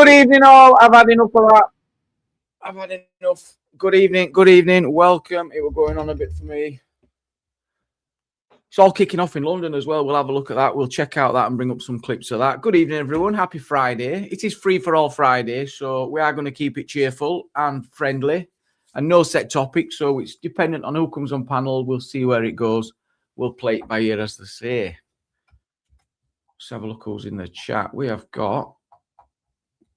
Good evening, all. I've had enough of that. I've had enough. Good evening. Good evening. Welcome. It was going on a bit for me. It's all kicking off in London as well. We'll have a look at that. We'll check out that and bring up some clips of that. Good evening, everyone. Happy Friday. It is Free for All Friday, so we are going to keep it cheerful and friendly and no set topic. So it's dependent on who comes on panel. We'll see where it goes. We'll play it by ear, as they say. Let's have a look who's in the chat. We have got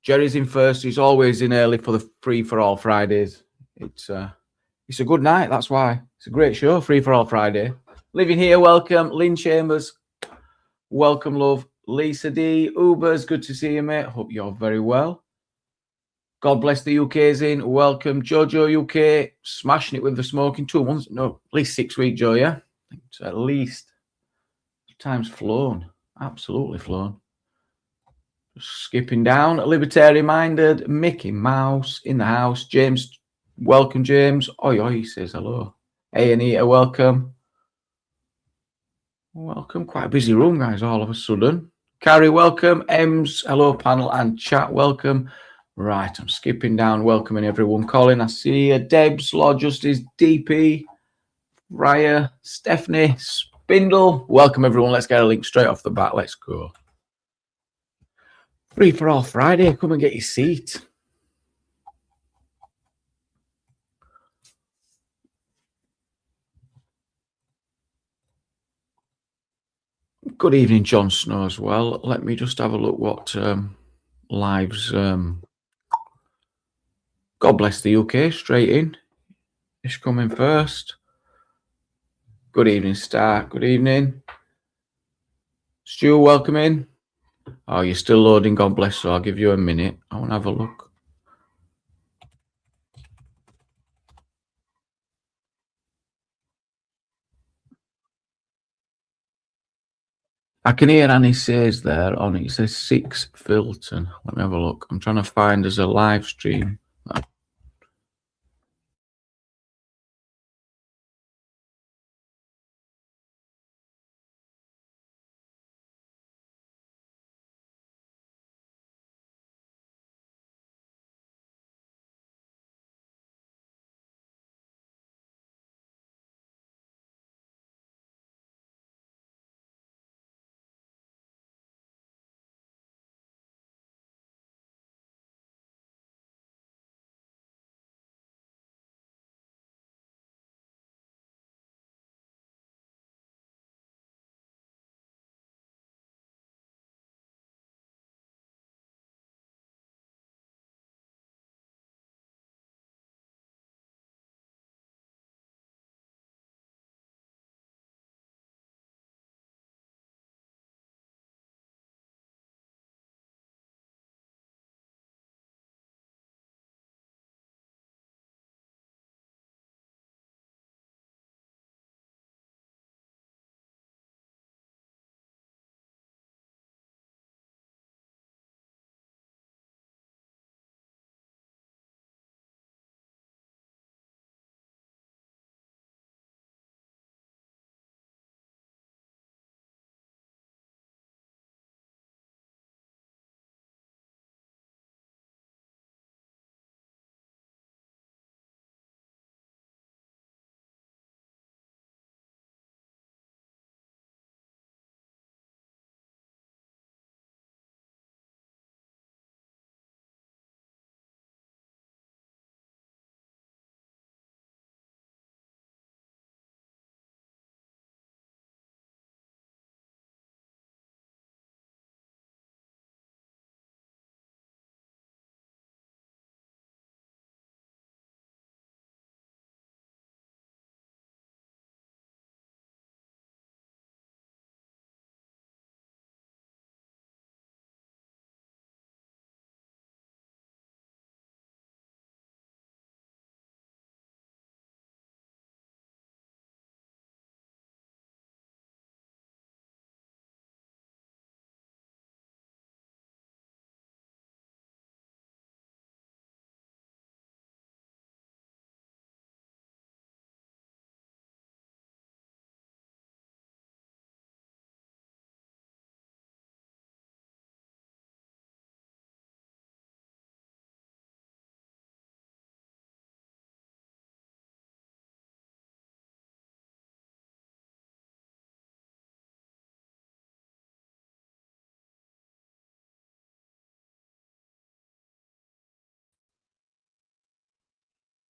Jerry's in first. He's always in early for the Free for All Fridays. It's a good night. That's why it's a great show. Free for All Friday. Living here, welcome. Lynn Chambers, welcome, love. Lisa D, Ubers, good to see you, mate. Hope you're very well. God bless the UK's in. Welcome, Jojo UK, smashing it with the smoking 2 months. No, at least 6 weeks, Joe. Yeah, I think it's at least. Time's flown, absolutely flown. Skipping down, libertarian minded, Mickey Mouse in the house. James, welcome, James. Oi, he says hello. Anita, welcome. Welcome. Quite a busy room, guys, all of a sudden. Carrie, welcome. Ems, hello, panel and chat, welcome. Right, I'm skipping down, welcoming everyone. Colin, I see you. Debs, Lord Justice, DP, Raya, Stephanie, Spindle. Welcome, everyone. Let's get a link straight off the bat. Let's go. Free for All Friday. Come and get your seat. Good evening, Jon Snow, as well. Let me just have a look what lives. God bless the UK. Straight in. Ish coming first. Good evening, Star. Good evening. Stu, welcome in. Oh, you're still loading. God bless. So I'll give you a minute. I want to have a look. I can hear Annie says there on it. It says 6 Filton. Let me have a look. I'm trying to find as a live stream.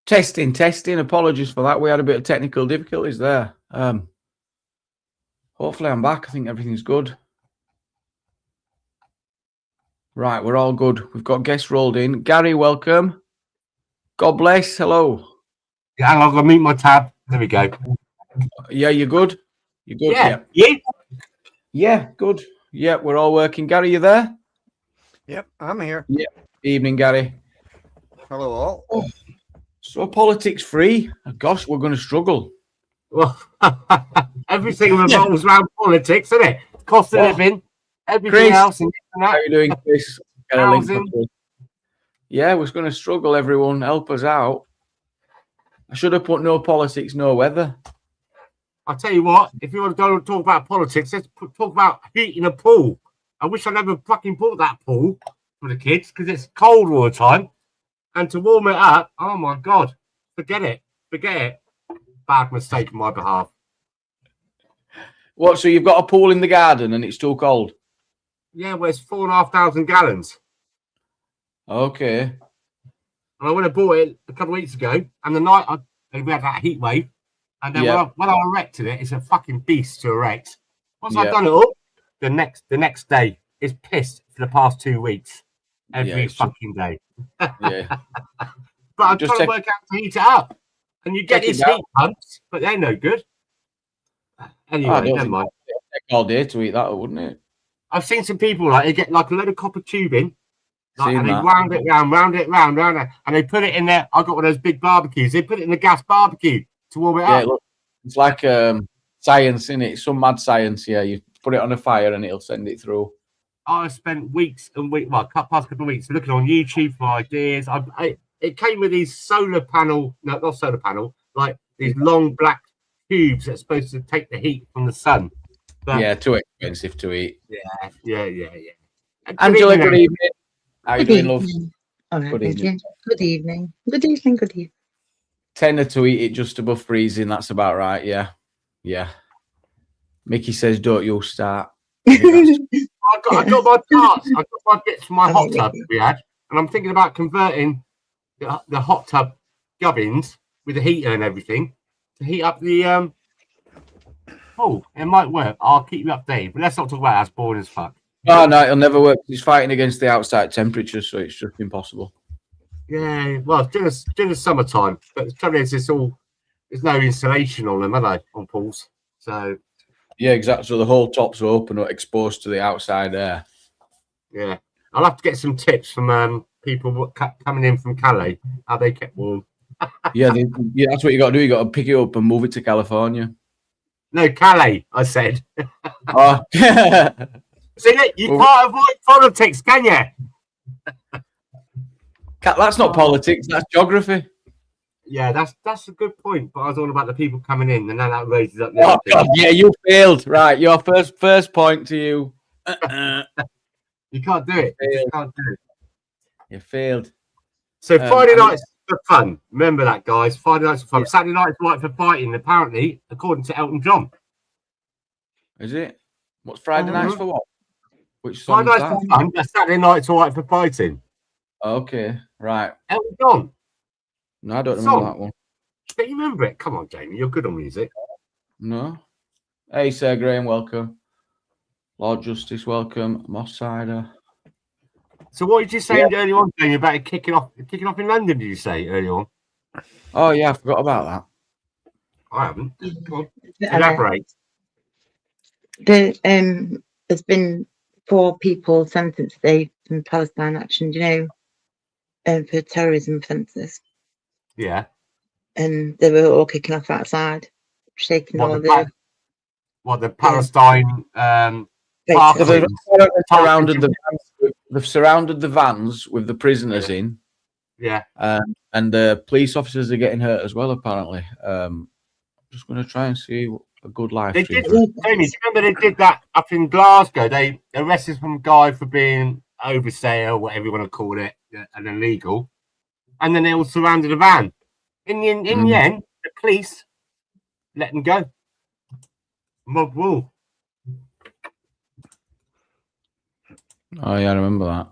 Testing. Apologies for that. We had a bit of technical difficulties there. Hopefully I'm back. I think everything's good. Right, we're all good. We've got guests rolled in. Gary, welcome. God bless. Hello. Yeah, I'm gonna mute my tab. There we go. Yeah, you're good? You're good? Yeah. Yeah. Yeah, good. Yeah, we're all working. Gary, you there? Yep, I'm here. Yeah. Evening, Gary. Hello, all. Oh, so politics free? Gosh, we're going to struggle. Well, everything revolves around politics, isn't it? Cost of living, everything Chris, else. And that. How are you doing, Chris? Housing. Yeah, we're going to struggle. Everyone, help us out. I should have put no politics, no weather. I'll tell you what, if you want to talk about politics, let's talk about heating a pool. I wish I never fucking bought that pool for the kids because it's cold all the time. And to warm it up, oh my God, forget it. Bad mistake on my behalf. What, so you've got a pool in the garden and it's too cold? Yeah, well, it's 4,500 gallons. Okay. And I went and bought it a couple of weeks ago, and the night we had that heat wave, and then when I erected it, it's a fucking beast to erect. Once I've done it all, the next day it's pissed for the past 2 weeks, every fucking day. Yeah. But I'm trying to work out to heat it up, and you get these heat pumps, but they're no good. Anyway, never mind. It'd take all day to eat that, wouldn't it? I've seen some people they get like a load of copper tubing. And they round it round, and they put it in there. I got one of those big barbecues. They put it in the gas barbecue to warm it up. Look, it's like science, isn't it? Some mad science. Yeah, you put it on a fire and it'll send it through. I spent weeks and weeks, past couple of weeks, looking on YouTube for ideas. It came with these not solar panel, like these long black tubes that's supposed to take the heat from the sun. But, too expensive to eat. Yeah. Angela, good evening. How are you doing, love? All right, Good evening. Tenner to eat it just above freezing. That's about right. Yeah. Mickey says, "Don't you start." I got my parts. I got my bits from my hot tub we had, and I'm thinking about converting the hot tub gubbins with the heater and everything to heat up the. Oh, it might work. I'll keep you updated, but let's not talk about that. That's boring as fuck. Oh, no, it'll never work. He's fighting against the outside temperatures, so it's just impossible. Yeah, well, during the summertime, but the trouble is, there's no insulation on them, are they, on pools? So yeah, exactly. So the whole top's open or exposed to the outside air. Yeah, I'll have to get some tips from people coming in from Calais, how they kept warm. yeah, that's what you got to do. You got to pick it up and move it to California. No, Calais, I said. Oh. See, you can't avoid politics, can you? That's not politics. That's geography. Yeah, that's a good point. But I was all about the people coming in, and then that raises up. Oh God, yeah, you failed. Right, your first point to you. You can't do it. You just can't do it. You failed. So Friday nights for fun. Remember that, guys. Friday nights for fun. Yeah. Saturday night's right for fighting. Apparently, according to Elton John. Is it? What's Friday nights for what? Which song? Friday nights for fun. Saturday night's all right for fighting. Okay, right. Elton John. No, I don't remember that one. Don't you remember it? Come on, Jamie. You're good on music. No. Hey, Sir Graham, welcome. Lord Justice, welcome. Moss Cider. So what did you say earlier on, Jamie, about it kicking off in London, did you say earlier on? Oh, yeah, I forgot about that. I haven't. Come on. Elaborate. There's been 4 people sentenced today from Palestine Action, for terrorism offences. Yeah. And they were all kicking off outside, shaking all the... the Palestine... They've surrounded the vans with the prisoners in. Yeah. And the police officers are getting hurt as well, apparently. Just going to try and see a good life. They did, Jamie, do you remember they did that up in Glasgow? They arrested some guy for being overstay, whatever you want to call it, and illegal. And then they all surrounded the van. In the end, the police let them go. Mob rule. Oh, yeah, I remember that.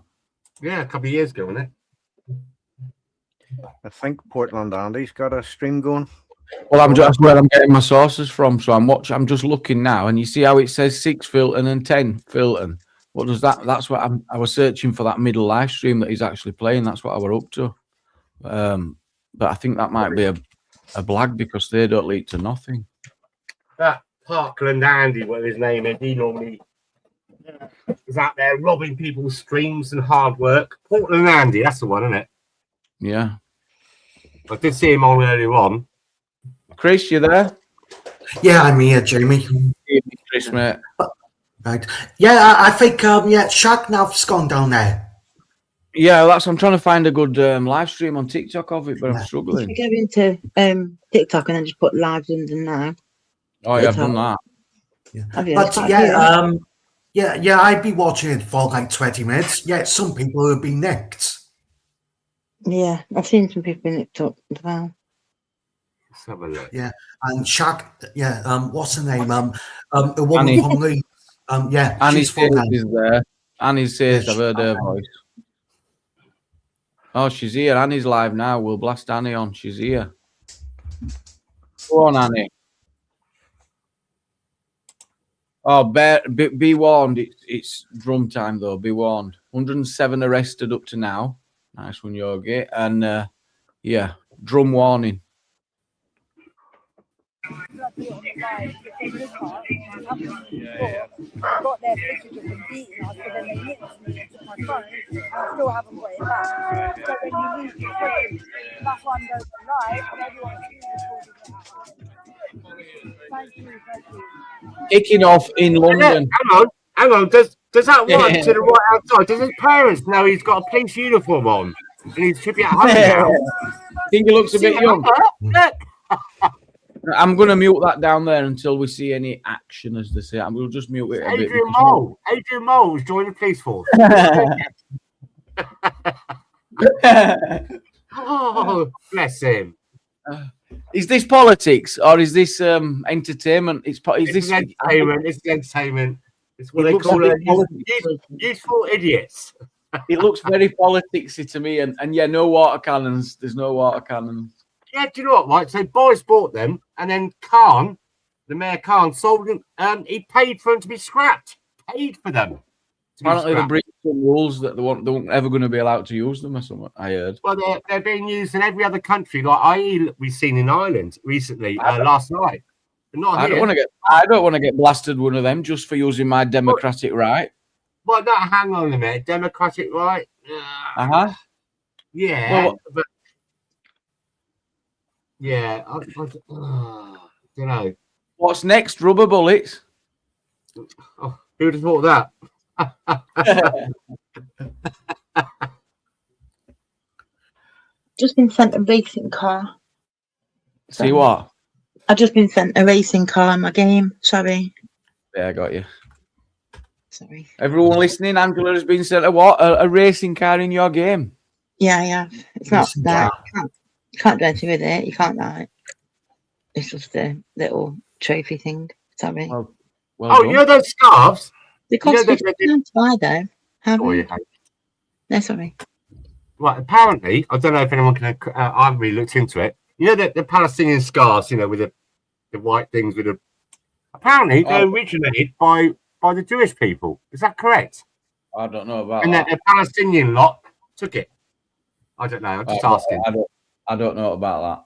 Yeah, a couple of years ago, wasn't it? I think Portland Andy's got a stream going. Well, that's where I'm getting my sources from. So I'm just looking now, and you see how it says 6 Filton and 10 Filton. What does that? That's what I was searching for, that middle live stream that he's actually playing. That's what I were up to. But I think that might be a blag because they don't lead to nothing. That Parkland Andy, whatever his name is, he normally is out there robbing people's streams and hard work. Portland Andy, that's the one, isn't it? Yeah. I did see him on earlier on. Chris, you there? Yeah, I'm here, Jamie. Chris, mate. Right. Yeah, I think Shagnav's gone down there. Yeah, I'm trying to find a good live stream on TikTok of it, but I'm struggling. If you go into TikTok and then just put live London now. Oh, yeah, I've done that. Yeah. Have you? But I'd be watching it for like 20 minutes. Yeah, some people would be nicked. Yeah, I've seen some people in it up as well. Let's have a look. Yeah, and Shaq. Yeah, what's her name? The woman Annie. from Leeds. Yeah, Annie she's from says there. is there. Annie says Yeah, I've heard her voice. Oh, she's here. Annie's live now. We'll blast Annie on. She's here. Go on, Annie. Oh, be warned. It's drum time, though. Be warned. 107 arrested up to now. Nice one, Yogi. And, yeah, drum warning. Got their footage of them beating us, but then they nicked me into my phone, and I still haven't got it back. So when you lose the footage, that one goes live, and everyone's Thank you. Kicking off in London. Hang on. Does that one to the right outside? Does his parents know he's got a police uniform on and he should be at home now? Think he looks a bit young. Look. I'm going to mute that down there until we see any action, as they say. We'll just mute it a bit. Adrian Mole's joined the police force. Oh, bless him. Is this politics or is this entertainment? Is this entertainment? It's entertainment. It's what It they looks call a it. bit Useful idiots. It looks very politicsy to me, and yeah, no water cannons. There's no water cannons. Yeah, do you know what, right? So Boris bought them, and then Khan, the Mayor Khan, sold them. He paid for them to be scrapped. Paid for them. Apparently, they breach some rules that they weren't ever going to be allowed to use them or something. I heard. Well, they're being used in every other country, like IE we've seen in Ireland recently, last night. But not I here. don't want to get blasted one of them just for using my democratic right. Well, no, hang on a minute. Democratic right? Yeah, Well, but yeah, I don't know. What's next? Rubber bullets. Oh, who would have thought that? Just been sent a racing car. See what? I've just been sent a racing car in my game. Sorry. Yeah, I got you. Sorry. Everyone listening, Angela has been sent a what? A racing car in your game. Yeah, I have. It's not that. You can't do anything with it. You can't like. It's just a little trophy thing. Sorry. Well Oh, done. you know those scarves? They cost yeah, £50 to buy though. How Oh, yeah. No, sorry. Right, apparently, I don't know if anyone can. I haven't really looked into it. You know the Palestinian scarves, you know, with the white things with the. Apparently, they originated by the Jewish people. Is that correct? I don't know about And that. the Palestinian lot took it. I don't know. I'm just asking. I don't know about that.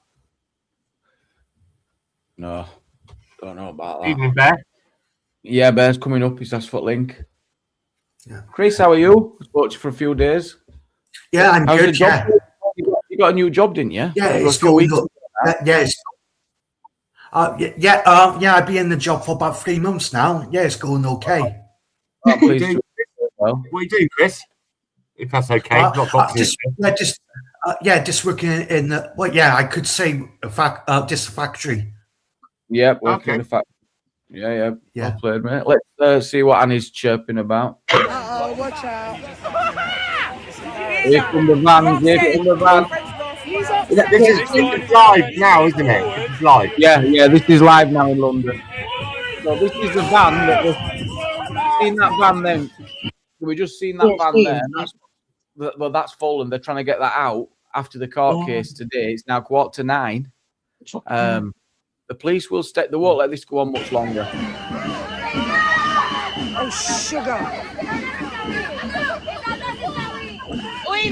No, don't know about that. Evening, Bear. Yeah, Bear's coming up. He's asked for link. Yeah. Chris, how are you? I spoke to you for a few days. Yeah, I'm How's the good. job? Yeah, You got a new job, didn't you? yeah, For a it's few going weeks. up. Yes. I've been in the job for about 3 months now. Yeah, it's going okay. Oh, please What do well. are you doing, Chris? If that's okay. Not boxing. Just working in the. Well, yeah, I could say just a factory. Yeah, working Okay. the fact. Yeah. Yeah. Well played, mate. Let's see what Annie's chirping about. Uh-oh, watch out. Here come the van. Here come the van. This is live now, isn't it? This is live. Yeah. This is live now in London. So this is the van that we've seen. That van then. We just seen that Yes, van yes. there. And that's full, and they're trying to get that out. after the court Yeah. case today. It's now 8:45. The police will stay. They won't let this go on much longer. Oh, sugar.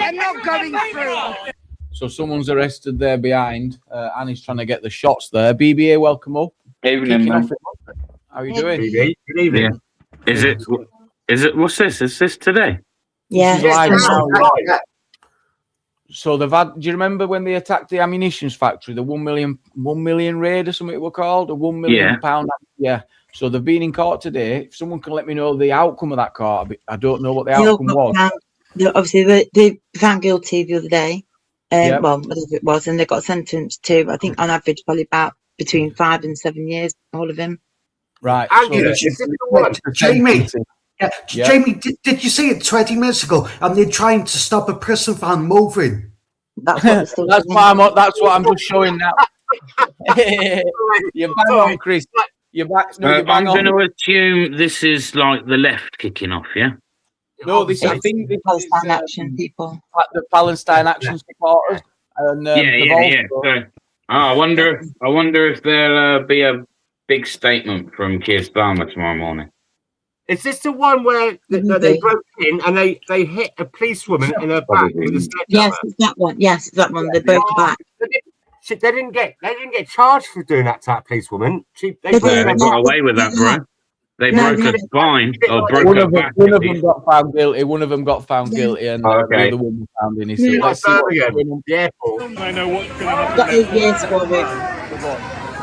I'm not going through. So someone's arrested there behind. Annie's trying to get the shots there. BBA, welcome up. Evening, Kicking man. off. How are you doing? Good evening. Is it? What's this? Is this today? Yeah. This is live it's- now. Right. So they've had. Do you remember when they attacked the ammunition factory? The 1 million raid or something it were called. A £1 million pound. Yeah. So they've been in court today. If someone can let me know the outcome of that court, I don't know what the they all outcome got was. obviously, they found guilty the other day. Yep. Well, whatever it was, and they got sentenced to, I think, on average, probably about between 5 and 7 years. All of them. Right. And So is this the one? Jamie. Yeah. Yeah. Jamie, did you see it 20 minutes ago? And they're trying to stop a prison van moving. That's what they're still That's doing. why that's what I'm just showing now. You're bang on, Chris. You're back. No, you're I'm bang going on. to assume this is like the left kicking off, yeah? No, this I It's think this is Palestine Action people. the Palestine Action supporters. And, Yeah. they've also- So, I wonder if there'll be a big statement from Keir Starmer tomorrow morning. Is this the one where they broke in and they hit a policewoman in her back with a sledgehammer? Yes, it's that one. Yes, it's that one. They broke her back. They didn't get charged for doing that to that policewoman. They They They did. got away with that, bro. They No, broke they her didn't. spine or broke One her of them, back. one of them got found guilty. One of them got found guilty, and Okay. the other one was found innocent. Yeah. Let's see what's Birmingham, going on. the airport. Got 8 years for it.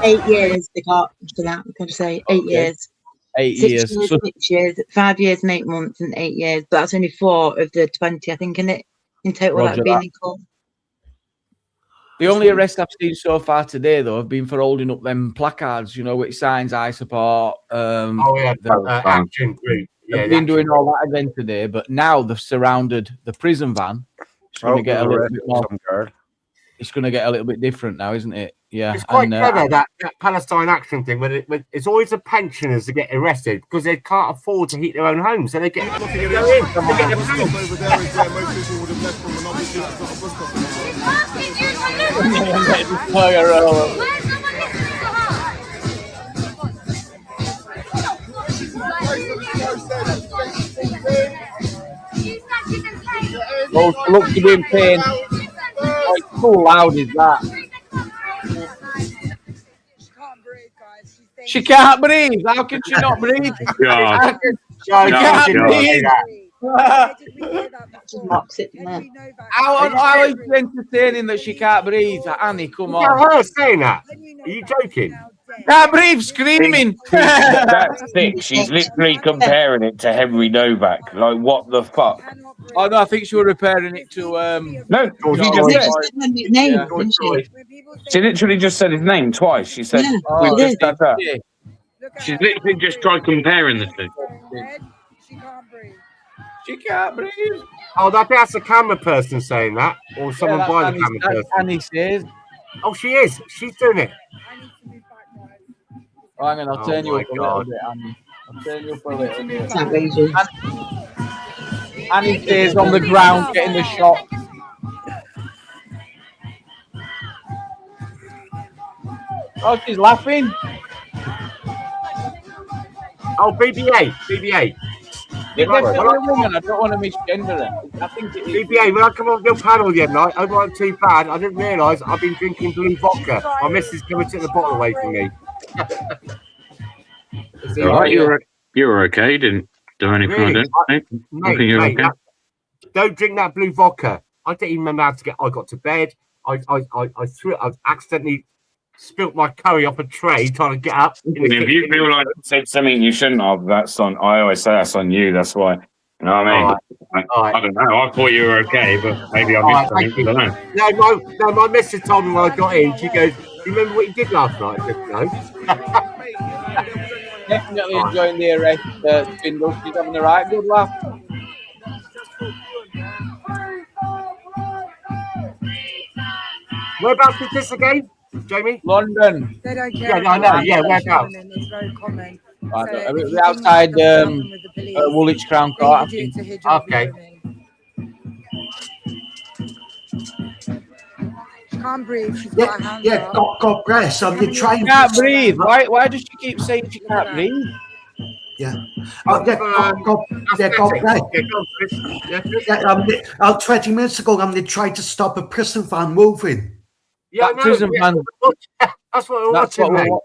8 years they got for that. I've got to say, 8 Okay. years. 8 6 years. years, So 6 years, 5 years and 8 months, and 8 years. But that's only 4 of the 20, I think, in it in total. Roger That have been that. in court. the only arrests I've seen so far today, though, have been for holding up them placards, which signs I support. Oh yeah, Action Group. Yeah, They've been doing all that again today, but now they've surrounded the prison van. It's going to get a little bit more. Some guard. It's going to get a little bit different now, isn't it? Yeah. It's quite and, clever that Palestine Action thing. When it's always the pensioners that get arrested because they can't afford to heat their own homes, so they go in, they get their pounds. Oh, she looks to be in pain. Oh, it's so loud, is that? She can't breathe, guys. She can't breathe. How can she not breathe? God. How can- No, She no, can't no, breathe. Mocks it, isn't it? How is it entertaining that she can't breathe? Annie, come You got on. her saying that. Are you joking? Can't breathe, screaming. That's sick. She's literally comparing it to Henry Novak. Like, what the fuck? Oh, no, I think she was repairing it to. No, George she No, just wait. said. His name, Yeah. didn't she? She literally just said his name twice. She said, Yeah. Oh, "We've just done that." yeah. She's literally just tried comparing the two. She can't breathe. She can't breathe. Oh, that's the camera person saying that, or someone Yeah, by the that's camera Annie, person. Annie says. Oh, she is. She's doing it. I need to move back, guys. Oh, hang on, I'll Oh turn you my up a little God. bit, Annie. I'll turn you up a little bit. It's outrageous. Annie stays on the ground getting the shot. Oh, she's laughing. Oh, BB-8. You're Right, definitely well, a woman. I don't want to misgender her. I think it is. BB-8, when I come on your panel the other night, I wasn't too bad. I didn't realise I've been drinking blue vodka. My missus came and took the bottle away from me. See, All right, you're okay. You didn't do anything. Really? I don't think. I Mate, think you're okay. don't drink that blue vodka. I didn't even remember how to get. I got to bed. I threw it. I accidentally spilt my curry off a tray trying to get up. In the If you kitchen. feel like you said something you shouldn't have, that's on. I always say that's on you. That's why. You know what I mean? All right. I don't know. I thought you were okay, but maybe I All missed right, something. thank I don't know. No, my missus told me when I got in. She goes, "You remember what you did last night?" I said, "No." Definitely enjoying the arrest. Spindle. She's having a right good laugh. Whereabouts is this again, Jamie? London. They don't care. Yeah, I know. Yeah, whereabouts? It's very common. Right, So I if mean, you we're outside think there's a problem with the police, Woolwich Crown then Court. I you do think. it to hijab Okay. women. can't breathe. She's got her Yeah, hands yeah. up. God bless. You're trying. She can't breathe. Why does she keep saying she can't breathe? Yeah. Oh, yeah. God bless. Yeah, go on, Chris. Yeah, Chris. Yeah, 20 minutes ago, they tried to stop a prison van moving. Yeah, I That know. prison Yeah, van. that's what we're That's watching, what we're mate.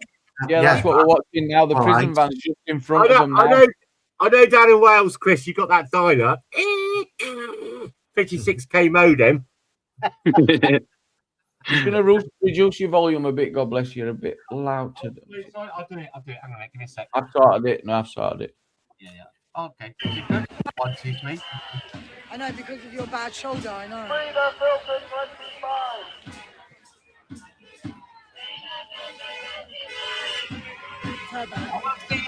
Yeah, that's what we're watching now. The All prison right. van's just in front of them now. I know down in Wales, Chris, you got that diner. 56k modem. Just going to reduce your volume a bit. God bless you. You're a bit loud. I'll do it. Hang on, mate. Give me a sec. I've sorted it. No, I've sorted it. Yeah. Okay. Keep going. 1, 2, 3. I know, because of your bad shoulder, I know.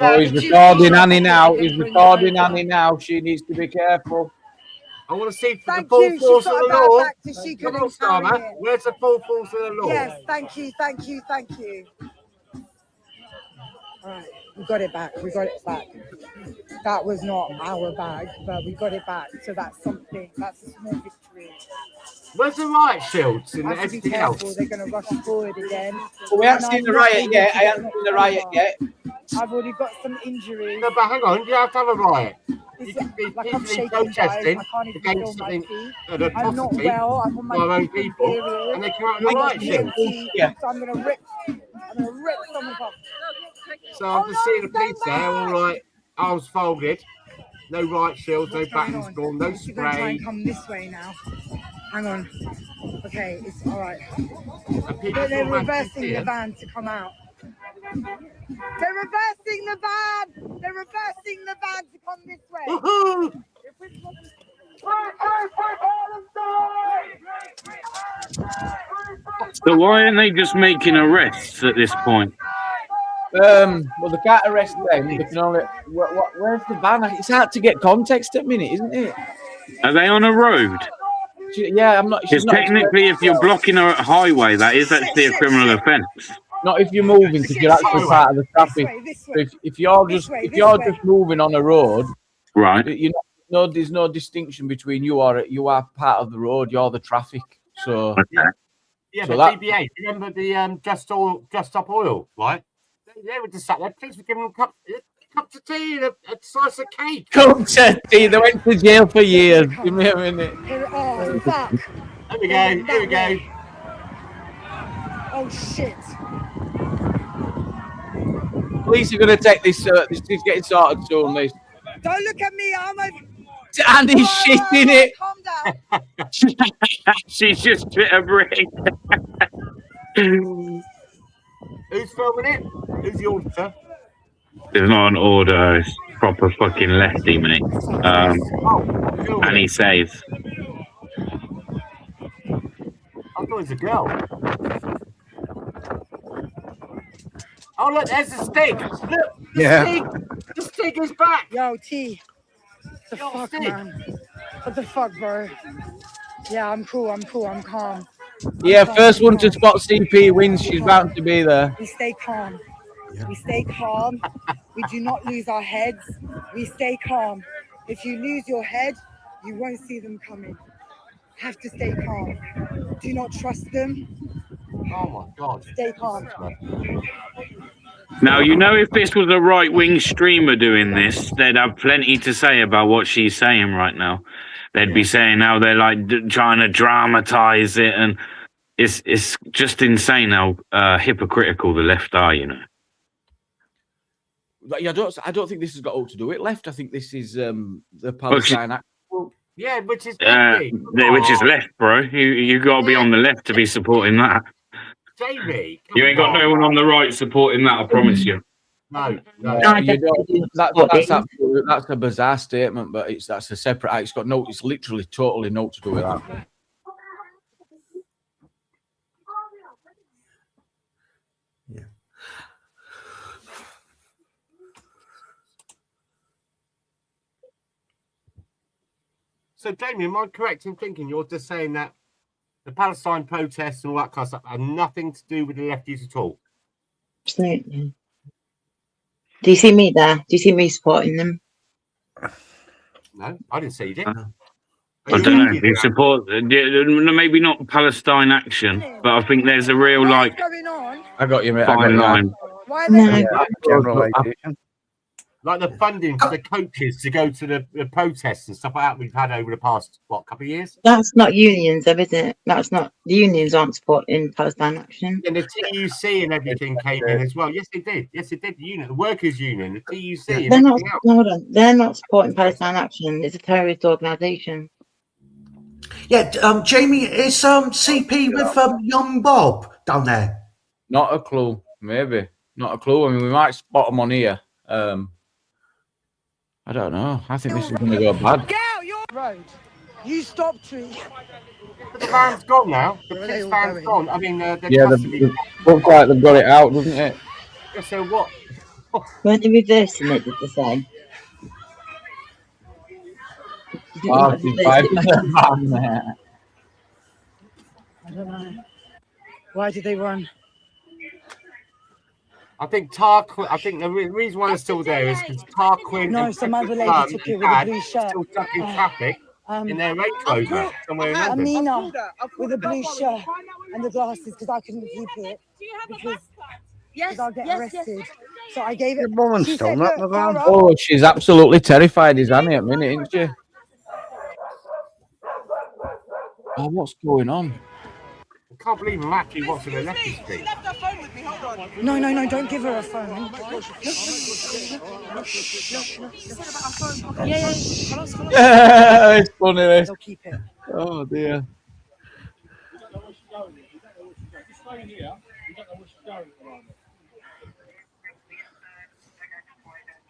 Oh, he's recording Annie now. He's recording Annie now. She needs to be careful. I want to see the Thank full you. She force of got the a bad law. back so she Come on, couldn't Starmer. carry it. Where's the full force of the law? Yes, thank you. All right, we got it back. That was not our bag, but we got it back. So that's something. That's a small victory. Where's the riot shields and I have to be everything careful. else? They're going to rush forward again. Well, we haven't seen the riot yet. I haven't seen the riot yet. I've already got some injuries. No, but hang on. You have to have a riot. It's can be like I'm peacefully shaking, guys. protesting I can't even against feel my something feet. an I'm not atrocity well. I'm on by our my own people, period. and they come out with a I got riot shield. DMT, so I'm gonna rip someone off. So I'm just seeing the police there, all right, arms folded, no riot shields, no What's going battens on? drawn, no She's gonna try spray. and come this way now. Hang on. Okay, it's all right. And people They're saw reversing the here. van to come out. They're reversing the van. They're reversing the van to come this way. Woohoo! So why aren't they just making arrests at this point? Well, they can't arrest them. They can only. Where's the van? It's hard to get context at minute, isn't it? Are they on a road? Yeah, I'm not. Because technically, if you're blocking a highway, that is actually a criminal offence. Not if you're moving, because you're actually part of the traffic. This way. If you're just moving on a road, Right. there's no distinction between you are part of the road. You're the traffic. So Okay. Yeah, So but that- DBA, remember the Just Stop Oil, right? They were just sat there, please for giving them a cup of tea and a slice of cake. come to tea. They went to jail for years. Give me a minute. Oh, fuck. Here we go. Oh, shit. Police are going to take this. This is getting sorted soon. This. Don't look at me. I'm a... And he's shitting it. Calm down. She's just hit a brick. Who's filming it? Who's the auditor? There's not an order. It's proper fucking lefty, mate. Filming And he it. says, I thought it was a girl. Oh, look, there's the stick. Look, the stick is back. Yo, T. The Yo, fuck, stick. man? What the fuck, bro? Yeah, I'm cool. I'm calm. Yeah, first one to spot CP wins. She's bound to be there. We stay calm. We stay calm. We do not lose our heads. We stay calm. If you lose your head, you won't see them coming. Have to stay calm. Do not trust them. Oh my God. Stay calm. now, if this was a right-wing streamer doing this, they'd have plenty to say about what she's saying right now. They'd be saying how they're like trying to dramatize it, and it's just insane how hypocritical the left are, Like, I don't think this has got all to do with left. I think this is the Palestine act. Yeah, which is Which is left, bro. You got to be on the left to be supporting that. Jamie. You ain't got no one on the right supporting that, I promise you. No. You don't, that's a bizarre statement, but that's a separate act. It's literally totally no to do with that. Yeah. So, Jamie, am I correct in thinking you're just saying that the Palestine protests and all that kind of stuff have nothing to do with the lefties at all? Absolutely. Do you see me there? Do you see me supporting them? No, I didn't see you, did. I don't know. They support maybe not Palestine action, but I think there's a real What's going on? I got you, mate. I got fine you. line. Why are No. they? Yeah, generalization. Like the funding for the coaches to go to the protests and stuff like that we've had over the past, couple of years? That's not unions, though, is it? That's not. The unions aren't supporting Palestine Action. And the TUC and everything came in as well. Yes, they did. Yes, it did. The union, the workers' union, the TUC, and They're not. everything else. No, hold on. They're not supporting Palestine Action. It's a terrorist organisation. Yeah, Jamie, is CP with young Bob down there? Not a clue. Maybe. Not a clue. I mean, we might spot them on here. I don't know. I think this is going to go bad. Get out your road. You stop tree. But the van's gone now. The Where are they police all van's going? gone. I mean, the Yeah, custody. looks like they've got it out, doesn't it? So what? Weren't they reversing it, did they say? Did you Oh, not she's reverse driving it? the van there. I don't know. Why did they run? I think Tarquin. I think the reason why they're still there is because Tarquin. No, and some other Pepper's lady mum took it and with a dad blue shirt. still stuck in traffic in their Range Rover somewhere in London. Amina with a blue shirt and the glasses because I couldn't keep it because I'll get arrested. So I gave it. Your woman She stole said, that, "Look, Navan. Tara, Oh, she's absolutely terrified, is Annie, at minute, isn't she? Oh, what's going on? I can't believe I'm actually watching the Leicester Street. No, don't give her a phone. Yeah, it's funny, this. They'll keep it. Oh, dear.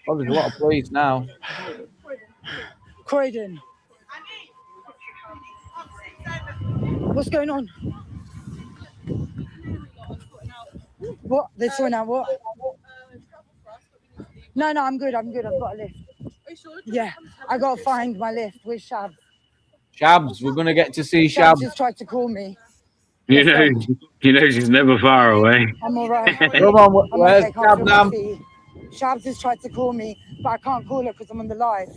Oh, there's a lot of police now. Croydon. What's going on? What? They're sorting out what? No, I'm good. I've got a lift. Yeah, I got to find my lift with Shab. Shabs, we're going to get to see Shab Shabs. just tried to call me. You know, she's never far away. I'm all right. Come on, I'm where's okay, can't feel my Shabnam? feet. Shabs has tried to call me, but I can't call her because I'm on the live.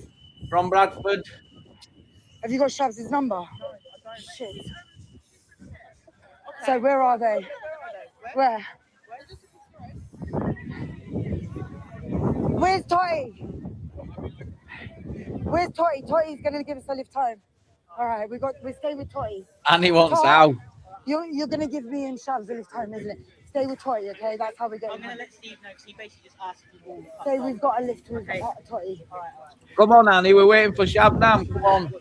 From Bradford. Have you got Shabs' number? Shit. So where are they? Where? Where's Totty? Where's Totty? Totty's gonna give us a lift home. All right, we're staying with Totty. Annie wants Tom, out. You're gonna give me and Shabs a lift home, isn't it? Stay with Totty, okay? That's how we're going. I'm gonna let Steve know because he basically just asked if we walk. Say we've got a lift with Totty. All right. Come on, Annie, we're waiting for Shabnam. Come on.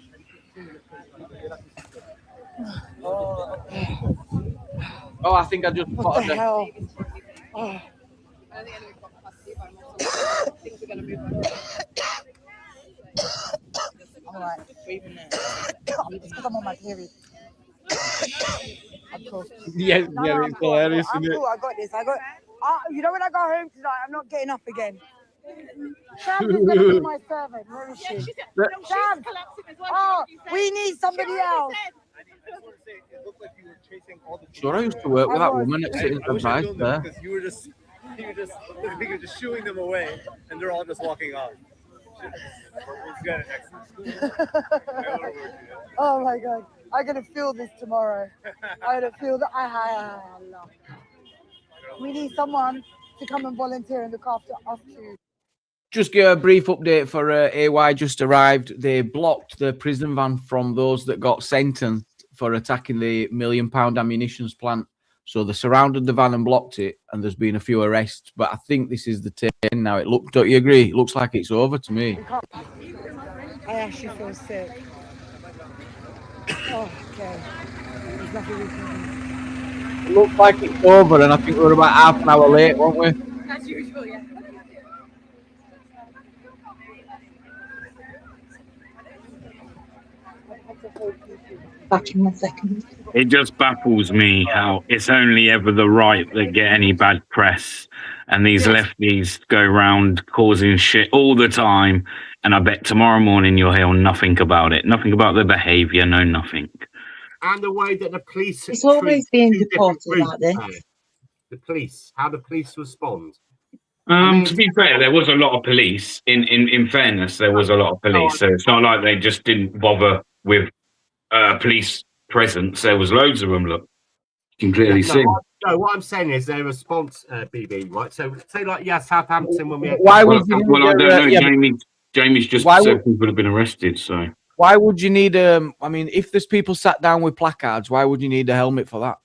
Oh, I think I just What spotted the them. hell? Oh. I'm alright. It's because I'm on my period. I'm cool. Yes, No, yeah, I'm it's cool. hilarious, I'm isn't it? cool. I got this. You know when I go home tonight, I'm not getting up again. Shams is gonna be my servant. Where is she? Shams. Oh, we need somebody else. Sure, I used to work with that woman at Citizen I wish I Advice filmed them there. because you were just shooing them away, and they're all just walking off. Oh my god, I'm gonna feel this tomorrow. I'm gonna feel that. We need someone to come and volunteer and look after us too. Just give a brief update for AY just arrived. They blocked the prison van from those that got sentenced for attacking the £1 million ammunitions plant. So they surrounded the van and blocked it, and there's been a few arrests. But I think this is the tail end now. Don't you agree? It looks like it's over to me. I actually feel sick. Oh, okay. There's nothing we can do. It looks like it's over, and I think we're about half an hour late, weren't we? As usual, yeah. Back in 1 second. It just baffles me how it's only ever the right that get any bad press, and these lefties go around causing shit all the time. And I bet tomorrow morning you'll hear nothing about it, nothing about their behaviour, no nothing. And the way that the police. It's always treat being two different reported like groups, this. The police, how the police respond. To be fair, there was a lot of police. In fairness, there was a lot of police, so it's not like they just didn't bother with police presence. There was loads of them. Look, you can clearly see. What I'm saying is their response, BB, right? So say like Southampton when we had Why Well, would you? well, I don't know. yeah, Jamie's just Why said would- people have been arrested. So Why would you need I mean, if there's people sat down with placards, why would you need a helmet for that?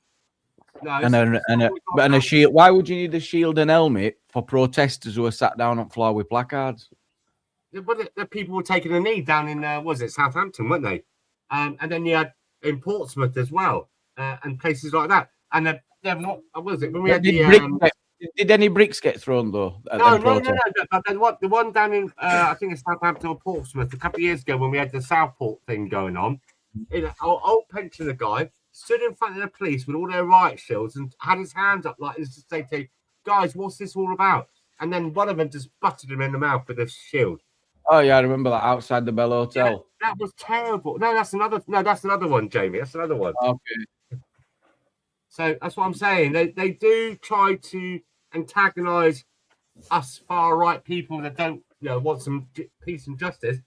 no, And a shield. Why would you need a shield and helmet for protesters who are sat down on floor with placards? the people were taking a knee down in was it Southampton, weren't they? And then you had in Portsmouth as well, and places like that. And they're not. What was it when we had Did any bricks get thrown though? At No. them protests? But the one down in I think it's Southampton or Portsmouth a couple of years ago when we had the Southport thing going on. An old pensioner guy stood in front of the police with all their riot shields and had his hands up like this to say to guys, what's this all about? And then one of them just butted him in the mouth with a shield. Oh yeah, I remember that outside the Bell Hotel. Yeah, that was terrible. No, that's another one, Jamie. That's another one. Okay. So that's what I'm saying. They do try to antagonize us far right people that don't want some peace and justice,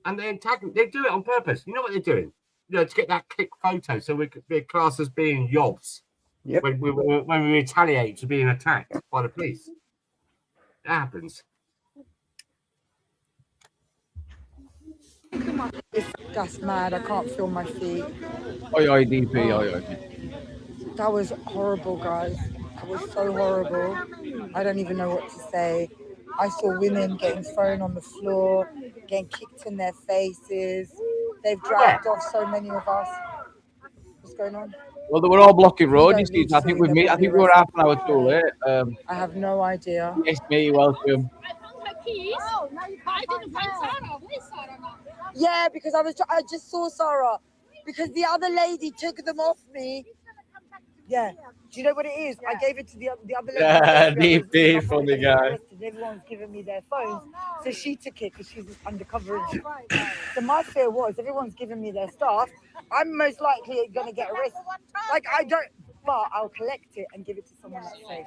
and they do it on purpose. You know what they're doing? To get that click photo, so we could be classed as being yobs. Yep. When we retaliate to being attacked by the police, it happens. That's mad. I can't feel my feet. Oi, DP. That was horrible, guys. That was so horrible. I don't even know what to say. I saw women getting thrown on the floor, getting kicked in their faces. They've dragged off so many of us. What's going on? Well, they were all blocking road. You don't need see, I to think see them I think we be were half an hour too late. I have no idea. Yes, me, welcome. Yeah, because I just saw Sarah. Because the other lady took them off me. Yeah. Do you know what it is? I gave it to the other lady. Yeah, DP, funny guy. Everyone's giving me their phones. So she took it because she's undercover. So my fear was everyone's giving me their stuff. I'm most likely going to get arrested. Like, I don't, but I'll collect it and give it to someone that's safe.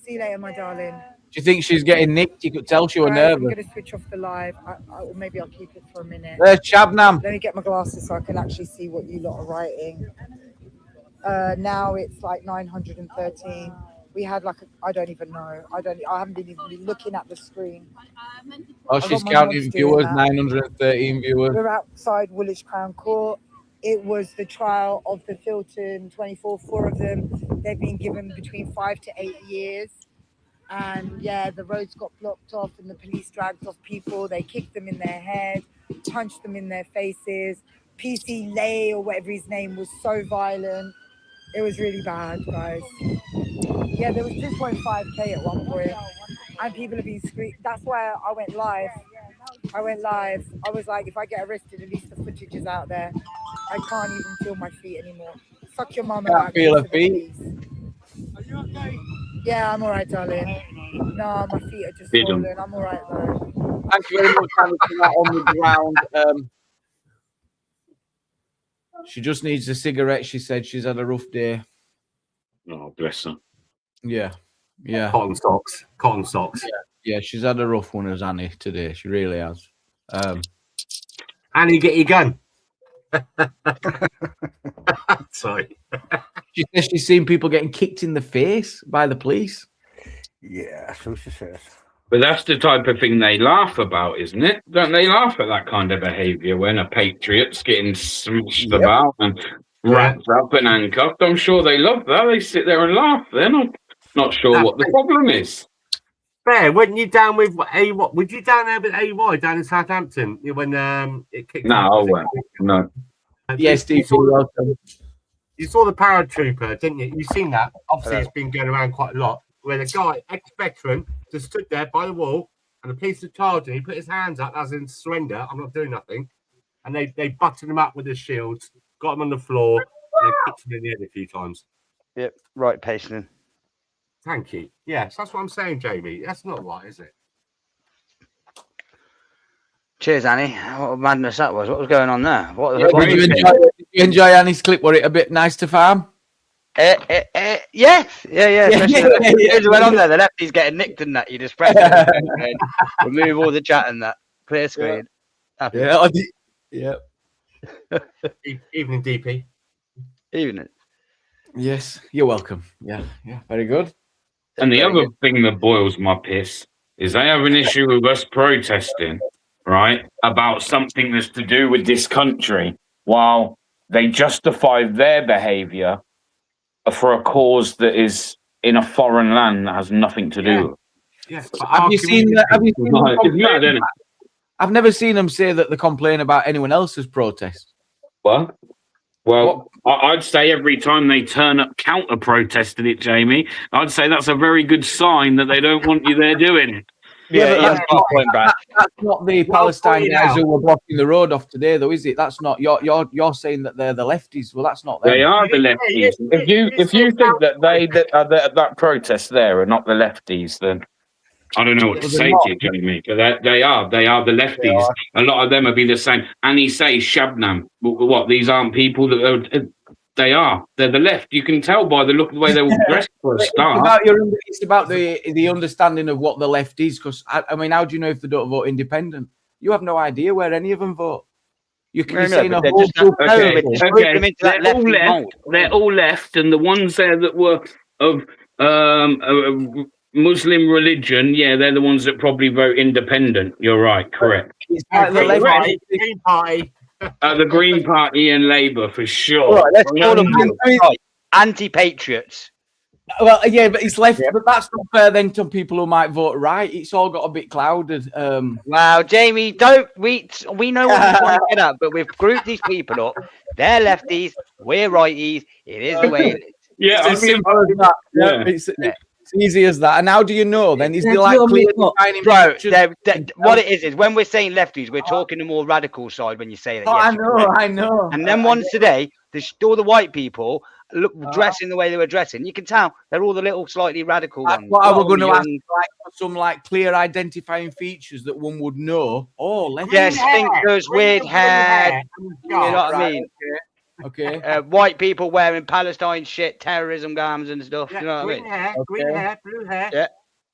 See you later, my darling. Do you think she's getting nicked? You could tell she was Guys, I'm nervous. going to switch off the live. Or maybe I'll keep it for a minute. There's Shabnam. Let me get my glasses so I can actually see what you lot are writing. Now it's like 913. We had like I don't even know. I haven't been even looking at the screen. Oh, she's counting viewers. 913 viewers. We're outside Woolwich Crown Court. It was the trial of the Filton 24. 4 of them. They've been given between 5 to 8 years. And yeah, the roads got blocked off and the police dragged off people. They kicked them in their head, punched them in their faces. PC Lay or whatever his name was so violent. It was really bad, guys. Yeah, there was 2.5k at one point, and people have been screaming. That's why I went live. I was like, if I get arrested, at least the footage is out there. I can't even feel my feet anymore. Fuck your mum. Can't feel her feet. Are you okay? Yeah, I'm alright, darling. No, my feet are just swollen. I'm alright though. Thank you very much for that on the ground. She just needs a cigarette. She said she's had a rough day. Oh, bless her. Yeah. Cotton socks. Yeah, she's had a rough one as Annie today. She really has. Annie, get your gun. Sorry. She says she's seen people getting kicked in the face by the police. Yeah, so she says. But that's the type of thing they laugh about, isn't it? Don't they laugh at that kind of behaviour when a patriot's getting smashed about and wrapped up and handcuffed? I'm sure they love that. They sit there and laugh. They're not sure what the problem is. Bear, weren't you down with AY? Would you down there with AY down in Southampton when it kicked? No, I won't. No. Yes, Steve, you're welcome. You saw the paratrooper, didn't you? You've seen that. Obviously, it's been going around quite a lot. Where the guy, ex-veteran, just stood there by the wall, and the police had charged him. He put his hands up as in surrender. I'm not doing nothing. And they butted him up with their shields, got him on the floor, and kicked him in the head a few times. Yep, right, Payson. Thank you. Yes, that's what I'm saying, Jamie. That's not right, is it? Cheers, Annie. What a madness that was. What was going on there? Did you enjoy Annie's clip? Was it a bit nice to farm? Yeah. Especially went on there. The lefty's getting nicked and that. You just press it. Remove all the chat and that. Clear screen. Yeah. Evening, DP. Evening. Yes, you're welcome. Yeah, very good. And the Very other good. thing that boils my piss is they have an issue with us protesting, right, about something that's to do with this country, while they justify their behaviour for a cause that is in a foreign land that has nothing to do with it. Yes. Have you seen that? Have you seen them It's mad, complain isn't it? I've never seen them say that they complain about anyone else's protest. What? Well, I'd say every time they turn up counter-protesting it, Jamie, I'd say that's a very good sign that they don't want you there doing it. Yeah, but that's not point back. That's not the Well Palestine pointed guys out. who were blocking the road off today, though, is it? That's not you're saying that they're the lefties. Well, that's not them. They are the lefties. If you think that that protest there are not the lefties, then I don't know what to say to you, Jamie. But they are the lefties. A lot of them will be the same. And he says Shabnam. What? These aren't people that are. They are. They're the left. You can tell by the look of the way they were dressed for a start. It's about the understanding of what the left is. Because I mean, how do you know if they don't vote independent? You have no idea where any of them vote. You can be saying a they're whole just group of Okay, people. okay. They're all left. They're all left, and the ones there that were of Muslim religion, yeah, they're the ones that probably vote independent. You're right, correct. It's like the left. Green Party. The Green Party and Labour for sure. Right, let's call them anti-patriots. Well, yeah, but it's left. But that's not fair then to people who might vote right. It's all got a bit clouded. Wow, Jamie, don't we know what we're trying to get at, but we've grouped these people up. They're lefties, we're righties. It is the way it is. Yeah, It's as simple as that. yeah. It's easy as that. And how do you know then? Is there That's like your clear makeup. defining Bro, pictures? what it is when we're saying lefties, we're talking the more radical side when you say that. Oh, yes, you're correct. I know. And then ones today, there's all the white people look dressing the way they were dressing. You can tell they're all the little slightly radical That's ones. what I was going to Young- ask, like for some like clear identifying features that one would know. Oh, left. Yeah, stinkers, weird hair. You know what I mean? Okay. White people wearing Palestine shit, terrorism garms and stuff. You know what I Green mean? hair, green hair, blue hair. Yeah.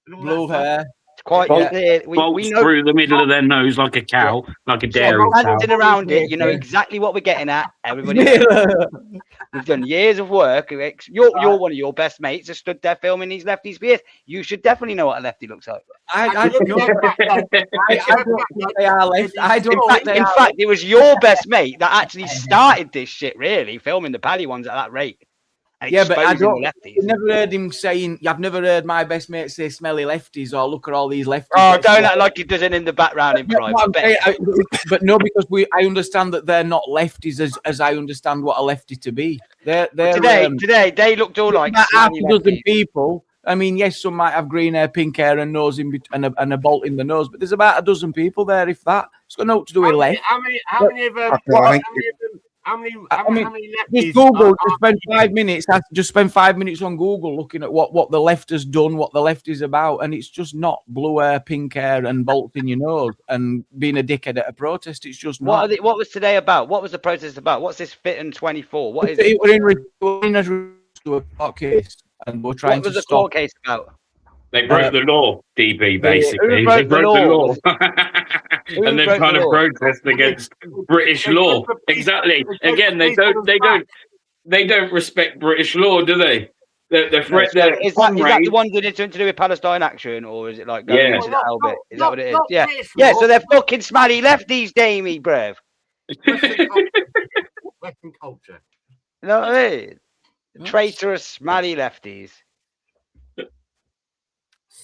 and all Blue that stuff. hair. It's quite Bolts- clear. We Bolts know through the middle of their nose like a cow, like a dairy cow. dancing around it. You know exactly what we're getting at. Everybody, we've done years of work. You're one of your best mates. Has stood there filming these lefties beers. You should definitely know what a lefty looks like. I don't know. I don't think they are left. I don't think they In are fact, it was your best mate that actually started this shit. Really, filming the Pally ones at that rate. And Yeah, but I exposing don't. the I've lefties. never heard him saying. I've never heard my best mate say "smelly lefties" or "look at all these lefties." Oh, That's don't not- act like he does it in the background in Yeah, private. what I'm Bet. saying, but no, because I understand that they're not lefties as I understand what a lefty to be. They're Today they looked all like about half smelly a dozen lefties. people. I mean, yes, some might have green hair, pink hair, and nose and a bolt in the nose, but there's about a dozen people there. If that, it's got nothing to do with left. How many of them? How many lefties? Just Google. are- Just spend 5 minutes. Just spend 5 minutes on Google looking at what the left has done, what the left is about, and it's just not blue hair, pink hair, and bolts in your nose and being a dickhead at a protest. It's just not. What was today about? What was the protest about? What's this fit in 24? What is it? It were in a court case, and we're trying What was to the stop. court case about? They broke the law, DB, basically. Who broke They the broke the law? law. And they're broke trying the to law? protest against British law. Exactly. Again, they don't respect British law, do they? They're Is that the one that it's to do with Palestine Action, or is it like going Yeah. into the Albert? Is that what it is? Not Yeah, British yeah. law. So they're fucking smelly lefties, Damie, bruv. Western culture. You know what I mean? Traitorous, smelly lefties.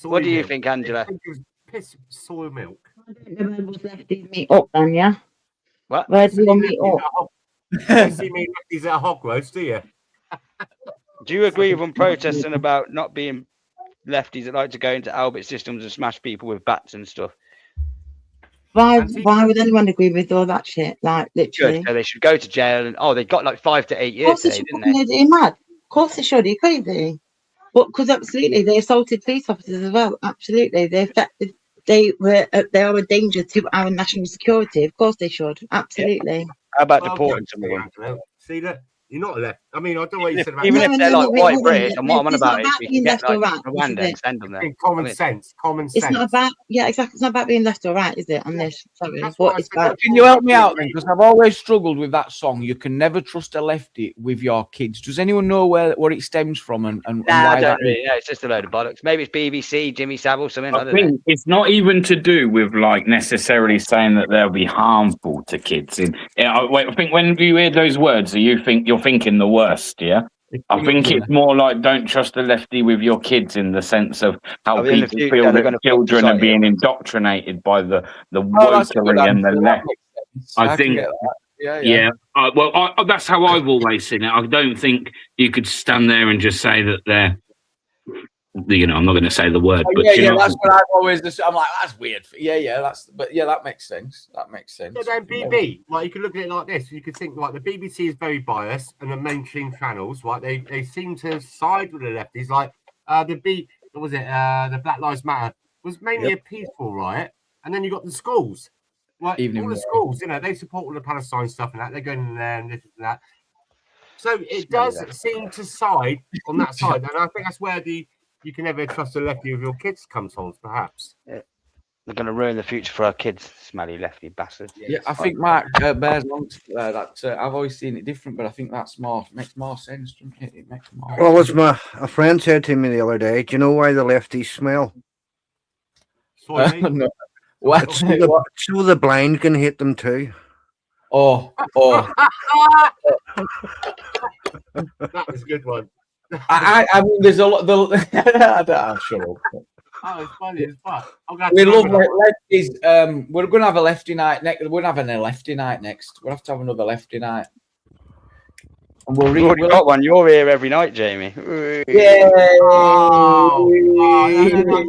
What do you think, Angela? Piss soy milk. I don't know where those lefties meet up then, yeah? What? Where do you meet up? You see me lefties at a hog roast, do you? Do you agree with them protesting about not being lefties that like to go into Albert Systems and smash people with bats and stuff? Why would anyone agree with all that shit? Like, literally. Good. So they should go to jail and they got like 5 to 8 Of years course they today, should. didn't Fucking they? Are you mad? Of course they should. Are you crazy? But because absolutely, they assaulted police officers as well. Absolutely, they are a danger to our national security. Of course they should. Absolutely. How about Well, deporting yeah, someone? See that? You're not a lefty. I mean, I don't know what you said about Even if No, they're no, like wait, white hold on. British, and what I'm on It's not about is about we being can get left or like right, Rwanda this is and it. send them there. common I mean, sense. Common It's sense. not about, yeah, exactly. It's not about being left or right, is it? On this, sorry, That's but what I it's said. about. Can you help me out then? Because I've always struggled with that song. You can never trust a lefty with your kids. Does anyone know where it stems from and nah, why I that don't is? really know. It's just a load of bollocks. Maybe it's BBC, Jimmy Savile, something. I I don't know. think it's not even to do with like necessarily saying that they'll be harmful to kids. I think when you hear those words, you're thinking the worst. Yeah, I think it's more like don't trust a lefty with your kids in the sense of how Oh, in the people future, feel they're that gonna fuck children are society being up. indoctrinated by the Oh, that's a good wokery and the answer. That left. makes sense. I I can think. get that. Yeah. Yeah, that's how I've always seen it. I don't think you could stand there and just say that they're, I'm not going to say the word, Oh, but yeah, that's what I've always just. I'm like, that's weird. Yeah, that makes sense. That makes sense. So then BB, like you could look at it like this. You could think like the BBC is very biased, and the mainstream channels, right? They seem to side with the lefties. Like the Black Lives Matter was mainly a peaceful riot, and then you got the schools. Like Evening all the War. schools, they support all the Palestine stuff and that. They're going in there and this and that. So it does seem to side on that side, and I think that's where you can never trust a lefty with your kids comes on, perhaps. They're going to ruin the future for our kids, smelly lefty bastards. Yeah, I think Mark bears on to that. I've always seen it different, but I think makes more sense, doesn't it? It makes more. Well, as a friend said to me the other day, do you know why the lefties smell? No. What? So the blind can hit them too. Oh. That was a good one. I mean, there's a lot. I'm sure. Oh, it's funny as fuck. We love lefties. We're going to have a lefty night next. We're having a lefty night next. We'll have to have another lefty night. And We've got one. You're here every night, Jamie. Yeah. I'm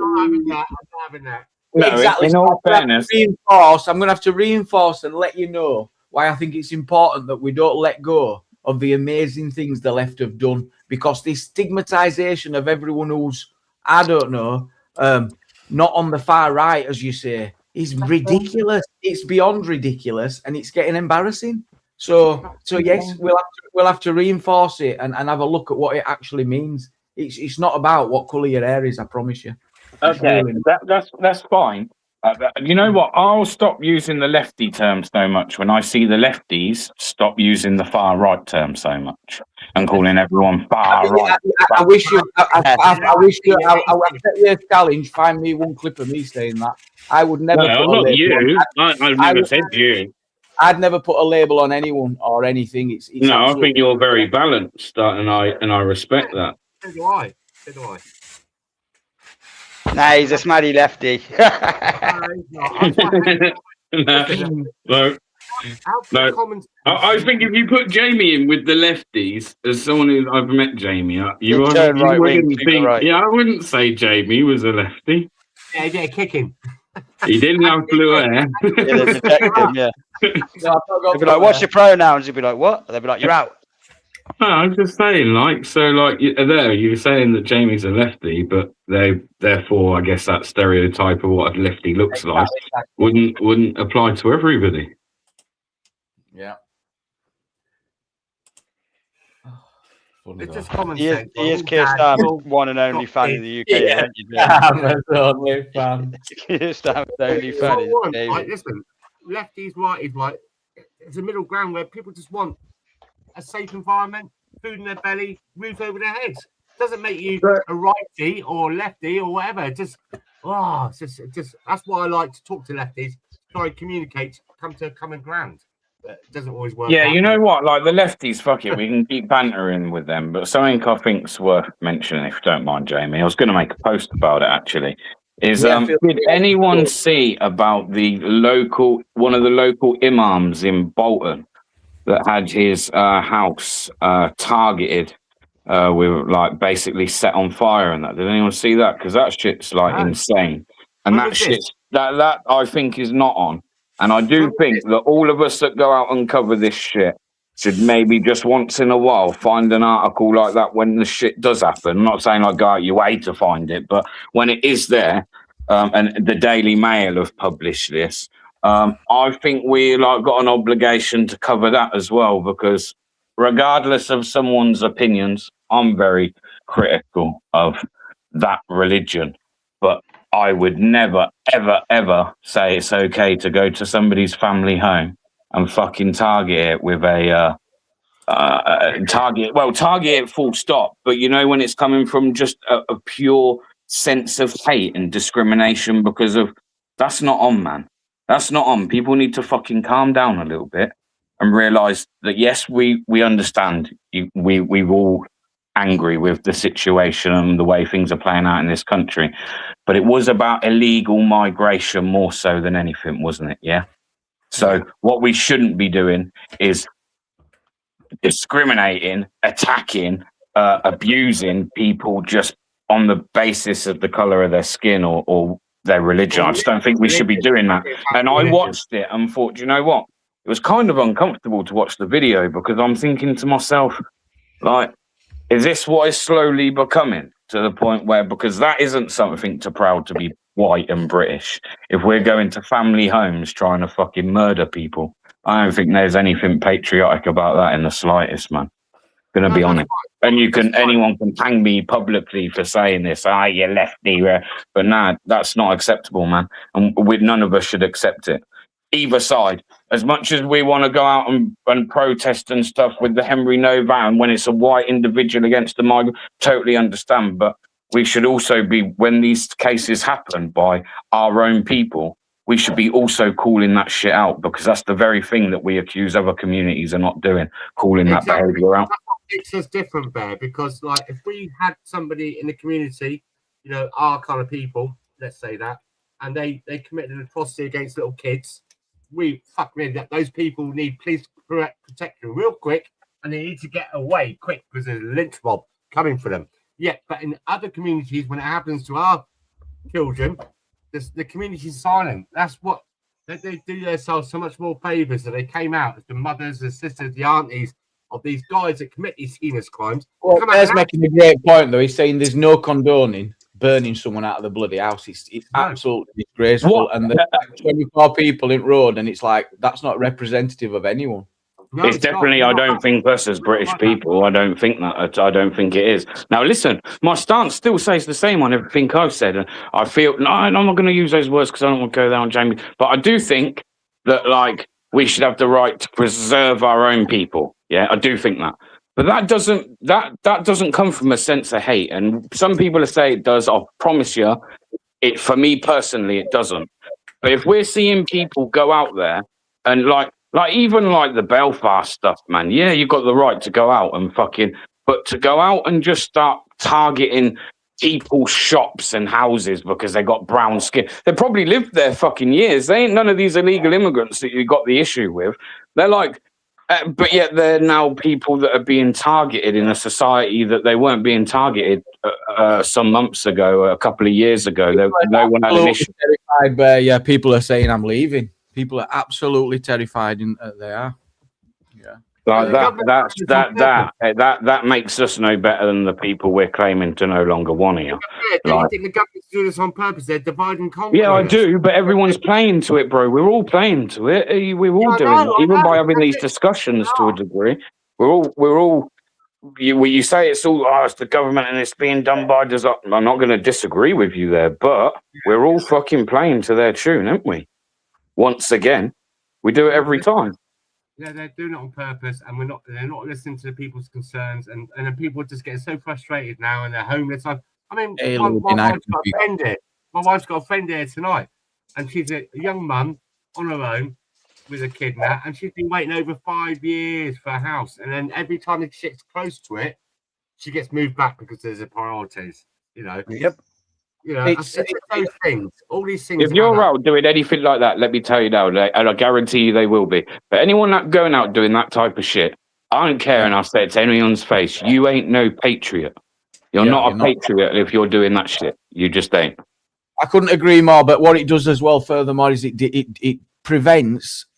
not having that. No, exactly. in all fairness, I'm going to have to reinforce and let you know why I think it's important that we don't let go of the amazing things the left have done, because this stigmatization of everyone who's, I don't know, not on the far right, as you say, is ridiculous. It's beyond ridiculous, and it's getting embarrassing. So yes, we'll have to reinforce it and have a look at what it actually means. It's not about what colour your hair is, I promise you. okay, that's fine. You know what? I'll stop using the lefty term so much when I see the lefties stop using the far right term so much and calling everyone far right. I wish you. I wish you. I set you a challenge. Find me one clip of me saying that. I would never. No, put a not label you. on- I've never said you. I'd never put a label on anyone or anything. It's No, I absolutely- think you're very balanced, and I respect that. So do I. Nah, he's a smelly lefty. No. I think if you put Jamie in with the lefties, as someone who I've met Jamie, you turn right wing, wouldn't people think. right. Yeah, I wouldn't say Jamie was a lefty. Yeah, get a kicking. He didn't have blue hair. Yeah, they reject him, yeah. No, I've not got They'd be like, what's your pronouns? You'd be like, what? They'd be like, you're out. No, I'm just saying, you're saying that Jamie's a lefty, but therefore, I guess that stereotype of what a lefty looks like wouldn't apply to everybody. Yeah. It's just common He is, sense. he is Keir Starmer's one and only fan in the UK. Yeah. Yeah. only fan. Keir Starmer's only It's fan not is one. David. Like, listen, lefties, righties, like it's a middle ground where people just want a safe environment, food in their belly, roof over their heads. Doesn't make you a righty or lefty or whatever. It's just that's why I like to talk to lefties, try and communicate, come to a common ground. But it doesn't always work. Yeah, out. you know what? Like the lefties, fuck it, we can keep bantering with them. But something I think's worth mentioning, if you don't mind, Jamie. I was going to make a post about it actually. Did anyone see about one of the local imams in Bolton that had his house targeted with basically set on fire and that? Did anyone see that? Because that shit's insane, and that shit's that I think is not on. And I do think that all of us that go out and cover this shit should maybe just once in a while find an article like that when the shit does happen. I'm not saying go out your way to find it, but when it is there, and the Daily Mail have published this, I think we got an obligation to cover that as well, because regardless of someone's opinions, I'm very critical of that religion. But I would never, ever, ever say it's okay to go to somebody's family home and fucking target it with a target it full stop. But you know, when it's coming from just a pure sense of hate and discrimination because of, that's not on, man. That's not on. People need to fucking calm down a little bit and realize that, yes, we understand. We're all angry with the situation and the way things are playing out in this country. But it was about illegal migration more so than anything, wasn't it? Yeah. So what we shouldn't be doing is discriminating, attacking, abusing people just on the basis of the color of their skin or their religion. I just don't think we should be doing that. And I watched it and thought, you know what? It was kind of uncomfortable to watch the video because I'm thinking to myself, like, is this what is slowly becoming to the point where, because that isn't something to proud to be white and British. If we're going to family homes trying to fucking murder people, I don't think there's anything patriotic about that in the slightest, man. Gonna be honest. And anyone can hang me publicly for saying this. You lefty, but nah, that's not acceptable, man. And none of us should accept it. Either side. As much as we want to go out and protest and stuff with the Henry Novak, and when it's a white individual against the migrant, totally understand. But we should also be, when these cases happen by our own people, we should be also calling that shit out, because that's the very thing that we accuse other communities of not doing, calling that behaviour out. That's what makes us different there, because like if we had somebody in the community, you know, our kind of people, let's say that, and they committed an atrocity against little kids, those people need police protection real quick, and they need to get away quick because there's a lynch mob coming for them. Yeah, but in other communities, when it happens to our children, the community's silent. That's what they do themselves so much more favours that they came out as the mothers, the sisters, the aunties of these guys that commit these heinous crimes. Well, Bear's making a great point, though. He's saying there's no condoning burning someone out of the bloody house. It's absolutely disgraceful. And there's 24 people in road, and it's like, that's not representative of anyone. No, it's definitely, I don't think us as British people, I don't think I don't think it is. Now, listen, my stance still says the same on everything I've said. And I feel, no, I'm not going to use those words because I don't want to go down, Jamie. But I do think that, like, we should have the right to preserve our own people. Yeah, I do think that. But that doesn't come from a sense of hate. And some people say it does. I promise you, for me personally, it doesn't. But if we're seeing people go out there and like even like the Belfast stuff, man, yeah, you've got the right to go out and but to go out and just start targeting people's shops and houses because they got brown skin. They probably lived there fucking years. They ain't none of these illegal immigrants that you got the issue with. They're like, but yet they're now people that are being targeted in a society that they weren't being targeted some months ago, a couple of years ago. No one had an issue. Yeah, people are saying I'm leaving. People are absolutely terrified. They are. Yeah. Like that makes us no better than the people we're claiming to no longer want here. Do you think the government's doing this on purpose? They're dividing and conquering. Yeah, I do, but everyone's playing to it, bro. We're all playing to it. We're all doing it, even by having these discussions to a degree. We're all. You say it's all it's the government and it's being done by design. I'm not going to disagree with you there, but we're all fucking playing to their tune, aren't we? Once again, we do it every time. Yeah, they're doing it on purpose, and they're not listening to people's concerns, and then people are just getting so frustrated now, and they're homeless. I mean, my wife's got a friend here tonight, and she's a young mum on her own with a kid now, and she's been waiting over 5 years for a house, and then every time she gets close to it, she gets moved back because there's a priorities, you know. Yep. You know, it's those things, all these things. If you're out doing anything like that, let me tell you now, and I guarantee you they will be. But anyone that going out doing that type of shit, I don't care, and I've said it to anyone's face, you ain't no patriot. You're not a patriot if you're doing that shit. You just ain't. I couldn't agree more. But what it does as well, furthermore, is it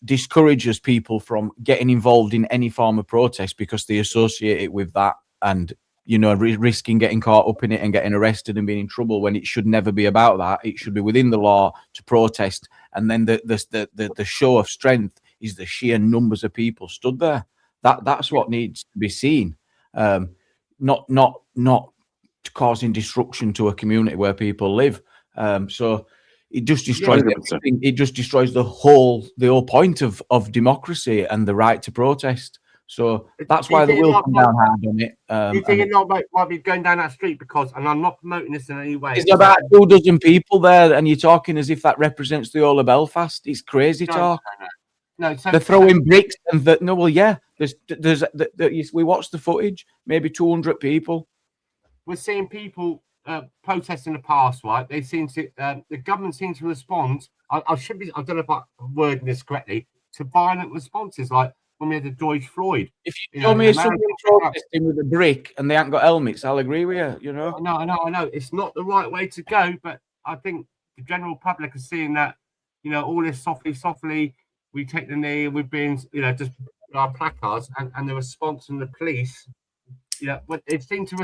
discourages people from getting involved in any form of protest because they associate it with that and, you know, risking getting caught up in it and getting arrested and being in trouble when it should never be about that. It should be within the law to protest. And then the show of strength is the sheer numbers of people stood there. That's what needs to be seen. Not causing destruction to a community where people live. So it just destroys everything. It just destroys the whole point of democracy and the right to protest. So that's why they will come down hard on it. Do you think it not might be going down that street because, and I'm not promoting this in any way. There's about 2 dozen people there, and you're talking as if that represents the whole of Belfast. It's crazy talk. No, so they're throwing bricks and we watched the footage. Maybe 200 people. We're seeing people protest in the past, right? They seem to the government seems to respond. I don't know if I'm wording this correctly, to violent responses like when we had the George Floyd. If you tell me someone protesting with a brick and they haven't got helmets, I'll agree with you. You know. I know. It's not the right way to go, but I think the general public are seeing that, all this softly. We take the knee, we've been, just our placards, and the response from the police. But it seemed to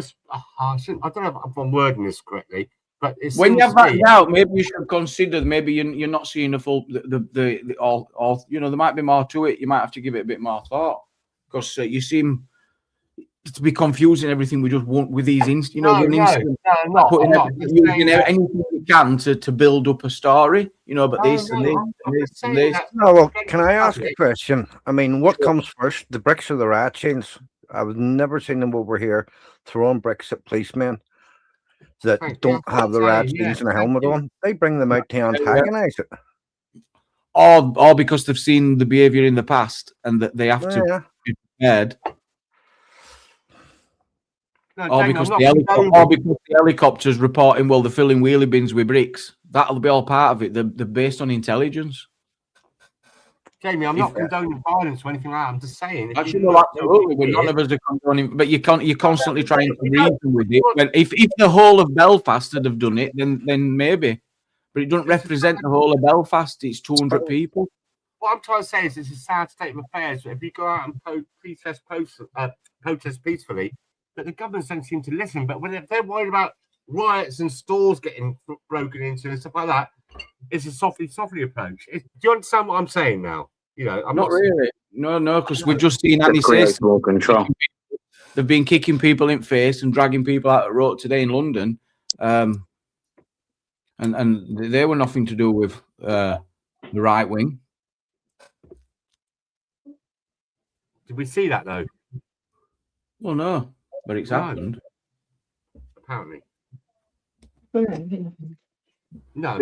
I don't know if I'm wording this correctly, but it's when you have that doubt, maybe you should consider maybe you're not seeing the full the all. There might be more to it. You might have to give it a bit more thought because you seem to be confusing everything we just want with these using anything you can to build up a story, but this and this. No, well, can I ask a question? I mean, what comes first, the bricks or the rat chains? I've never seen them over here throwing bricks at policemen that don't have the rat chains and a helmet on. They bring them out to antagonize it. Or because they've seen the behavior in the past and that they have to be prepared. Or because the helicopter's reporting, well, they're filling wheelie bins with bricks. That'll be all part of it. They're based on intelligence. Jamie, I'm not condoning violence or anything like that. I'm just saying. Absolutely. None of us are condoning, but you're constantly trying to reason with it. If the whole of Belfast had have done it, then maybe. But it doesn't represent the whole of Belfast. It's 200 people. What I'm trying to say is it's a sad state of affairs. If you go out and protest peacefully, but the government don't seem to listen. But when they're worried about riots and stores getting broken into and stuff like that, it's a softly approach. Do you understand what I'm saying now? I'm not really. No, because we've just seen Annie say more control. They've been kicking people in the face and dragging people out of the road today in London, and they were nothing to do with the right wing. Did we see that though? Well, no, but it's happened. Apparently. No,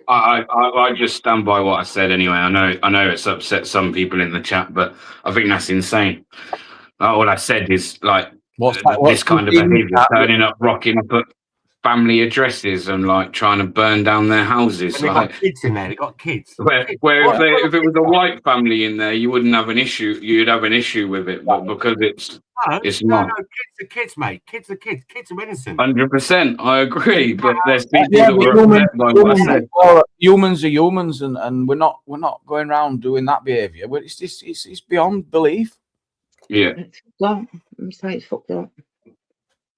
I just stand by what I said anyway. I know it's upset some people in the chat, but I think that's insane. All I said is like this kind of behaviour, turning up, rocking up at family addresses and like trying to burn down their houses. And they got kids in there. They got kids. Where if it was a white family in there, you wouldn't have an issue. You'd have an issue with it, but because it's not. Kids are kids, mate. Kids are kids. Kids are innocent. 100%. I agree, but there's people who are upset by what I said. Humans are humans, and we're not going around doing that behaviour. But it's beyond belief. Yeah. Well, I'm sorry, it's fucked up.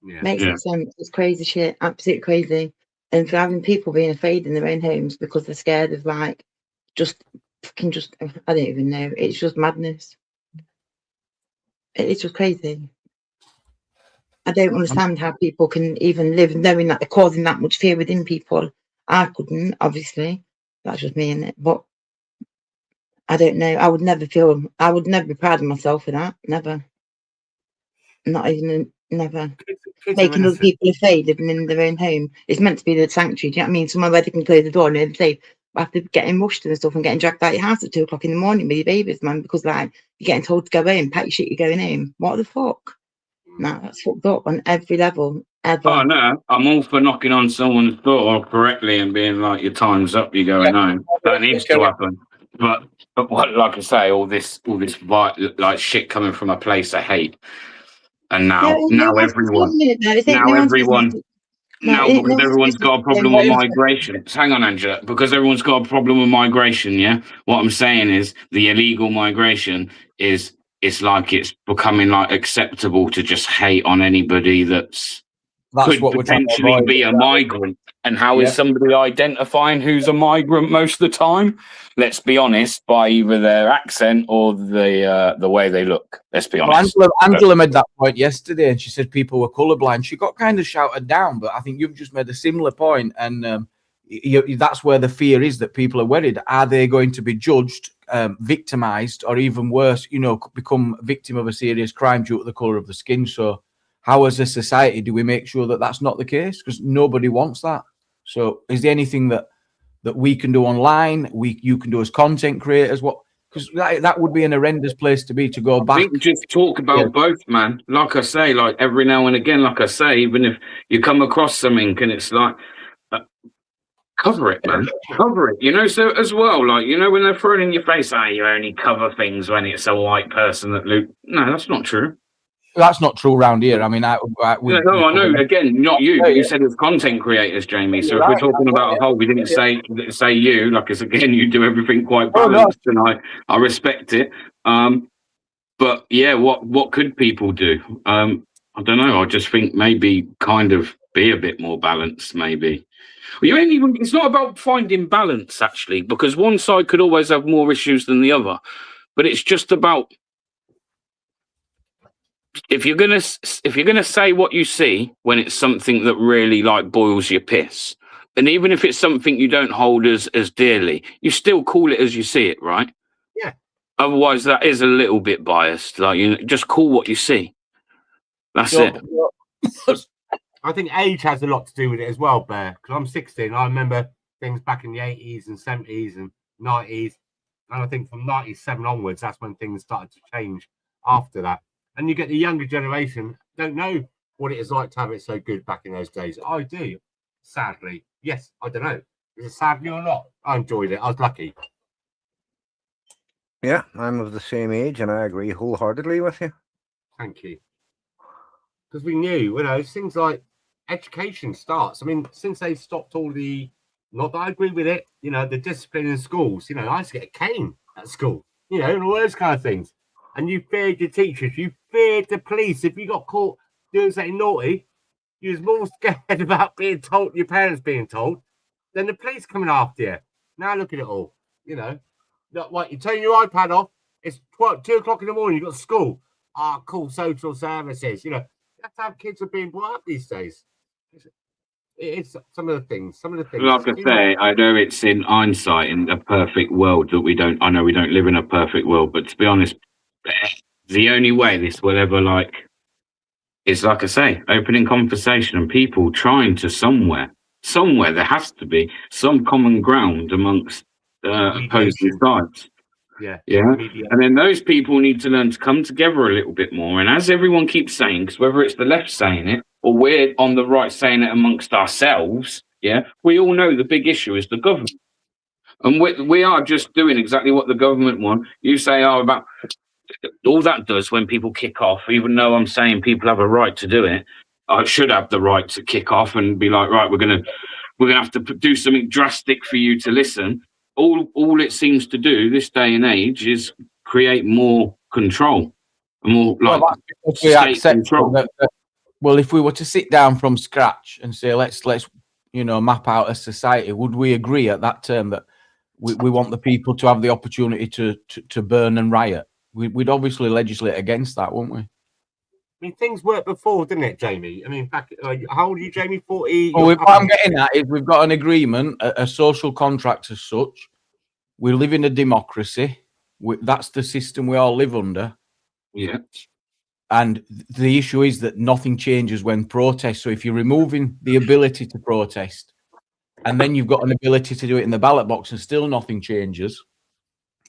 Yeah. Makes no sense. It's crazy shit. Absolutely crazy. And for having people being afraid in their own homes because they're scared of I don't even know. It's just madness. It's just crazy. I don't understand how people can even live knowing that they're causing that much fear within people. I couldn't, obviously. That's just me, innit? But I don't know. I would never be proud of myself for that. Never. Not even, never. Kids Making other people afraid living in their own home. It's meant to be the sanctuary. Do you know what I mean? Somewhere where they can close the door and they're safe. But after getting rushed and stuff and getting dragged out of your house at 2 o'clock in the morning with your babies, man, because you're getting told to go home, pack your shit, you're going home. What the fuck? No, that's fucked up on every level, ever. Oh no, I'm all for knocking on someone's door correctly and being like, "Your time's up, you're going home." That needs to happen. But what, like I say, all this like shit coming from a place I hate, and now because everyone's got a problem with migration. Hang on, Angela. Because everyone's got a problem with migration, yeah? What I'm saying is the illegal migration it's like it's becoming like acceptable to just hate on anybody that's That's could what we're trying to potentially avoid. be a migrant. And how is Yeah. somebody identifying who's a migrant most of the time? Let's be honest, by either their accent or the way they look. Let's be Well, honest. Angela made that point yesterday, and she said people were colourblind. She got kind of shouted down, but I think you've just made a similar point, and that's where the fear is, that people are worried. Are they going to be judged, victimised, or even worse, become victim of a serious crime due to the colour of the skin? So how, as a society, do we make sure that that's not the case? Because nobody wants that. So is there anything that we can do online, you can do as content creators? Because that would be an horrendous place to be, to go back. I think just talk about both, man. Like I say, like every now and again, like I say, even if you come across something and it's like, cover it, man. Cover it. So as well, like, when they're throwing in your face, you only cover things when it's a white person that loot. No, that's not true. That's not true around here. I mean, I know. Again, not you. But you said as content creators, Jamie. So if we're talking about a whole, we didn't say you. Like, it's again, you do everything quite balanced, and I respect it. But yeah, what could people do? I don't know. I just think maybe kind of be a bit more balanced, maybe. Well, it's not about finding balance, actually, because one side could always have more issues than the other. But it's just about, if you're gonna say what you see when it's something that really like boils your piss, and even if it's something you don't hold as dearly, you still call it as you see it, right? Yeah. Otherwise, that is a little bit biased. Like, just call what you see. That's it. I think age has a lot to do with it as well, Bear. Because I'm 16, I remember things back in the 80s and 70s and 90s, and I think from 97 onwards, that's when things started to change. After that. And you get the younger generation don't know what it is like to have it so good back in those days. I do, sadly. Yes, I don't know. Is it sadly or not? I enjoyed it. I was lucky. Yeah, I'm of the same age, and I agree wholeheartedly with you. Thank you. Because we knew, things like education starts. I mean, since they've stopped all the, not that I agree with it, the discipline in schools. I used to get a cane at school, and all those kind of things. And you feared your teachers, you feared the police. If you got caught doing something naughty, you was more scared about being told, your parents being told, than the police coming after you. Now look at it all, What, you turn your iPad off, it's 2 o'clock in the morning, you got school. Cool, social services. That's how kids are being brought up these days. It's some of the things. Like I say, I know it's in hindsight, in a perfect world that we don't live in a perfect world, but to be honest, the only way this will ever is, like I say, opening conversation and people trying to somewhere there has to be some common ground amongst opposing sides. Yeah. And then those people need to learn to come together a little bit more. And as everyone keeps saying, because whether it's the left saying it or we're on the right saying it amongst ourselves, we all know the big issue is the government. And we are just doing exactly what the government want. You say, about all that does when people kick off, even though I'm saying people have a right to do it, I should have the right to kick off and be like, right, we're gonna have to do something drastic for you to listen. All it seems to do this day and age is create more control, more state control. Well, if we were to sit down from scratch and say let's map out a society, would we agree at that term that we want the people to have the opportunity to burn and riot? We'd obviously legislate against that, wouldn't we? I mean, things worked before, didn't it, Jamie? I mean, back, how old are you, Jamie? 40? Well, what I'm getting at is we've got an agreement, a social contract as such. We live in a democracy. That's the system we all live under. Yeah. And the issue is that nothing changes when protests. So if you're removing the ability to protest, and then you've got an ability to do it in the ballot box and still nothing changes,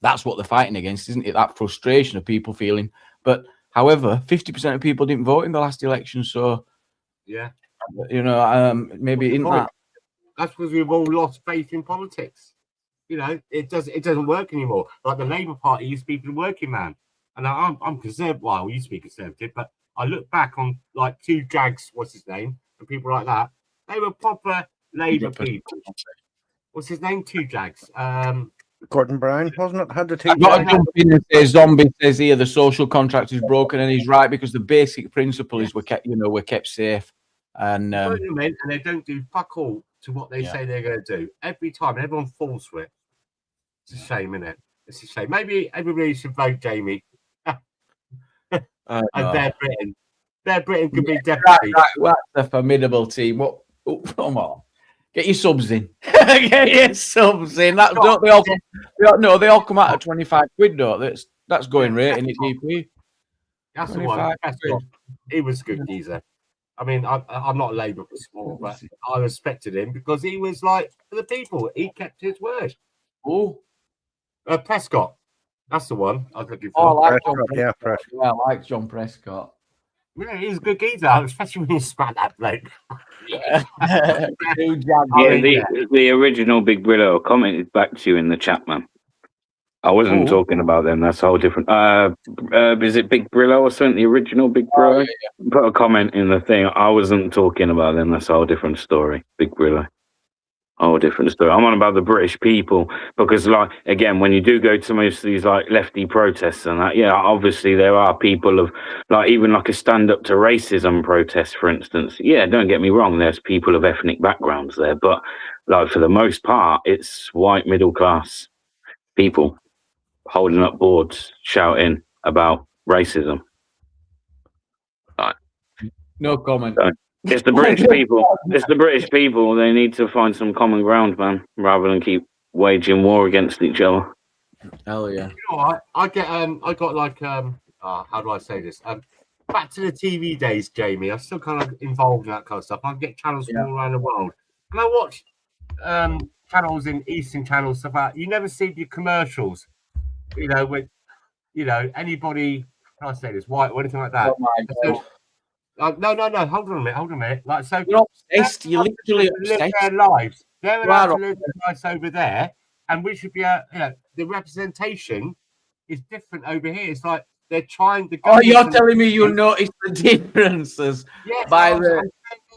that's what they're fighting against, isn't it? That frustration of people feeling. But however, 50% of people didn't vote in the last election. So, yeah, maybe in that. That's because we've all lost faith in politics. It doesn't work anymore. Like the Labour Party used to be the working man. And I'm conservative. Well, we used to be conservative, but I look back on like two Jags, what's his name, and people like that. They were proper Labour people. What's his name? Two Jags. Gordon Brown, wasn't it? Had the two. I've got to jump in and say, Zombie says here the social contract is broken, and he's right, because the basic principle is we're kept safe. And Put them in, and they don't do fuck all to what they Yeah. say they're going to do every time. And everyone falls for it. It's a shame, isn't it? It's a shame. Maybe everybody should vote Jamie. And Bear Britain. Bear Britain could be deputy. Right, that's a formidable team. What? Oh, come on, get your subs in. Get your subs in. That don't they all? They all come out at 25 quid. Though that's going rate in DP. That's the one. He was a good geezer. I mean, I'm not a Labour supporter, but I respected him because he was like for the people. He kept his word. Oh, Prescott. That's the one I was looking for. Oh, I like John Prescott, yeah, Prescott. Prescott. Yeah, I like John Prescott. Yeah, he's a good geezer, especially when you smack that bloke. Yeah, the original Big Brillo commented back to you in the chat, man. I wasn't talking about them. That's a whole different. Is it Big Brillo or something? The original Big Brillo? Put a comment in the thing. I wasn't talking about them. That's a whole different story. Big Brillo. Whole different story. I'm on about the British people because, like, again, when you do go to most of these like lefty protests and that, yeah, obviously there are people of like even like a stand up to racism protest, for instance. Yeah, don't get me wrong. There's people of ethnic backgrounds there, but like for the most part, it's white middle class people holding up boards, shouting about racism. Right. No comment. So, it's the British people. It's the British people. They need to find some common ground, man, rather than keep waging war against each other. Hell yeah. You know what? I got like how do I say this? Back to the TV days, Jamie. I'm still kind of involved in that kind of stuff. I get channels from all around the world, and I watch channels in Eastern channels stuff like that. You never see the commercials. You know, with anybody. How do I say this? White or anything like that. Oh my God. No. Hold on a minute. Like, so you're obsessed. You're literally live obsessed. their lives. They're allowed to live their lives over there, and we should be. The representation is different over here. It's like they're trying to. Oh, you're telling me you notice the differences by the.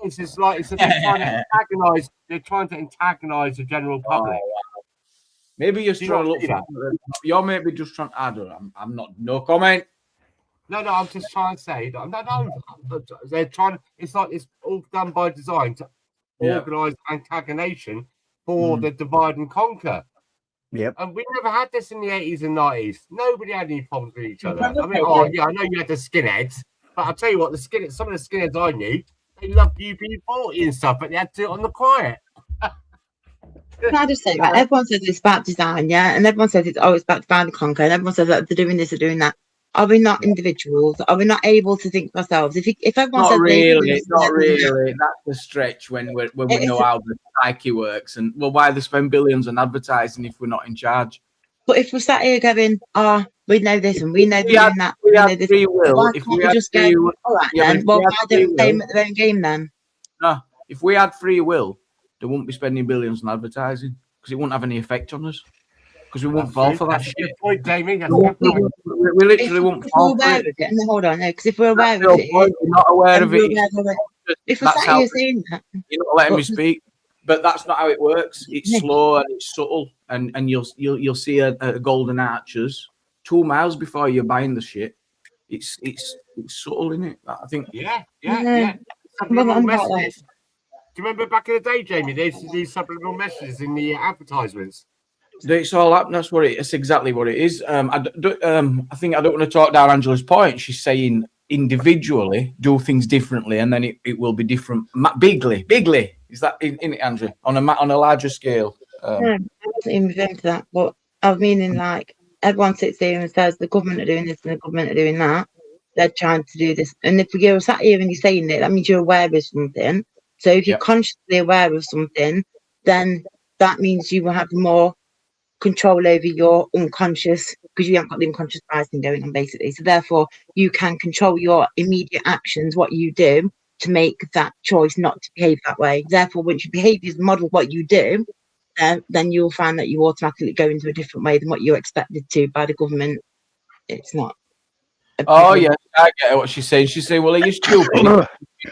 It's like it's a bit trying to antagonize. They're trying to antagonize the general public. Maybe you're trying to look for. You're maybe just trying. I don't know. I'm not. No comment. No, I'm just trying to say that. No, they're trying. It's like it's all done by design to organise antagonization for the divide and conquer. Yep. And we never had this in the 80s and 90s. Nobody had any problems with each other. I mean, I know you had the skinheads, but I'll tell you what, some of the skinheads I knew, they loved UB40 and stuff, but they had to do it on the quiet. Can I just say, like, everyone says it's about design, yeah, and everyone says it's about divide and conquer, and everyone says that they're doing this or doing that. Are we not individuals? Are we not able to think for ourselves? If everyone says not really. That's the stretch when we know how the psyche works, and why they spend billions on advertising if we're not in charge. But if we're sat here going, we know this and we know that, we have free will. Why can't we just go, all right then? Well, why don't they make their own game then? No, if we had free will, they wouldn't be spending billions on advertising because it wouldn't have any effect on us. Because we won't fall for that shit. Point, Jamie. We literally won't fall for it. Hold on, because if we're aware of it, we're not aware of it. If we're sat here saying that, you're not letting me speak. But that's not how it works. It's slow and it's subtle, and you'll see a Golden Arches 2 miles before you're buying the shit. It's subtle, isn't it? I think. Yeah. Subliminal messages. Do you remember back in the day, Jamie? They used to do subliminal messages in the advertisements. It's all up. That's what it's exactly what it is. I think I don't want to talk down Angela's point. She's saying individually do things differently, and then it will be different. Bigly. Is that in it, Andrew? On a larger scale. I wasn't even referring to that, but I was meaning like everyone sits here and says the government are doing this and the government are doing that. They're trying to do this, and if you're sat here and you're saying it, that means you're aware of something. So if you're consciously aware of something, then that means you will have more control over your unconscious, because you haven't got the unconscious bias thing going on, basically. So therefore, you can control your immediate actions, what you do, to make that choice not to behave that way. Therefore, once your behaviours model what you do, then you'll find that you automatically go into a different way than what you're expected to by the government. It's not. Oh yeah, I get what she's saying. She's saying, "Well, are you stupid? If you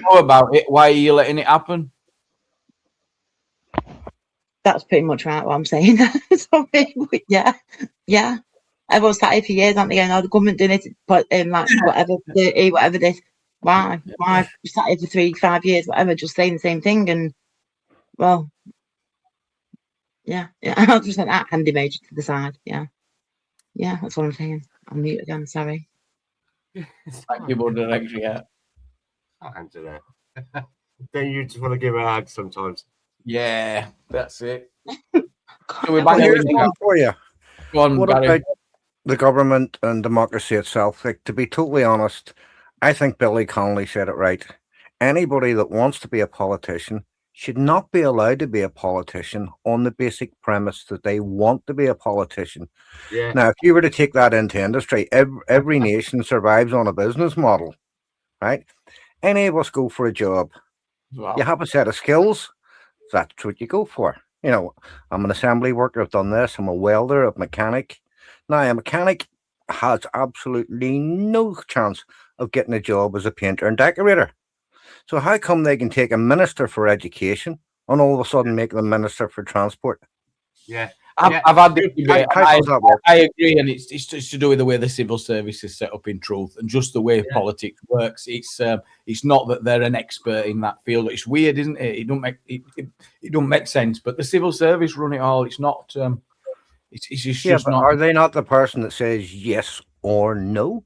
know about it, why are you letting it happen?" That's pretty much right what I'm saying. Sorry, but yeah. Everyone's sat here for years, aren't they? Going, "Oh, the government doing it, but like whatever this." Why? Why we sat here for 3-5 years, whatever, just saying the same thing? And well, yeah, I'll just send that hand emoji to the side. Yeah, that's what I'm saying. I'm mute again. Sorry. Thank you, Buddha. Yeah. I'll answer that. Then you just want to give her a hug sometimes. Yeah, that's it. So we're Well, back here's in one for you. Go on, What Gary. about the government and democracy itself? Like, to be totally honest, I think Billy Connolly said it right. Anybody that wants to be a politician should not be allowed to be a politician on the basic premise that they want to be a politician. Yeah. Now, if you were to take that into industry, every nation survives on a business model, right? Any of us go for a job. Wow. You have a set of skills. That's what you go for. You know, I'm an assembly worker. I've done this. I'm a welder, a mechanic. Now, a mechanic has absolutely no chance of getting a job as a painter and decorator. So how come they can take a minister for education and all of a sudden make them minister for transport? Yeah. I've had this debate. How does that work? I agree, and it's to do with the way the civil service is set up in truth, and just the way politics works. It's not that they're an expert in that field. It's weird, isn't it? It don't make sense. But the civil service run it all. It's not. It's just, Yeah, just but not. are they not the person that says yes or no?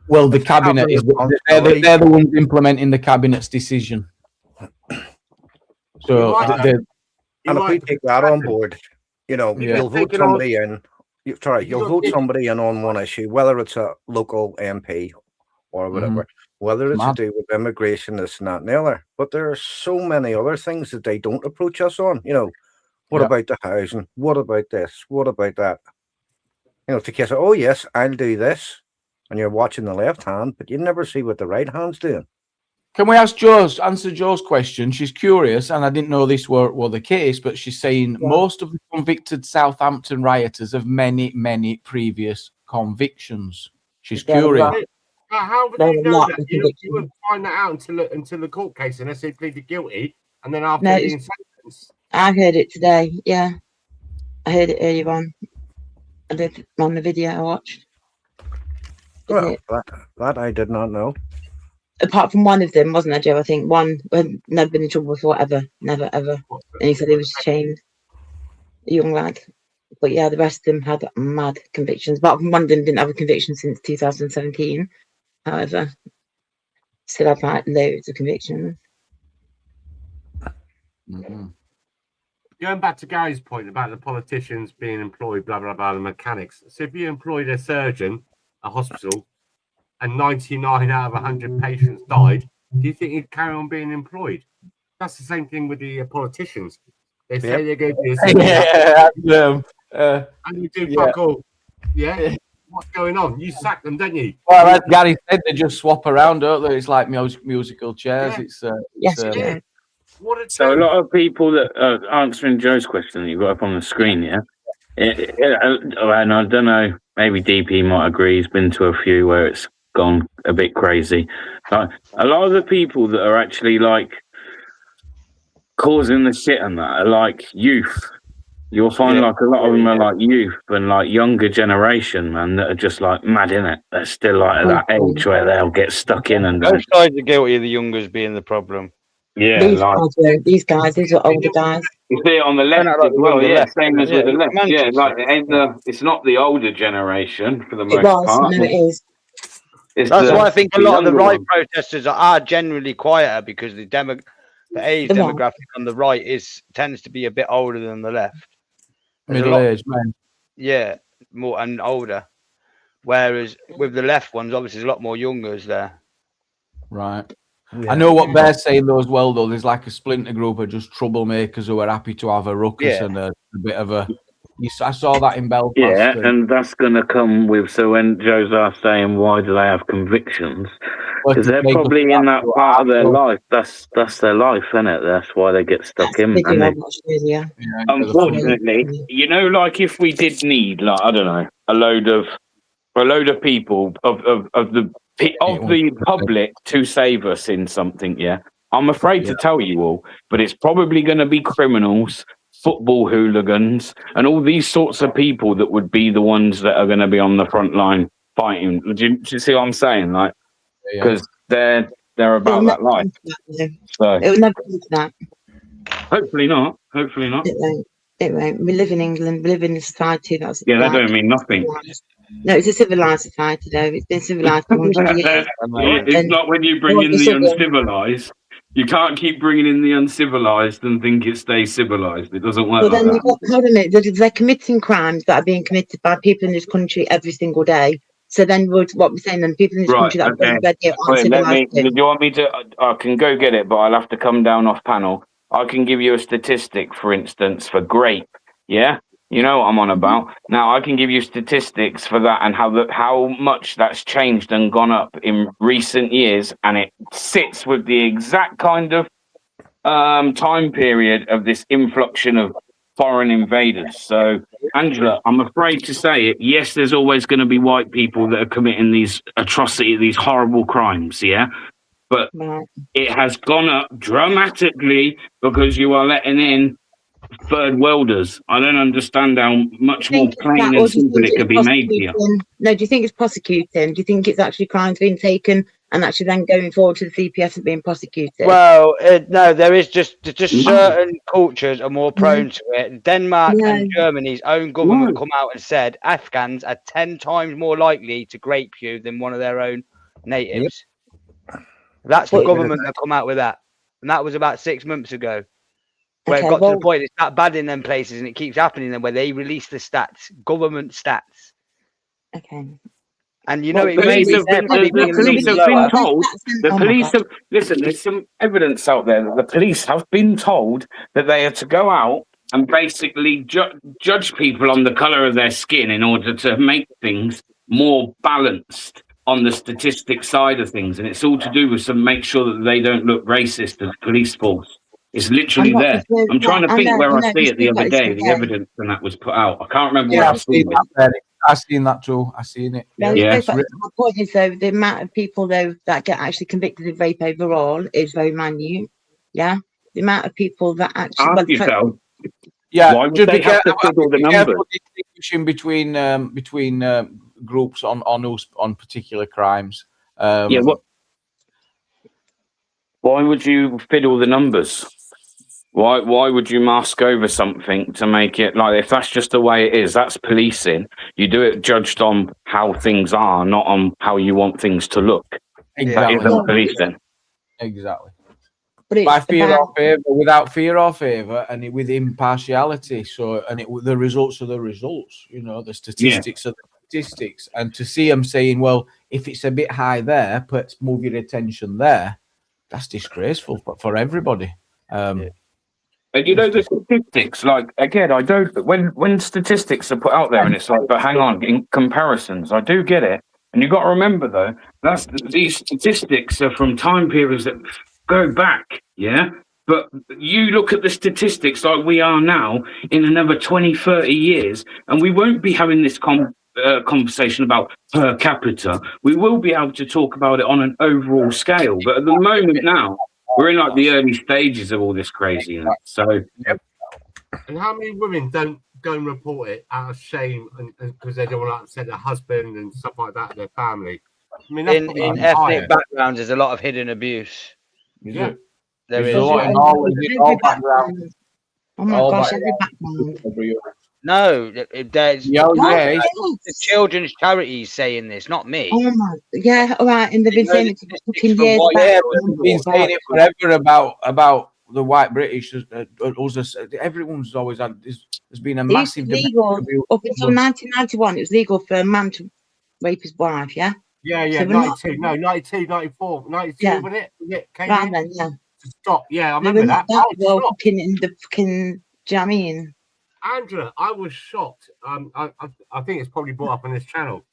Well, the cabinet is. They're the ones implementing the cabinet's decision. So and if we take that on board, you know, you'll vote somebody in. You'll vote somebody in on one issue, whether it's a local MP or whatever, whether it's to do with immigration, this and that and the other. But there are so many other things that they don't approach us on. You know, what about the housing? What about this? What about that? You know, to case, oh yes, I'll do this, and you're watching the left hand, but you never see what the right hand's doing. Can we answer Joe's question? She's curious, and I didn't know this were the case, but she's saying most of the convicted Southampton rioters have many, many previous convictions. She's curious. How would they know that? You wouldn't find that out until the court case unless they pleaded guilty, and then after being sentenced. I heard it today. Yeah, I heard it earlier on. I did on the video I watched. Well, that I did not know. Apart from one of them, wasn't there, Joe? I think one had never been in trouble before, ever, never, ever. And he said he was chained, a young lad. But yeah, the rest of them had mad convictions. Apart from one of them didn't have a conviction since 2017. However, still have like loads of convictions. Going back to Gary's point about the politicians being employed, blah, blah, blah, the mechanics. So if you employed a surgeon, a hospital, and 99 out of 100 patients died, do you think he'd carry on being employed? That's the same thing with the politicians. They say they're going to be and you do fuck all. Yeah? What's going on? You sack them, don't you? Well, as Gary said, they just swap around, don't they? It's like musical chairs. So a lot of people that are answering Joe's question that you got up on the screen, and I don't know, maybe DP might agree. He's been to a few where it's gone a bit crazy. But a lot of the people that are actually like causing the shit and that are like youth. You'll find like a lot of them are like youth and like younger generation, man, that are just like mad in it. They're still like at that age where they'll get stuck in and both sides are guilty of the youngers being the problem. Yeah, these guys are older guys. You see it on the left as well, same as with the left. Yeah, like it's not the older generation for the most part. No, it is. That's why I think a lot of the right protesters are generally quieter, because the age demographic on the right tends to be a bit older than the left. Middle-aged man. Yeah, more and older. Whereas with the left ones, obviously, there's a lot more youngers there. Right. I know what Bear's saying though as well, though. There's like a splinter group of just troublemakers who are happy to have a ruckus and a bit of a... I saw that in Belfast. Yeah, and that's going to come with... So when Joe's saying, why do they have convictions? Because they're probably in that part of their life. That's their life, isn't it? That's why they get stuck in. Unfortunately, you know, like if we did need, like, I don't know, a load of people of the public to save us in something, I'm afraid to tell you all, but it's probably going to be criminals, football hooligans, and all these sorts of people that would be the ones that are going to be on the front line fighting. Do you see what I'm saying? Like, because they're they're about that life. So It will never come to that. Hopefully not. Hopefully not. It won't. It won't. We live in England. We live in a society that's Yeah, that like, don't mean nothing. no, it's a civilized society though. It's been civilized for 100 years. It's And not when you bring in it's the a- uncivilized. You can't keep bringing in the uncivilized and think it stays civilized. It doesn't work Well, then like you've got, hold on a minute, they're committing crimes that are being committed by people in this country every single day. So then what we're saying, then people in this Right, country that okay. are bed here aren't Wait, let me. civilized. Do you want me to? I can go get it, but I'll have to come down off panel. I can give you a statistic, for instance, for grape. Yeah, you know what I'm on about. Now I can give you statistics for that and how much that's changed and gone up in recent years, and it sits with the exact kind of time period of this influxion of foreign invaders. So, Angela, I'm afraid to say it. Yes, there's always going to be white people that are committing these atrocities, these horrible crimes. Yeah. But it has gone up dramatically because you are letting in third worlders. I don't understand how much more plain and simple it could be made here. No, do you think it's prosecuting? Do you think it's actually crimes being taken and actually then going forward to the CPS and being prosecuted? Well, no, there is just certain cultures are more prone to it. Denmark and Germany's own government come out and said Afghans are 10 times more likely to grape you than one of their own natives. That's the government that come out with that, and that was about 6 months ago. Where it got to the point it's that bad in them places, and it keeps happening then where they release the stats, government stats. Okay. And you know, the police have been told. The police have listen. There's some evidence out there that the police have been told that they are to go out and basically judge people on the color of their skin in order to make things more balanced on the statistic side of things, and it's all to do with make sure that they don't look racist as police force. It's literally there. I'm trying to think where I see it the other day. The evidence and that was put out. I can't remember where I've seen it. I've seen that too. I've seen it. Yeah. My point is though, the amount of people though that get actually convicted of rape overall is very minute. Yeah, the amount of people that actually. Ask yourself. Yeah, why would they have to fiddle the numbers? Distinguishing between groups on particular crimes. Yeah. Why would you fiddle the numbers? Why would you mask over something to make it like if that's just the way it is? That's policing. You do it judged on how things are, not on how you want things to look. Exactly. That isn't policing. Exactly. But by fear or favour, without fear or favour, and with impartiality. So, the results are the results. You know, the statistics are the statistics. And to see them saying, "Well, if it's a bit high there, let's move your attention there," that's disgraceful for everybody. And you know the statistics, like again, I don't. When statistics are put out there, and it's like, but hang on, in comparisons, I do get it. And you got to remember though, these statistics are from time periods that go back, yeah. But you look at the statistics like we are now in another 20, 30 years, and we won't be having this conversation about per capita. We will be able to talk about it on an overall scale. But at the moment now, we're in like the early stages of all this craziness. So, and how many women don't go and report it out of shame and because they don't want to upset their husband and stuff like that, their family? I mean, in ethnic backgrounds, there's a lot of hidden abuse. Yeah, there is. All backgrounds. Oh my gosh, every background. No, there's the children's charities saying this, not me. Oh my, yeah, all right, and they've been saying it for fucking years. They've been saying it forever about the white British. Everyone's always had. There's been a massive legal up until 1991. It was legal for a man to rape his wife. Yeah. Yeah, So 92, 94, 92, wasn't it? Right then, yeah. To stop, yeah, I remember that. Fucking in the fucking. Do you know what I mean? Andrea, I was shocked. I think it's probably brought up on this channel.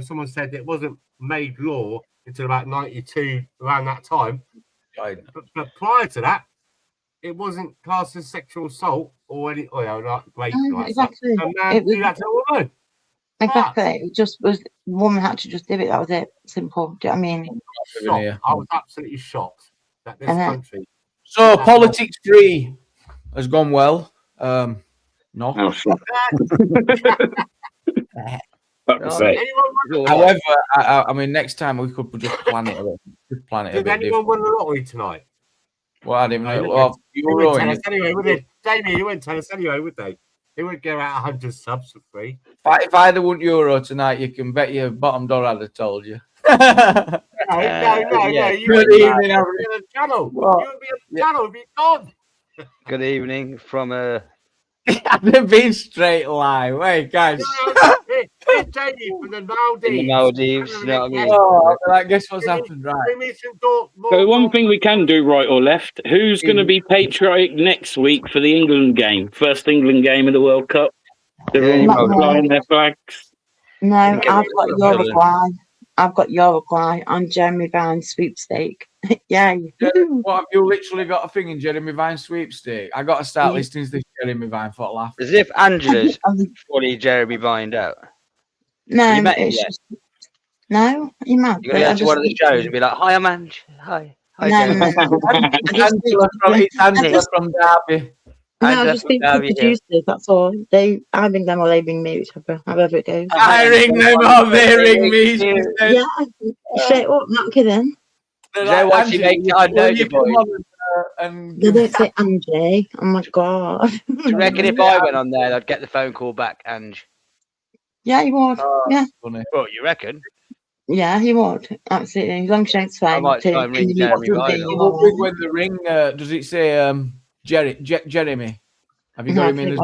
Someone said it wasn't made law until about 92, around that time. But prior to that, it wasn't classed as sexual assault or any like rape. Exactly. A man do that to a woman. Exactly. It just was. Woman had to just do it. That was it. Simple. Do you know what I mean? Shocked. I was absolutely shocked that this country. So politics 3 has gone well. No. However, I mean, next time we could just plan it. just plan it a Did bit anyone different. win the lottery tonight? Well, I didn't No, know. they Well, you were wouldn't tell rowing. us anyway, would they? Jamie, you wouldn't tell us anyway, would they? They wouldn't give out 100 subs for free. If I'd have won Euro tonight, you can bet your bottom dollar I'd have told you. No. Yeah, You good would be on evening, the channel. What? You would be on the channel. It'd be gone. Good evening from I'd have been straight live. Wait, guys. Here's Jamie from the Maldives. in the Maldives. You know what I mean? Oh, I guess what's happened, right? Bring me some door, more So one thing we can do, right or left, who's going to be patriotic next week for the England game? First England game of the World Cup. They're all flying their flags. No, I've got Brilliant. Uruguay. I've got Uruguay on Jeremy Vine sweepstake. Yeah. What have you literally got a thing in Jeremy Vine sweepstake? I got to start Yeah. listening to this Jeremy Vine for a laugh. As if Angela's fully Jeremy Vined out. No, You met him it's yet? just no. You mad? You're going to go to one of the shows and be like, "Hi, I'm Ange. Hi, No, Jeremy." Angela from Derby. No, I Angela just from think Derby, yeah. producers. That's all. I ring them or they ring me, whichever, however it goes. I ring them or they ring me. She said. Yeah, straight up, not kidding. They're You know like, what she Angie, makes it? I know will you, you come boy. on and They don't say Angie. Oh my god. Do you reckon if I went on there, I'd get the phone call back, Ange? Yeah, you would. Yeah, funny. Well, you reckon? yeah, you would. Absolutely. As long as you don't say I might try and ring Jeremy Vine. When the ring, does it say Jeremy? Have you got him in as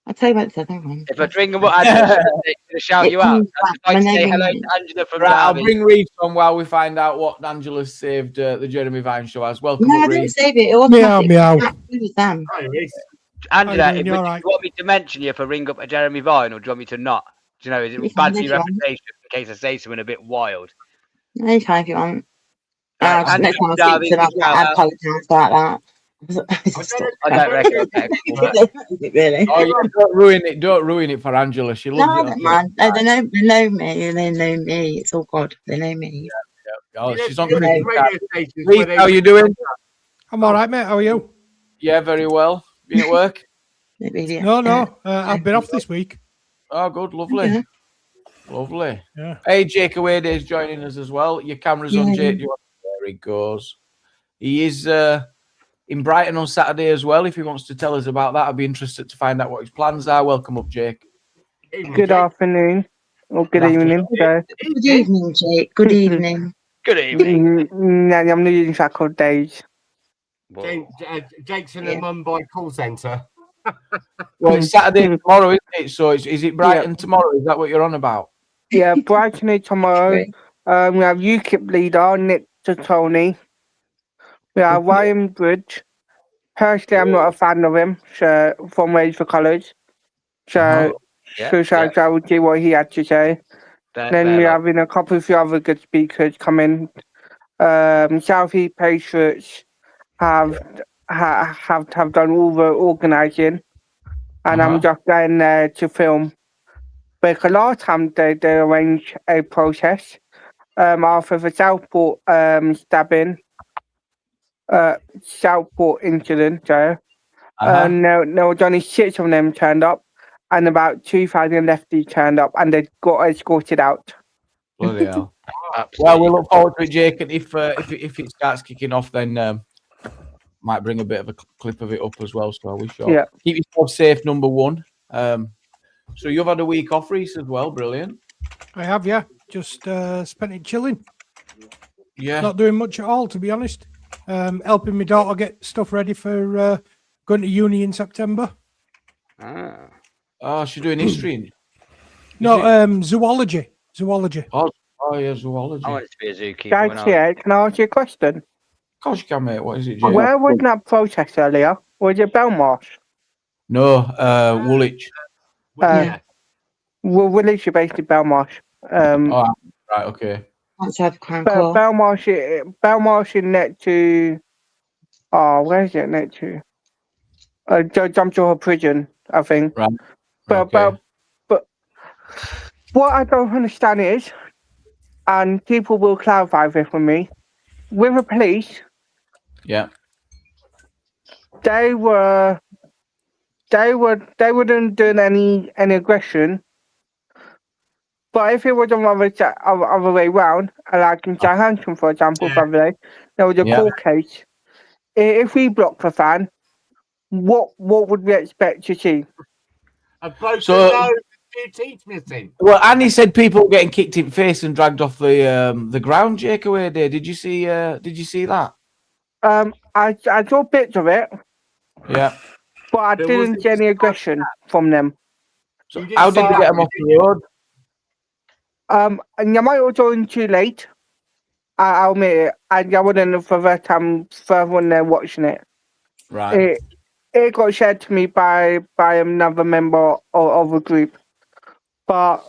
I'll tell you what it says. Hang on. If I ring them, Angela's going to shout you out. I'd like to say hello to Angela from Right, I'll Derby. bring Reese on while we find out what Angela's saved the Jeremy Vine show as. Welcome, No, I up, didn't Reese. save it. It automatically. Meow. It was them. Hi, Reese. Angela, How you doing? You would all you right? want me to mention you if I ring up a Jeremy Vine, or do you want me to not? Do you know, is You it can bad for if your you want. reputation in case I say something a bit wild? No, you can if you want. Right, Next time I Derby, speak to them, shout I out. apologise about that. I don't reckon. Okay, cool. Really? Oh, yeah, don't ruin it. Don't ruin it for Angela. She loves No, I it. don't mind. No, they know me. They know me. It's all good. They know me. Oh, she's on You know, Christmas radio card. stations Reese, where they- how you doing? I'm all right, mate. How are you? Yeah, very well. Been at work? No. I've been off this week. Oh, good. Lovely. Yeah. Lovely. Yeah. Hey, Jake Awade is joining us as well. Your camera's on, Yeah. Jake. There he goes. He is in Brighton on Saturday as well. If he wants to tell us about that, I'd be interested to find out what his plans are. Welcome up, Jake. Good afternoon or good evening. So, Good evening, Jake. Good evening. Good evening. I'm not using that called days. Jake's in the Mumbai call centre. Well, it's Saturday tomorrow, isn't it? So is it Brighton tomorrow? Is that what you're on about? Yeah, Brighton is tomorrow. We have UKIP leader Nick Tony. We have Ryan Bridge. Personally, I'm not a fan of him. So from Raise for Colours. So, I will see what he had to say. Then we have a couple of the other good speakers coming. South East Patriots have done all the organising, and I'm just going there to film. Because last time they arranged a process after the Southport stabbing, Southport incident, there was only 6 of them turned up, and about 2,000 lefties turned up, and they got escorted out. Bloody hell. Well, we look forward to it, Jake. And if it starts kicking off, then might bring a bit of a clip of it up as well. So we shall keep yourself safe. Number one. So you've had a week off, Reese, as well. Brilliant. I have, yeah. Just spent it chilling. Yeah. Not doing much at all, to be honest. Helping my daughter get stuff ready for going to uni in September. Oh, she's doing history. No, zoology. Zoology. Oh, yeah, zoology. I want it to be a zookeeper. Guys, can I ask you a question? Of course you can, mate. What is it, Jake? Where was that protest earlier? Was it Belmarsh? No, Woolwich. Woolwich is based in Belmarsh. Right, okay. Outside Crown Court. Belmarsh is next to. Oh, where is it next to? Jump to her prison, I think. Right. But what I don't understand is, and people will clarify this for me, with the police, Yeah. they wouldn't do any aggression But if it was other way round, like in Southampton, for example, the other day, there was a court case. If we blocked the van, what would we expect to see? A broken So- nose and 2 teeth missing. Well, Annie said people getting kicked in the face and dragged off the ground. Jake away there. Did you see that? I saw bits of it, Yeah. but I There didn't wasn't- see any aggression from them. So You didn't how see did they that, get them off did the road? And you might have joined too late. I'll admit it. And I wouldn't for that time further on there watching it. Right. It got shared to me by another member of a group, but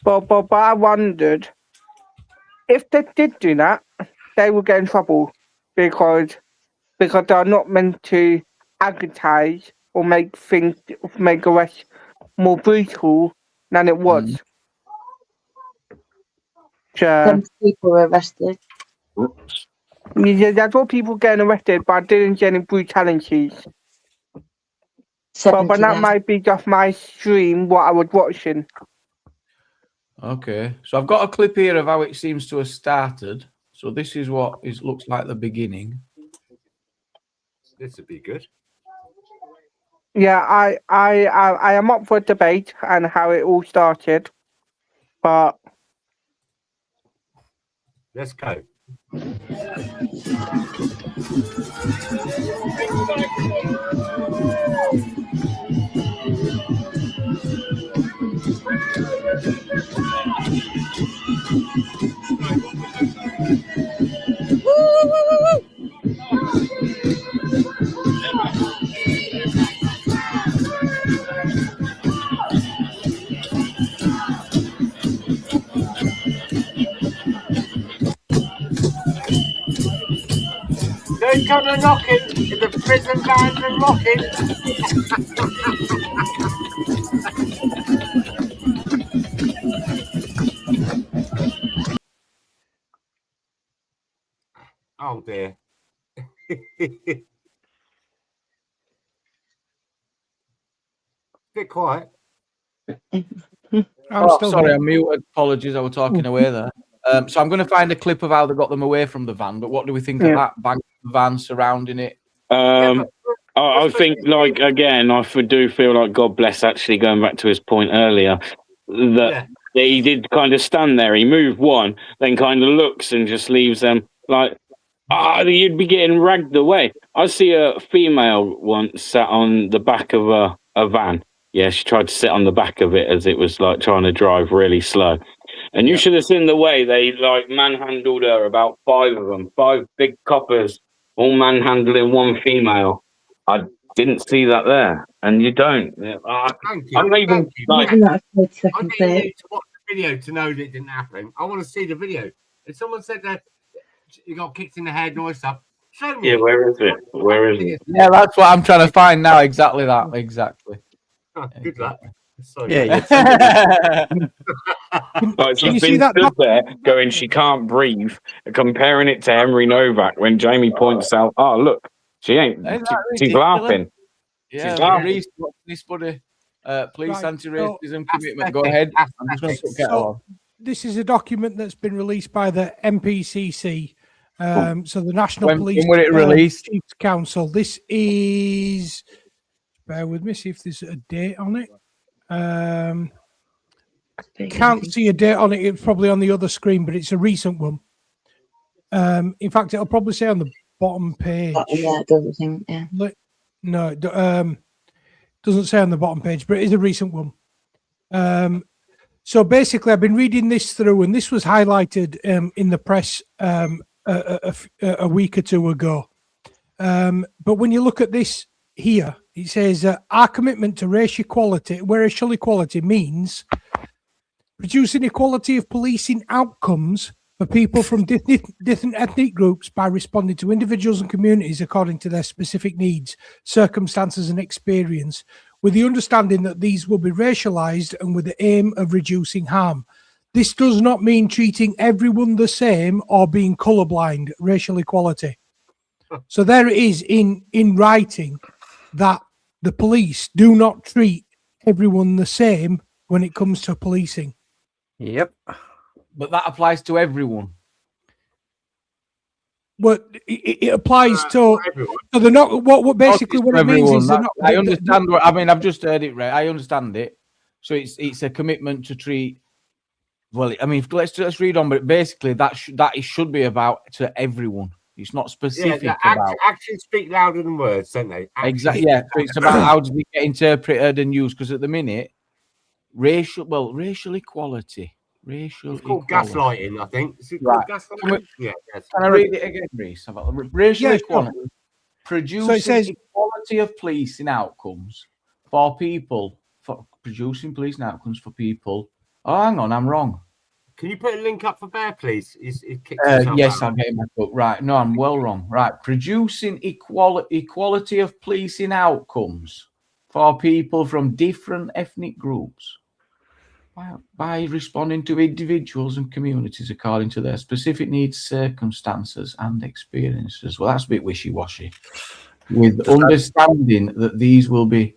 I wondered if they did do that, they would get in trouble because they are not meant to advertise or make arrests more brutal than it was. So, 10 people were arrested. yeah, that's all people getting arrested, but I didn't see any brutalities. 70 But that then. might be just my stream, what I was watching. Okay. So I've got a clip here of how it seems to have started. So this is what looks like the beginning. This would be good. Yeah, I am up for a debate and how it all started, but Let's go. Don't come a knocking in the prison vans and rocking. Oh dear. Bit quiet. Sorry, I'm muted. Apologies, I was talking away there. So I'm going to find a clip of how they got them away from the van. But what do we think of that? Bang the van surrounding it. I think, like, again, do feel like God bless, actually, going back to his point earlier, that he did kind of stand there. He moved one, then kind of looks and just leaves them like, you'd be getting ragged away. I see a female once sat on the back of a van. Yeah, she tried to sit on the back of it as it was like trying to drive really slow. And you should have seen the way they like manhandled her, about 5 of them, 5 big coppers, all manhandling one female. I didn't see that there, and you don't. Thank you. I'm even Thank you. like, I don't need to watch the video to know that it didn't happen. I want to see the video. If someone said that you got kicked in the head and all this stuff, show me. yeah, where is it? Where is it? Yeah, that's what I'm trying to find now. Exactly that. Exactly. Oh, good luck. Yeah. Like, Can you she's see been that stood there going, she can't breathe, comparing it to Henry Novak when Jamie points out, oh, look, she ain't, Isn't that she's ridiculous? laughing. Yeah, She's laughing. Reece, what's this, buddy? Police Right, anti-racism so- commitment. Go ahead. I'm just going to get So, on. this is a document that's been released by the NPCC, so the National When Police was it released? Chiefs Council. This is, bear with me, see if there's a date on it. Can't see a date on it. It's probably on the other screen, but it's a recent one. In fact, it'll probably say on the bottom page. Yeah, it doesn't seem, yeah. No, it doesn't say on the bottom page, but it is a recent one. So basically, I've been reading this through, and this was highlighted in the press a week or two ago. But when you look at this here, it says our commitment to racial equality, where racial equality means producing equality of policing outcomes for people from different ethnic groups by responding to individuals and communities according to their specific needs, circumstances, and experience, with the understanding that these will be racialized and with the aim of reducing harm. This does not mean treating everyone the same or being colorblind, racial equality. So there it is in writing that the police do not treat everyone the same when it comes to policing. Yep. But that applies to everyone. But it applies to. So they're not. What basically what it means is they're not. I understand. I mean, I've just heard it right. I understand it. So it's a commitment to treat. Well, I mean, let's read on. But basically, that should be about to everyone. It's not specific about. Actions speak louder than words, don't they? Exactly. Yeah. So it's about how does it get interpreted and used? Because at the minute, racial equality. It's called gaslighting, I think. Is it Right. called gaslighting? Yeah. Can I read it again, Reese? Racial Yeah, equality. sure. Producing So it says- equality of policing outcomes for people. For producing policing outcomes for people. Oh, hang on, I'm wrong. Can you put a link up for Bear, please? It kicks himself Yes, out. I'm getting my book. Right. No, I'm well wrong. Right. Producing equality of policing outcomes for people from different ethnic groups by responding to individuals and communities according to their specific needs, circumstances, and experiences. Well, that's a bit wishy-washy. With understanding that these will be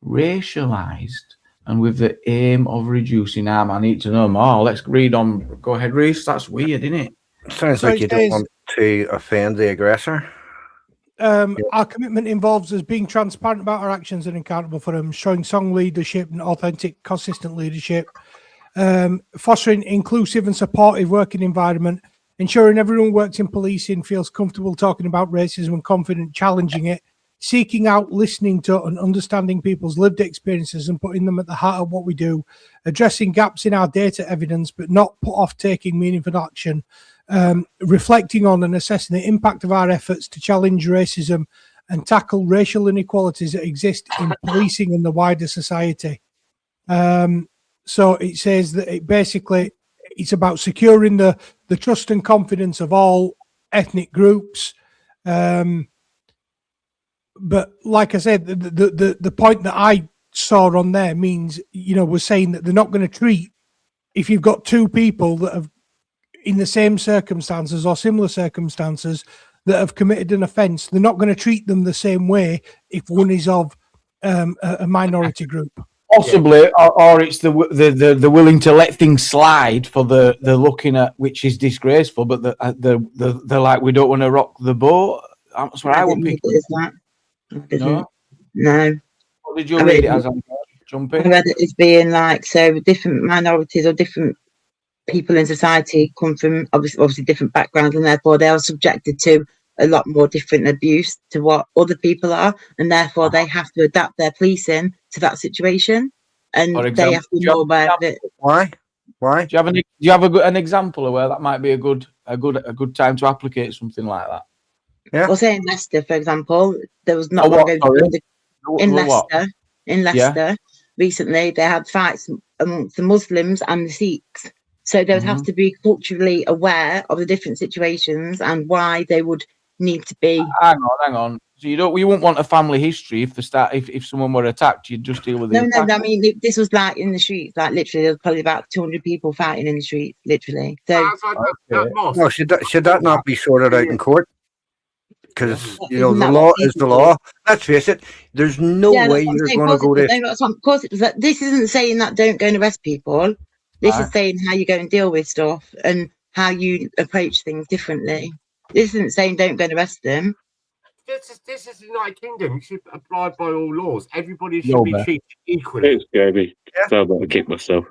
racialized and with the aim of reducing harm. I need to know more. Let's read on. Go ahead, Reese. That's weird, isn't it? Sounds So like it you don't says- want to offend the aggressor. Our commitment involves us being transparent about our actions and accountable for them, showing strong leadership and authentic, consistent leadership, fostering inclusive and supportive working environment, ensuring everyone who works in policing feels comfortable talking about racism and confident challenging it, seeking out, listening to and understanding people's lived experiences and putting them at the heart of what we do, addressing gaps in our data evidence but not put off taking meaningful action, reflecting on and assessing the impact of our efforts to challenge racism and tackle racial inequalities that exist in policing and the wider society. So it says that it's about securing the trust and confidence of all ethnic groups. But like I said, the point that I saw on there means, we're saying that they're not going to treat, if you've got two people that have in the same circumstances or similar circumstances that have committed an offence, they're not going to treat them the same way if one is of a minority group. Possibly, or it's the willing to let things slide for the looking at, which is disgraceful, but they're like, we don't want to rock the boat. That's what I would pick. No. No. What did you read it as? Jump in. I read it as being like, so different minorities or different people in society come from obviously different backgrounds, and therefore they are subjected to a lot more different abuse to what other people are, and therefore they have to adapt their policing to that situation, and they have to know about it. Why? Do you have an example of where that might be a good time to applicate something like that? Yeah. Well, say in Leicester, for example, there was not long ago in Leicester recently they had fights amongst the Muslims and the Sikhs. So they would have to be culturally aware of the different situations and why they would need to be. Hang on. So you wouldn't want a family history if someone were attacked, you'd just deal with it. No. I mean, this was like in the streets, like literally, there was probably about 200 people fighting in the streets, literally. So No, should that not be sorted out in court? Because the law is the law. Let's face it. There's no way you're going to go to. Of course, this isn't saying that don't go and arrest people. This is saying how you go and deal with stuff and how you approach things differently. This isn't saying don't go and arrest them. This is the United Kingdom. You should abide by all laws. Everybody should be treated equally. Thanks, Gaby. So I'm going to kick myself.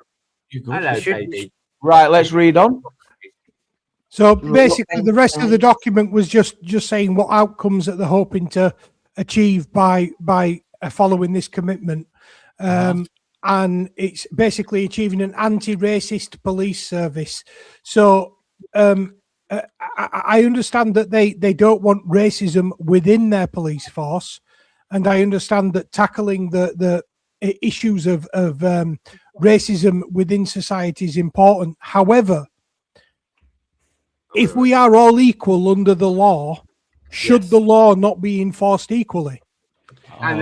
Hello, baby. Right, let's read on. So basically, the rest of the document was just saying what outcomes that they're hoping to achieve by following this commitment. And it's basically achieving an anti-racist police service. So I understand that they don't want racism within their police force, and I understand that tackling the issues of racism within society is important. However, if we are all equal under the law, should the law not be enforced equally? And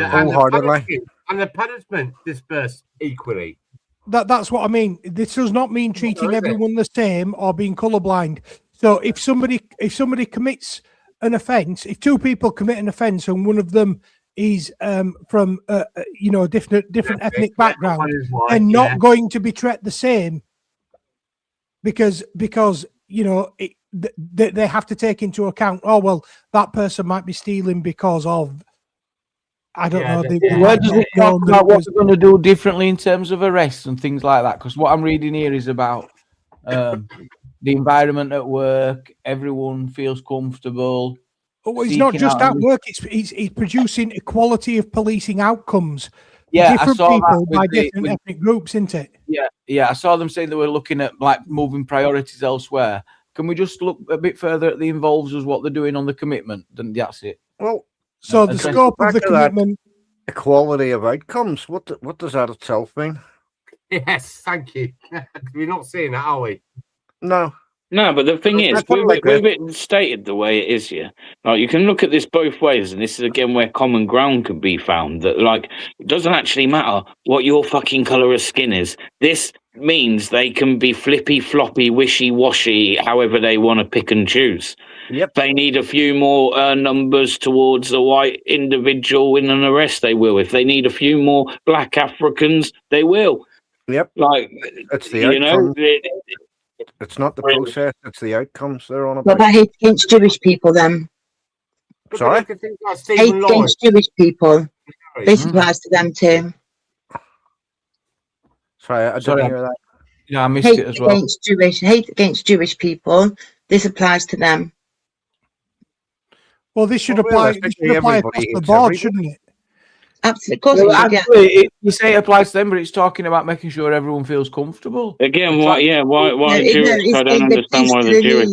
the punishment dispersed equally. That's what I mean. This does not mean treating everyone the same or being colorblind. So if somebody commits an offence, if two people commit an offence and one of them is from a different ethnic background, and not going to be treated the same because you know they have to take into account. Oh well, that person might be stealing because of. I don't know. Where does it talk about what we're going to do differently in terms of arrests and things like that? Because what I'm reading here is about the environment at work. Everyone feels comfortable. Oh, it's not just at work. It's producing equality of policing outcomes. Yeah, different I saw people that by with different ethnic groups, isn't it? Yeah. I saw them saying they were looking at like moving priorities elsewhere. Can we just look a bit further at the involves as what they're doing on the commitment? Then that's it. Well, so the scope of the commitment, equality of outcomes. What does that itself mean? Yes, thank you. We're not seeing that, are we? No. No, but the thing is, with it stated the way it is here, like you can look at this both ways, and this is again where common ground can be found. That like it doesn't actually matter what your fucking color of skin is. This means they can be flippy, floppy, wishy washy, however they want to pick and choose. Yep. They need a few more numbers towards a white individual in an arrest, they will. If they need a few more black Africans, they will. Yep. Like it's the you know. It's not the process; it's the outcomes they're on about. What about hate against Jewish people then? Sorry? Hate against Jewish people. This applies to them too. Sorry, I didn't hear that. Yeah, I missed it as well. Hate against Jewish people. This applies to them. Well, this should apply. This should apply across the board, shouldn't it? Absolutely, of course. You say it applies to them, but it's talking about making sure everyone feels comfortable. Again, why Jewish? I don't understand why the Jewish.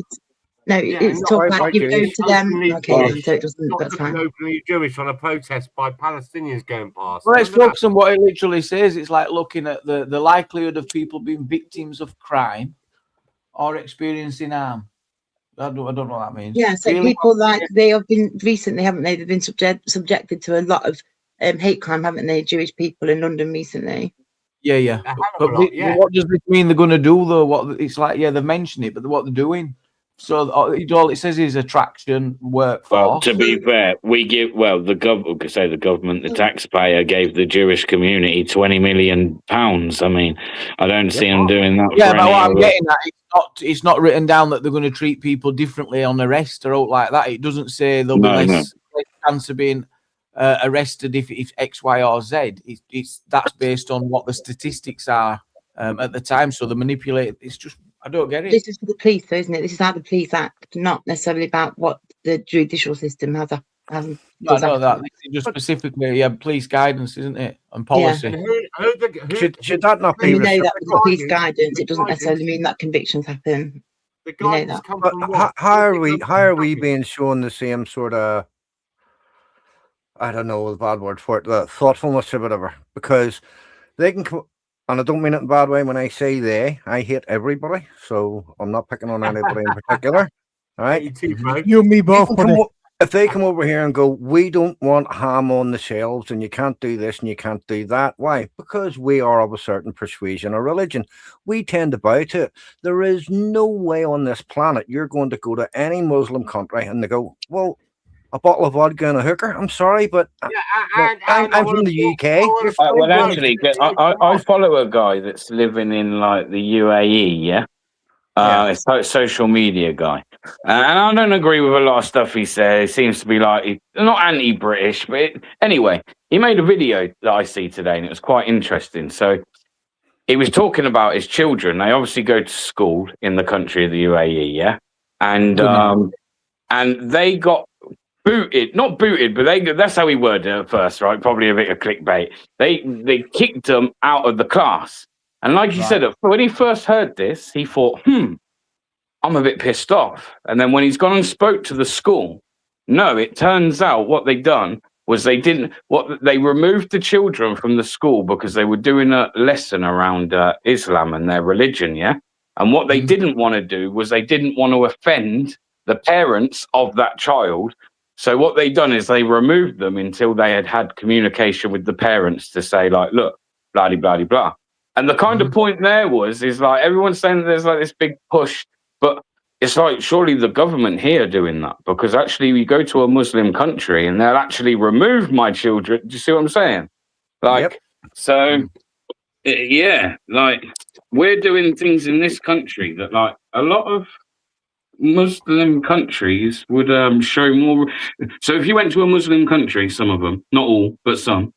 No, it's talking about you go to them. Okay, so it doesn't. That's fine. Openly Jewish on a protest by Palestinians going past. Well, let's focus on what it literally says. It's like looking at the likelihood of people being victims of crime or experiencing harm. I don't know what that means. Yeah, so people like they have been recently, haven't they? They've been subjected to a lot of hate crime, haven't they? Jewish people in London recently. Yeah. But what does this mean they're going to do though? What it's like? Yeah, they've mentioned it, but what they're doing. So all it says is attraction, workforce. Well, to be fair, the government, the taxpayer gave the Jewish community £20 million. I mean, I don't see them doing that. Yeah, but what I'm getting at, it's not written down that they're going to treat people differently on arrest or out like that. It doesn't say there'll be less chance of being arrested if X, Y, or Z. That's based on what the statistics are at the time. So they manipulate. It's just. I don't get it. This is for the police, though, isn't it? This is how the police act, not necessarily about what the judicial system has. No, I know that. This is just specifically, police guidance, isn't it, and policy. Yeah. Should that not be? We know that with the police guidance, it doesn't necessarily mean that convictions happen. We know that. But how are we being shown the same sort of? I don't know the bad word for it, the thoughtfulness or whatever, because they can. And I don't mean it in a bad way when I say they. I hate everybody, so I'm not picking on anybody in particular. All right? You and me both. If they come over here and go, we don't want ham on the shelves and you can't do this and you can't do that. Why? Because we are of a certain persuasion or religion. We tend to bow to it. There is no way on this planet you're going to go to any Muslim country and they go, well, a bottle of vodka and a hooker. I'm sorry, but I'm from the UK. Well, actually, I follow a guy that's living in like the UAE. Yeah, it's like social media guy, and I don't agree with a lot of stuff he says. He seems to be like not anti-British, but anyway, he made a video that I see today, and it was quite interesting. So he was talking about his children. They obviously go to school in the country of the UAE. Yeah, and they got not booted, but that's how he worded it at first, right? Probably a bit of clickbait. They kicked them out of the class. And like he said, when he first heard this, he thought, I'm a bit pissed off. And then when he's gone and spoke to the school, no, it turns out what they done was they removed the children from the school because they were doing a lesson around Islam and their religion, yeah? And what they didn't want to do was they didn't want to offend the parents of that child. So what they done is they removed them until they had communication with the parents to say like, look, blah, blah, blah. And the kind of point there is like, everyone's saying that there's like this big push, but it's like, surely the government here doing that, because actually we go to a Muslim country and they'll actually remove my children. Do you see what I'm saying? Like, so yeah, like we're doing things in this country that, like, a lot of Muslim countries would show more. So if you went to a Muslim country, some of them, not all, but some,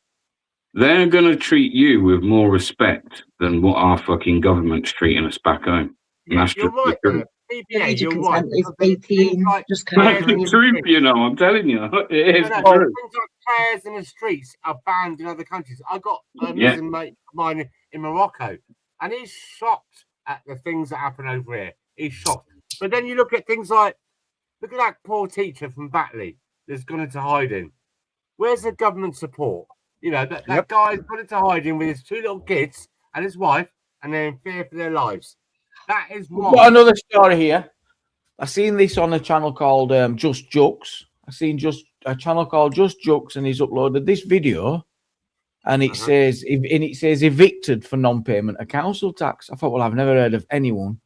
they're going to treat you with more respect than what our fucking government's treating us back home. And that's You're just right. the truth. PBA, you're right. Is 18, just That's the truth, you know. I'm telling you, it is No, true. things like prayers in the streets are banned in other countries. I got a Yeah. Muslim mate of mine in Morocco, and he's shocked at the things that happen over here. He's shocked. But then you look at things like, look at that poor teacher from Batley that's gone into hiding. Where's the government support? You know, that guy's gone into hiding with his 2 little kids and his wife, and they're in fear for their lives. That is We've wrong. got another story here. I seen this on a channel called Just Jokes. I seen a channel called Just Jokes, and he's uploaded this video, and it says evicted for non-payment of council tax. I thought, well, I've never heard of anyone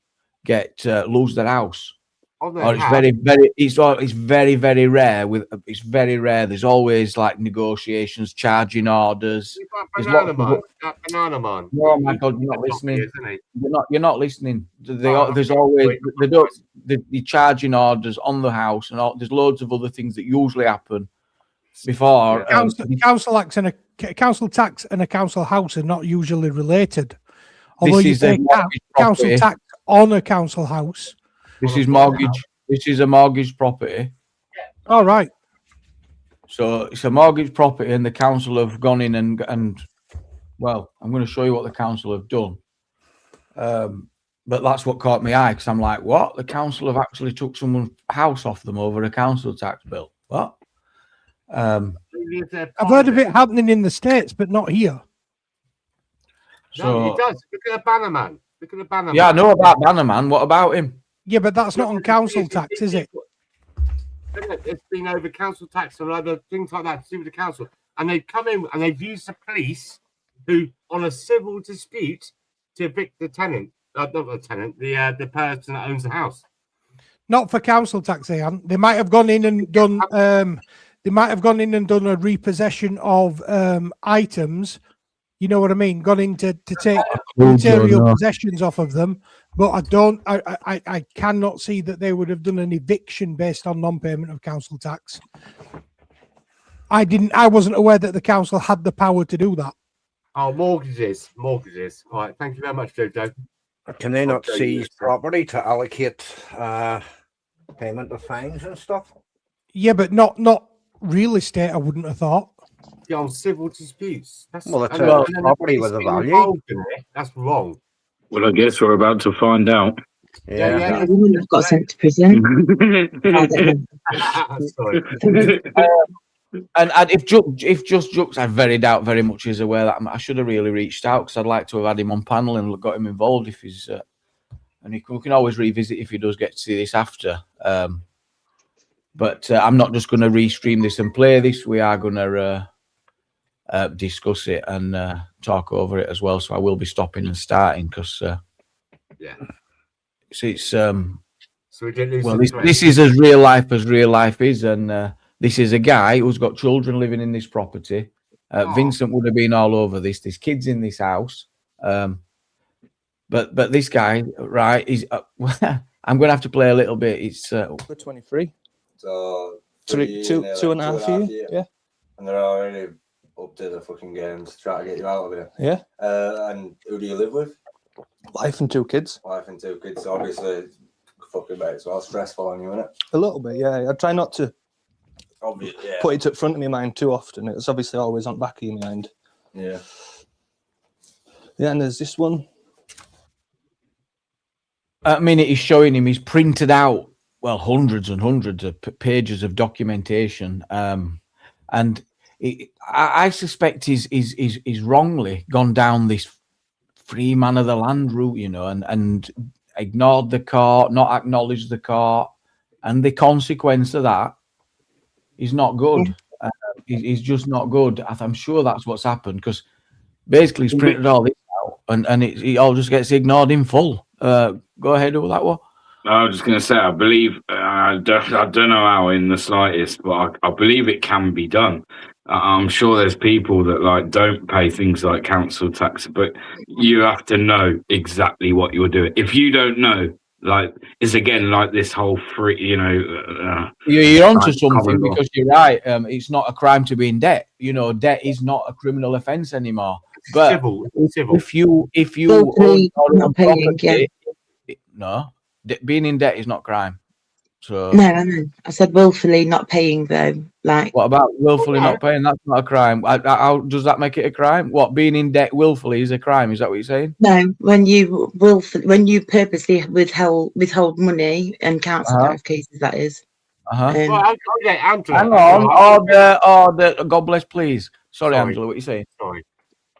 lose their house. Or it's very rare. It's very rare. There's always like negotiations, charging orders. That banana man. No, Michael, you're not listening. You're not listening. There's always the charging orders on the house, and there's loads of other things that usually happen before. Council tax and a council house are not usually related. Although you pay council tax on a council house. This is mortgage. This is a mortgage property. All right. So it's a mortgage property, and the council have gone in and well, I'm going to show you what the council have done. But that's what caught my eye, because I'm like, what? The council have actually took someone's house off them over a council tax bill. What? I've heard of it happening in the States, but not here. No, he does. Look at the banner man. Look at the banner man. Yeah, I know about Bannerman. What about him? Yeah, but that's not on council tax, is it? It's been over council tax or other things like that to do with the council. And they've come in and they've used the police who, on a civil dispute, to evict the tenant. Not the tenant, the person that owns the house. Not for council tax, they haven't. They might have gone in and done. They might have gone in and done a repossession of items. You know what I mean? Gone in to take material possessions off of them. But I cannot see that they would have done an eviction based on non-payment of council tax. I wasn't aware that the council had the power to do that. Oh, mortgages. All right, thank you very much, Jojo. Can they not seize property to allocate payment of fines and stuff? Yeah, but not real estate, I wouldn't have thought. Yeah, on civil disputes. That's property with a value. That's wrong. Well, I guess we're about to find out. Yeah, we wouldn't have got sent to prison. And if Just Jokes, I very doubt very much he's aware that I should have really reached out, because I'd like to have had him on panel and got him involved if he's. And we can always revisit if he does get to see this after. But I'm not just going to restream this and play this. We are going to discuss it and talk over it as well. So I will be stopping and starting because it's so we didn't lose. Well, this is as real life is, and this is a guy who's got children living in this property. Vincent would have been all over this. There's kids in this house, but this guy, right? He's. I'm going to have to play a little bit. It's 23. So two and a half years. Yeah. And they're already up to the fucking games, trying to get you out of here. Yeah. And who do you live with? Wife and 2 kids. Wife and 2 kids. So obviously, fucking bit as well. Stressful on you, isn't it? A little bit, yeah. I try not to yeah. put it at front of my mind too often. It's obviously always on back of your mind. Yeah. Yeah, and there's this one. At a minute he's showing him, he's printed out, well, hundreds and hundreds of pages of documentation. And I suspect he's wrongly gone down this free man of the land route, you know, and ignored the court, not acknowledged the court. And the consequence of that is not good. He's just not good. I'm sure that's what's happened, because basically he's printed all this out and it all just gets ignored in full. Go ahead with that one. I was just going to say, I believe, I don't know how in the slightest, but I believe it can be done. I'm sure there's people that like don't pay things like council tax, but you have to know exactly what you're doing. If you don't know, like, it's again like this whole free, You're onto like, something common law. because you're right. It's not a crime to be in debt. Debt is not a criminal offence anymore. But Civil. if you Willfully own your own not paying, property, no, being in debt is not crime. So No, I know. I said willfully not paying though. Like, what about willfully not paying? That's not a crime. How does that make it a crime? What, being in debt willfully is a crime? Is that what you're saying? no, when you purposely withhold money in council tax cases, that is. Hang Angela. on, God bless, please. Sorry, Angela, what you saying? Sorry.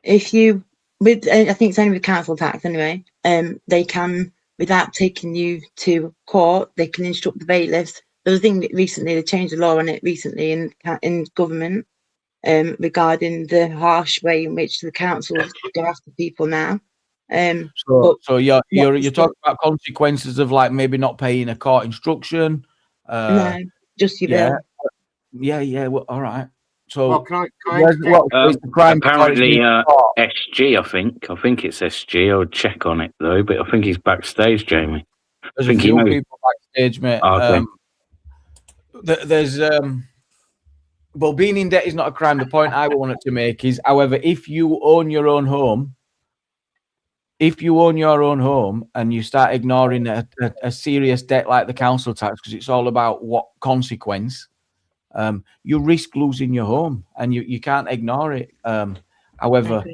If you I think it's only with council tax anyway. They can, without taking you to court, they can instruct the bailiffs. There was a thing recently, they changed the law on it recently in government, regarding the harsh way in which the councils go after people now. So you're talking about consequences of like maybe not paying a court instruction. No, just your bill. Yeah. Well, all right. So Well, can I where's the crime? Apparently, SG. I think it's SG. I'll check on it though, but I think he's backstage, Jamie. There's I think a few he knows. people backstage, mate. Okay. There's well, being in debt is not a crime. The point I wanted to make is, however, if you own your own home, and you start ignoring a serious debt like the council tax, because it's all about what consequence, you risk losing your home, and you can't ignore it. However,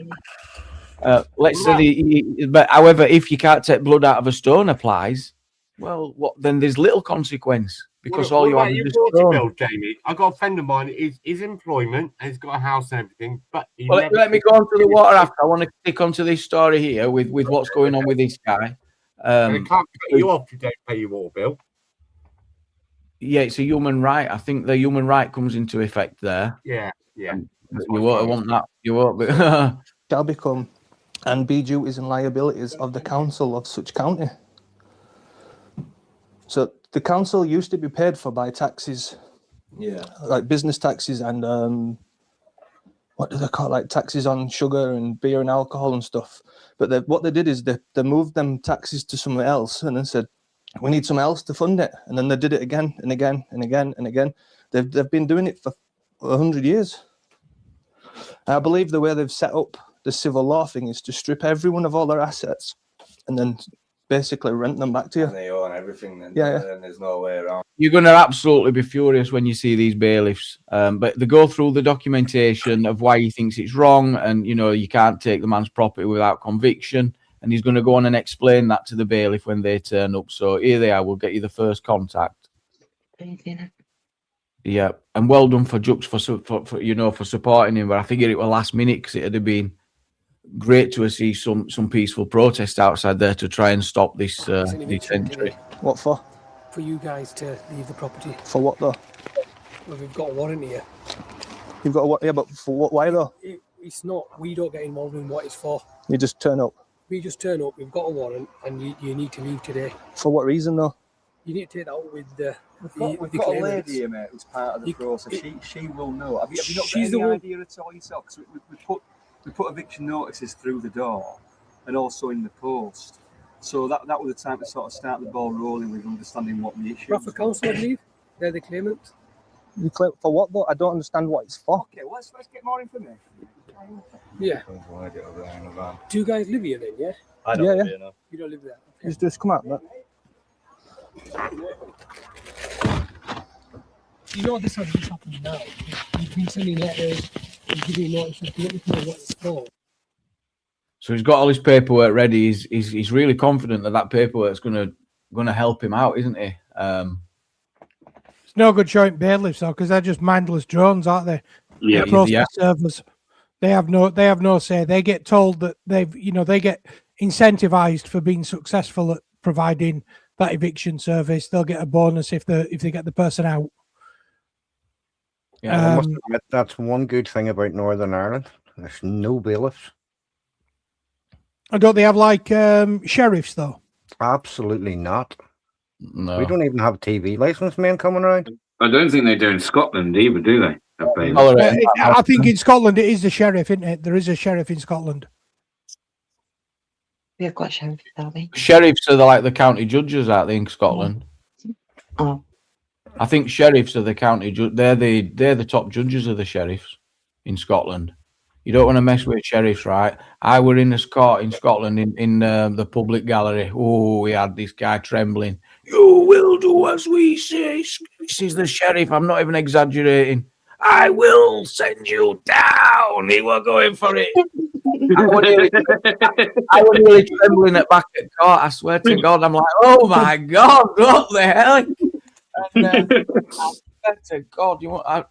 let's say however, if you can't take blood out of a stone applies, well, then there's little consequence, because all you have is a stone. Bill, Jamie. I got a friend of mine. His employment, and he's got a house and everything, but Let me go on to the water after. I want to stick onto this story here with what's going on with this guy. They can't cut you off if you don't pay your water bill. Yeah, it's a human right. I think the human right comes into effect there. Yeah. You won't want that. You won't be. Shall become and be duties and liabilities of the council of such county. So the council used to be paid for by taxes, like business taxes and what do they call it, like taxes on sugar and beer and alcohol and stuff. But what they did is they moved them taxes to somewhere else and then said, we need something else to fund it. And then they did it again and again and again and again. They've been doing it for 100 years. And I believe the way they've set up the civil law thing is to strip everyone of all their assets and then basically rent them back to you. And they own everything then. Yeah. Then there's no way around. You're going to absolutely be furious when you see these bailiffs. But they go through the documentation of why he thinks it's wrong, and you can't take the man's property without conviction. And he's going to go on and explain that to the bailiff when they turn up. So here they are. We'll get you the first contact. Yeah, and well done for Jux for supporting him. But I think it was last minute, because it'd have been great to see some peaceful protest outside there to try and stop this entry. What for? For you guys to leave the property. For what though? Well, we've got a warrant here. You've got a what? Yeah, but for what? Why though? It's not. We don't get involved in what it's for. You just turn up. We just turn up. We've got a warrant, and you need to leave today. For what reason though? You need to take that up with the. We've got a lady here, mate, who's part of the process. She will know. Have you not got any idea at all yourself? Because we put eviction notices through the door, and also in the post. So that was the time to sort of start the ball rolling with understanding what the issue is. Bradford Council, I believe. They're the claimant. You claim for what though? I don't understand what it's for. Okay, well, let's get more information. Yeah. Do you guys live here then? Yeah. I don't live here, no. You don't live there. Okay. Just come out, mate. You know this has just happened now. You've been sending letters, you're giving notices, you don't know what it's for. So he's got all his paperwork ready. He's really confident that paperwork's going to help him out, isn't he? It's no good showing bailiffs though, because they're just mindless drones, aren't they? Yeah, Process servers. They have no say. They get told that they get incentivized for being successful at providing that eviction service. They'll get a bonus if they get the person out. Yeah, I must admit, that's one good thing about Northern Ireland. There's no bailiffs. And don't they have like sheriffs though? Absolutely not. No. We don't even have TV license men coming around. I don't think they do in Scotland either, do they? I think in Scotland it is the sheriff, isn't it? There is a sheriff in Scotland. We have got sheriff, Derby. Sheriffs are like the county judges, aren't they, in Scotland? Oh. I think sheriffs are the county judge. They're the top judges of the sheriffs in Scotland. You don't want to mess with sheriffs, right? I were in a court in Scotland in the public gallery. Oh, we had this guy trembling. You will do as we say. This is the sheriff. I'm not even exaggerating. I will send you down. He were going for it. I was really trembling at back at court. I swear to God, I'm like, oh my God, what the hell? And, I swear to God,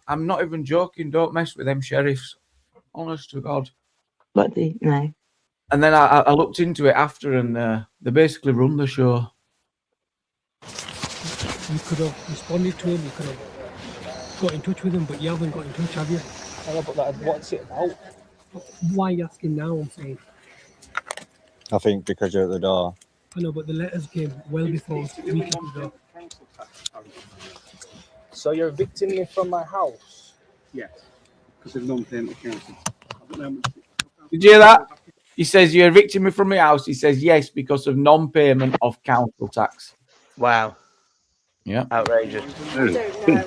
I'm not even joking. Don't mess with them sheriffs. Honest to God. But no. And then I looked into it after, and they basically run the show. You could have responded to him. You could have got in touch with him, but you haven't got in touch, have you? I know, but what's it about? Why are you asking now? I'm saying. I think because you're at the door. I know, but the letters came well before we came to the door. So you're evicting me from my house? Yes, because of non-payment of council. Did you hear that? He says, you're evicting me from my house. He says, yes, because of non-payment of council tax. Wow. Yeah. Outrageous. I don't know.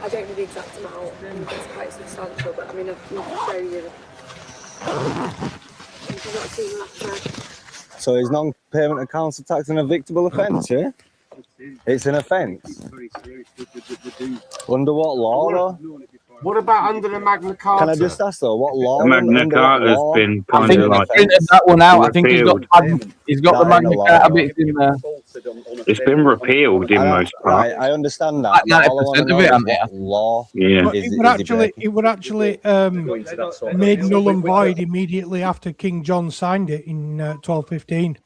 I don't know the exact amount. It's quite substantial, but I mean, I can show you. You've not seen that. So is non-payment of council tax an evictable offence, yeah? It's an offence. Under what law, though? What about under the Magna Carta? Can I just ask, though, what law? The Magna under Carta's what law? been I kind think of like he's printed that one out. I think he's got the Not in Magna the law. Carta bits in there. it's been repealed in most Right, parts. I understand that. Like but all I want to 90% know of it, is aren't what law Yeah. But it would actually made null and void immediately after King John signed it in 1215.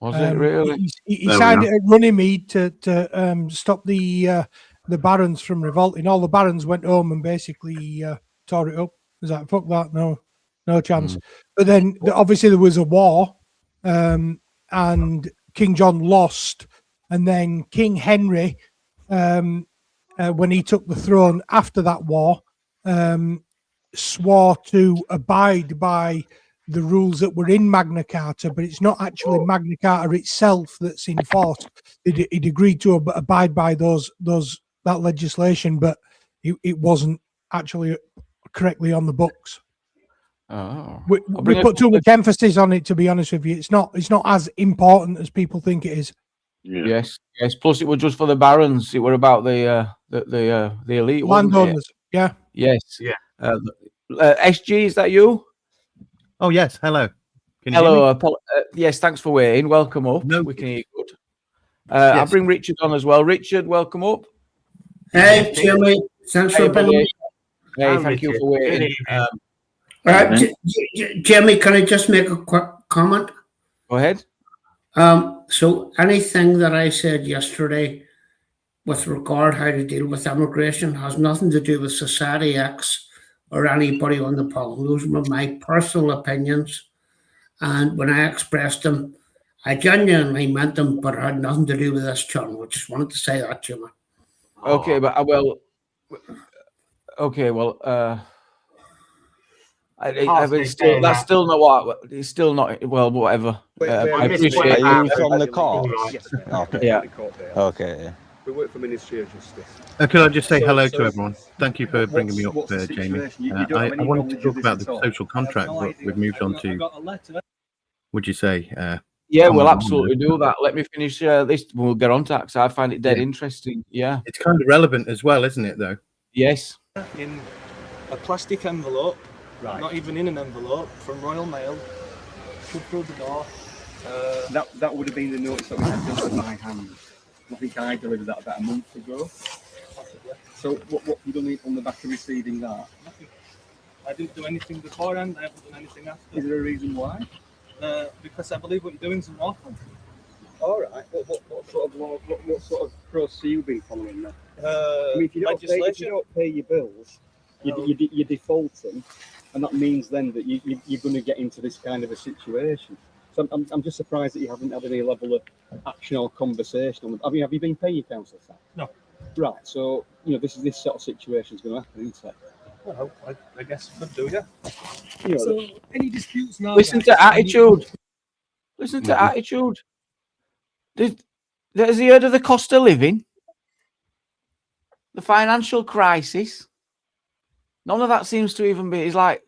Was it really? He signed it at Runnymede to stop the barons from revolting. All the barons went home and basically tore it up. Was like, fuck that, no chance. But then obviously there was a war, and King John lost, and then King Henry, when he took the throne after that war, swore to abide by the rules that were in Magna Carta, but it's not actually Magna Carta itself that's in force. He'd agreed to abide by that legislation, but it wasn't actually correctly on the books. Oh. We put too much emphasis on it, to be honest with you. It's not as important as people think it is. Yeah. Yes. Plus, it was just for the barons. It were about the elite wasn't it? Landowners. Yeah. Yes. Yeah. SG, is that you? Oh yes. Hello. Can you hear Hello. me? Yes. Thanks for waiting. Welcome up. No. We can hear you good. I'll bring Richard on as well. Richard, welcome up. Hey, Jimmy. Thanks for buddy. being. Hey, thank you for waiting. Jimmy, can I just make a quick comment? Go ahead. So anything that I said yesterday with regard how to deal with immigration has nothing to do with Society X or anybody on the panel. Those were my personal opinions. And when I expressed them, I genuinely meant them, but it had nothing to do with this channel. I just wanted to say that, Jimmy. Okay, but I will. Okay, well, that's still not what. It's still not. Well, whatever. I appreciate. Are you from the court? Okay. Yeah. Okay. We work for Ministry of Justice. Could I just say hello to everyone? Thank you for bringing me up, Jamie. I wanted to talk about the social contract, but we've moved on to. Would you say? Yeah, we'll absolutely do that. Let me finish this. We'll get on to that because I find it dead interesting. Yeah. It's kind of relevant as well, isn't it? Though. Yes. In a plastic envelope, not even in an envelope, from Royal Mail, put through the door. That would have been the notice that we had done by hand. I think I delivered that about a month ago. So what have you done on the back of receiving that? Nothing. I didn't do anything beforehand. I haven't done anything after. Is there a reason why? Because I believe what you're doing is unlawful. All right. What sort of law? What sort of process you been following then? I mean, if you don't pay your bills, you're defaulting, and that means then that you're going to get into this kind of a situation. So I'm just surprised that you haven't had any level of action or conversation. I mean, have you been paying your council tax? No. Right. So this sort of situation is going to happen, isn't it? Well, I guess I could do, yeah. So any disputes now? Listen guys, to attitude. Listen to attitude. Has he heard of the cost of living? The financial crisis? None of that seems to even be. He's like,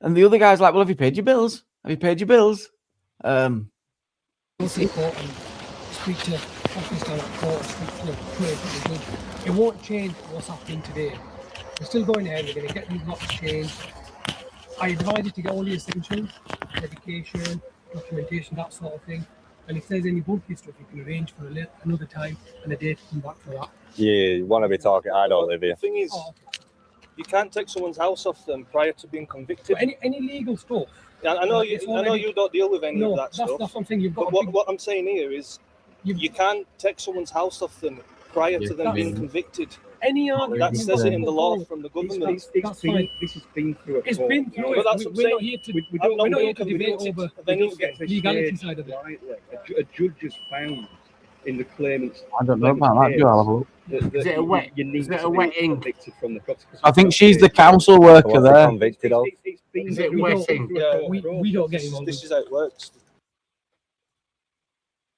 and the other guy's like, well, have you paid your bills? Have you paid your bills? Speak to office down at court, speak to the judge. It won't change what's happening today. We're still going ahead. We're going to get these lots changed. I advise you to get all the essentials, education, documentation, that sort of thing. And if there's any bulky stuff, you can arrange for another time and a day to come back for that. Yeah, you want to be talking. I don't live here. The thing is, you can't take someone's house off them prior to being convicted. But any legal stuff. Yeah, I know you don't deal with any of that stuff. That's something you've got. But what I'm saying here is, you can't take someone's house off them prior to them being convicted. Any argument that says it in the law from the government. This has been through a It's court. been through But it. that's what I'm We're saying. not here to, I'm we're not here to being debate convicted over of the anything. legality side of it. Rightly. A judge has found in the claimant's. I don't know about that. Do I have a look? Is it a wet? Is it a wetting? From the property. I think she's the council worker there. Convicted of. Is it wetting? We don't get involved. This is how it works.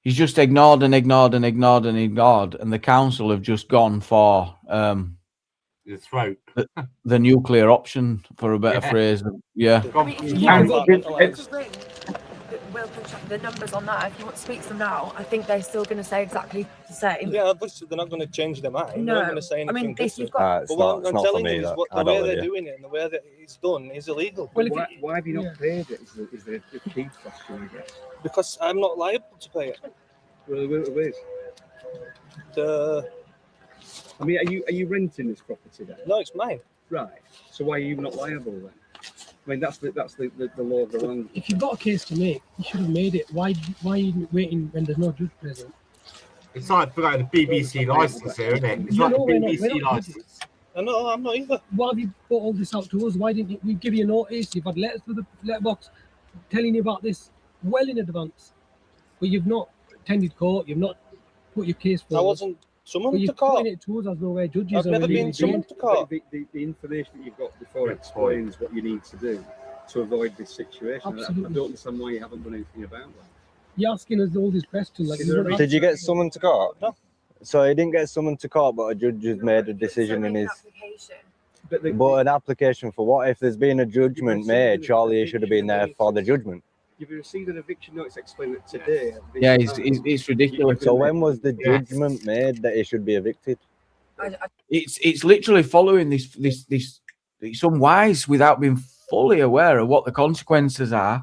He's just ignored and ignored and ignored and ignored, and the council have just gone for The throat. the nuclear option, for a better phrase. Yeah. The numbers on that, if you want to speak to them now, I think they're still going to say exactly the same. Yeah, obviously they're not going to change their mind. No. They're not going to say anything. I mean, if you've different. got- But what it's I'm not for telling me, you is that. what, I the way don't they're live here. doing it and the way that it's done is illegal. Well, why have you not paid it? Is the key question, I guess. Because I'm not liable to pay it. Well, it is. I mean, are you renting this property then? No, it's mine. Right. So why are you not liable then? I mean, that's the law of the land. If you've got a case to make, you should have made it. Why are you waiting when there's no judge present? It's like the BBC license here, isn't it? It's You like the know we're not- BBC we're not license. No, I'm not either. Why have you put all this out to us? Why didn't we give you a notice? You've had letters to the letterbox telling you about this well in advance, but you've not attended court. You've not put your case forward. I wasn't summoned But you're to court. putting it to us as though we're judges. I've and never we're been legally summoned trained. to court. The information that you've got before explains what you need to do to avoid this situation. I Absolutely. don't understand why you haven't done anything about that. You're asking us all these questions. Like, Did you get summoned to court? No. So he didn't get summoned to court, but a judge has made a decision in his. But an application for what? If there's been a judgment made, surely he should have been there for the judgment. You've received an eviction notice explaining that today. Yeah, it's ridiculous. So when was the judgment made that he should be evicted? It's literally following this it's unwise without being fully aware of what the consequences are.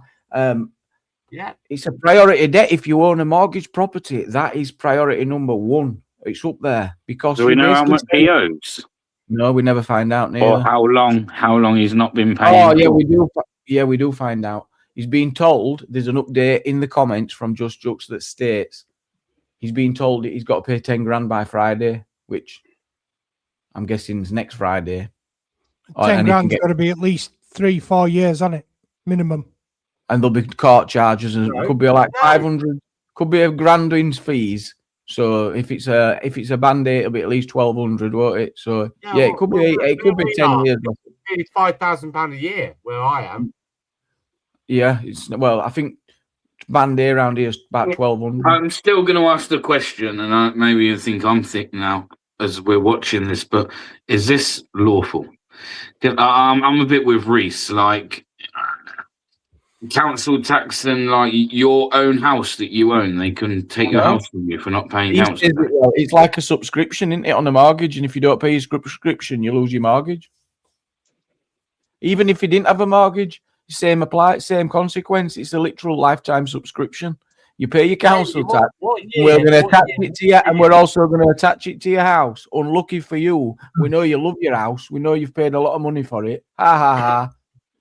Yeah, it's a priority debt. If you own a mortgage property, that is priority number one. It's up there because. Do we you know how basically much he say- owes? No, we never find out. Or Neither. how long he's not been paying? Oh yeah, for? we do. Yeah, we do find out. He's been told. There's an update in the comments from Just Jux that states he's been told that he's got to pay 10 grand by Friday, which I'm guessing is next Friday. 10 grand's got to be at least 3-4 years on it, minimum. And there'll be court charges, and it could be like 500, could be a grand in fees. So if it's a band-aid, it'll be at least 1,200, won't it? So yeah, it could be 10 years. It's £5,000 a year where I am. Yeah, I think band-aid around here is about 1,200. I'm still going to ask the question, and maybe you think I'm thick now as we're watching this, but is this lawful? I'm a bit with Reese, like council tax and like your own house that you own, they can take your house from you for not paying council tax. It's like a subscription, isn't it, on a mortgage? And if you don't pay your subscription, you lose your mortgage. Even if you didn't have a mortgage, same consequence. It's a literal lifetime subscription. You pay your council tax. We're going to attach it to you, and we're also going to attach it to your house. Unlucky for you, we know you love your house. We know you've paid a lot of money for it. Ha ha ha.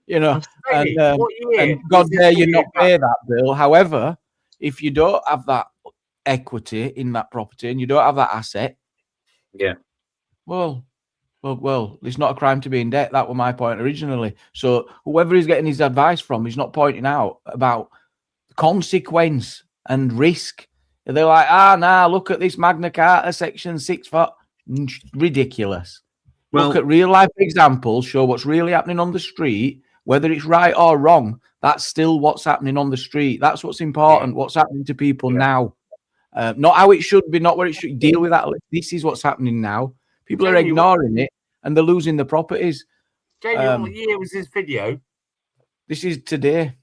You know, and God dare you not pay that bill. However, if you don't have that equity in that property and you don't have that asset, well, it's not a crime to be in debt. That was my point originally. So whoever he's getting his advice from, he's not pointing out about the consequence and risk. They're like, look at this Magna Carta section 6 for ridiculous. Well, look at real life examples, show what's really happening on the street, whether it's right or wrong. That's still what's happening on the street. That's what's important. What's happening to people now, not how it should be, not where it should. Deal with that. This is what's happening now. People are ignoring it, and they're losing the properties. Jamie, what year was this video? This is today.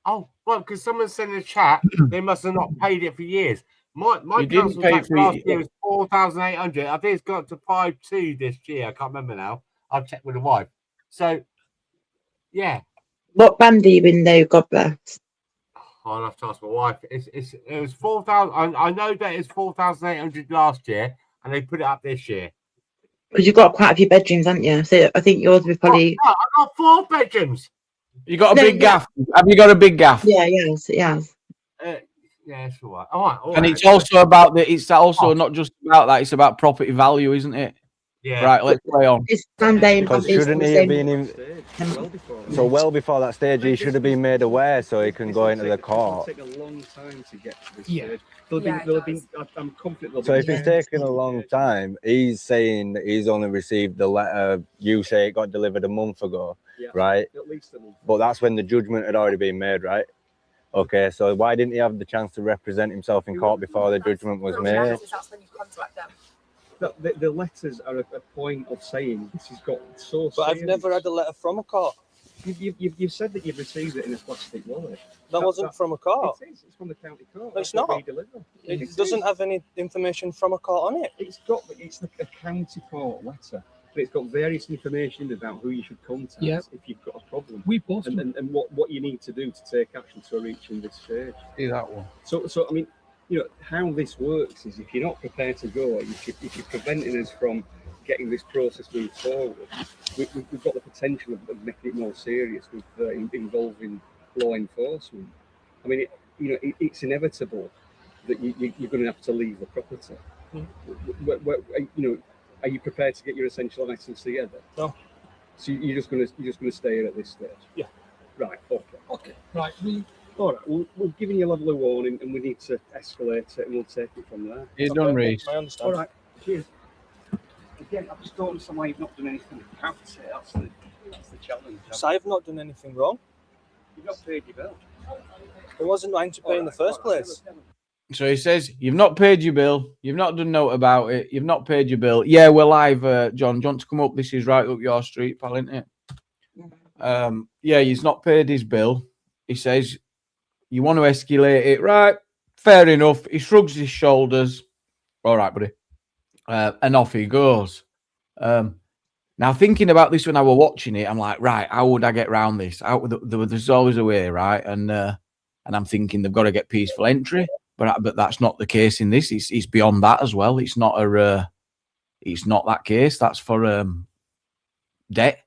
Oh, well, because someone said in the chat they must have not paid it for years. My You didn't council pay tax for last it. year was 4,800. I think it's got up to 5,200 this year. I can't remember now. I've checked with the wife. So, yeah, What band are you in though, God bless? I'll have to ask my wife. It was 4,000. I know that it's 4,800 last year, and they put it up this year. Because you've got quite a few bedrooms, haven't you? So I think yours would probably. No, I got 4 bedrooms. You got a No, big yeah. gaff. Have you got a big gaff? Yeah, yes, yes. Yeah, it's all right. All right. And it's also about it's also not just about that. It's about property value, isn't it? Yeah. Right. Let's play on. It's Sunday. Because shouldn't he have been in? So well before that stage, he should have been made aware so he can go into the court. It'll take a long time to get to this Yeah. stage. I'm confident. So if it's taken a long time, he's saying that he's only received the letter. You say it got delivered a month ago, right? At least a month. But that's when the judgment had already been made, right? Okay, so why didn't he have the chance to represent himself in court before the judgment was made? That's when you contact them. The letters are a point of saying this has got so. But I've never had a letter from a court. You've said that you've received it in a plastic wallet. That wasn't from a court. It is. It's from the county court. No, it's That's what not. we deliver. It doesn't have any information from a court on it. It's a county court letter, but it's got various information about who you should contact if you've got a problem. We both and what you need to do to take action to reaching this stage. Do that one. So I mean, how this works is if you're not prepared to go, if you're preventing us from getting this process moved forward, we've got the potential of making it more serious with involving law enforcement. I mean, it's inevitable that you're going to have to leave the property. Are you prepared to get your essential items together? No. So you're just going to stay here at this stage? Yeah. Right. Okay. Okay. Right. All right. We're giving you a level of warning, and we need to escalate it, and we'll take it from there. You're done, Reece. I understand. All right. Cheers. Again, I just don't understand why you've not done anything. I have to say that's the challenge. So I've not done anything wrong. You've not paid your bill. It wasn't mine to pay in the first place. So he says, you've not paid your bill. You've not done note about it. You've not paid your bill. Yeah, we're live, John. Do you want to come up? This is right up your street, pal, isn't it? Yeah, he's not paid his bill. He says, you want to escalate it. Right, fair enough. He shrugs his shoulders. All right, buddy. And off he goes. Now, thinking about this when I was watching it, I'm like, right, how would I get around this? There's always a way, right? And I'm thinking they've got to get peaceful entry. But that's not the case in this. It's beyond that as well. It's not that case. That's for debt.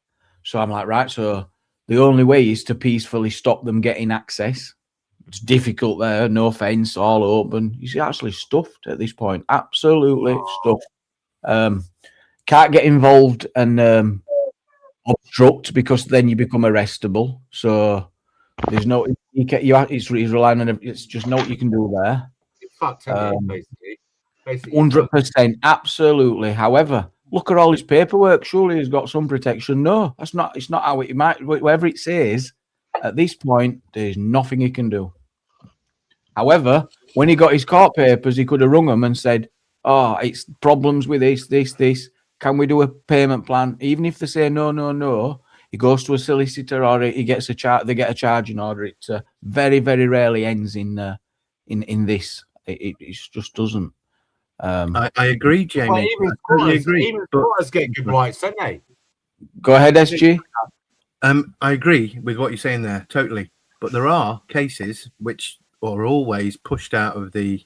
So I'm like, right. So the only way is to peacefully stop them getting access. It's difficult there. No fence, all open. He's actually stuffed at this point. Absolutely stuffed. Can't get involved and obstruct because then you become arrestable. So there's no. He's relying on. It's just not what you can do there. Fucked, basically. 100%, absolutely. However, look at all his paperwork. Surely he's got some protection. No, that's not. It's not how it might. Whatever it says, at this point, there's nothing he can do. However, when he got his court papers, he could have rung them and said, "Oh, it's problems with this. Can we do a payment plan?" Even if they say no. He goes to a solicitor or he gets a charge. They get a charging order. It very, very rarely ends in this. It just doesn't. I agree, Jamie. Well, even I totally agree. Even squatters get good rights, don't they? Go ahead, SG. I agree with what you're saying there, totally. But there are cases which are always pushed out of the,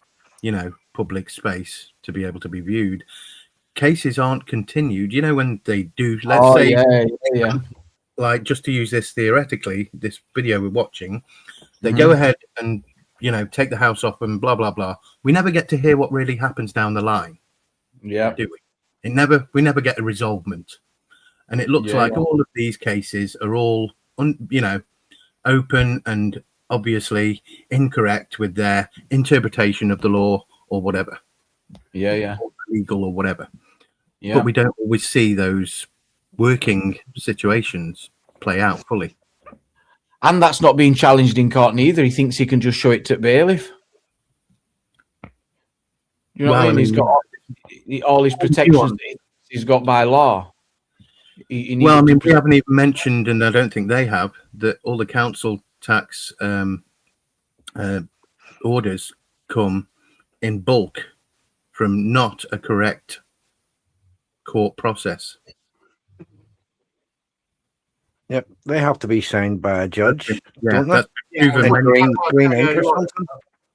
public space to be able to be viewed. Cases aren't continued. When they do, let's say, like just to use this theoretically, this video we're watching, they go ahead and take the house off and blah blah blah. We never get to hear what really happens down the line. Yeah, do we? We never get a resolvement, and it looks like all of these cases are all open and obviously incorrect with their interpretation of the law or whatever. Yeah. Or legal or whatever. Yeah. But we don't always see those working situations play out fully. And that's not being challenged in court neither. He thinks he can just show it to bailiff. You know what I mean? He's got all his protections that he's got by law. He Well, I mean, we haven't even mentioned, and I don't think they have, that all the council tax orders come in bulk from not a correct court process. Yep, they have to be signed by a judge. Yeah, don't that's they? proven And when- green ink or something.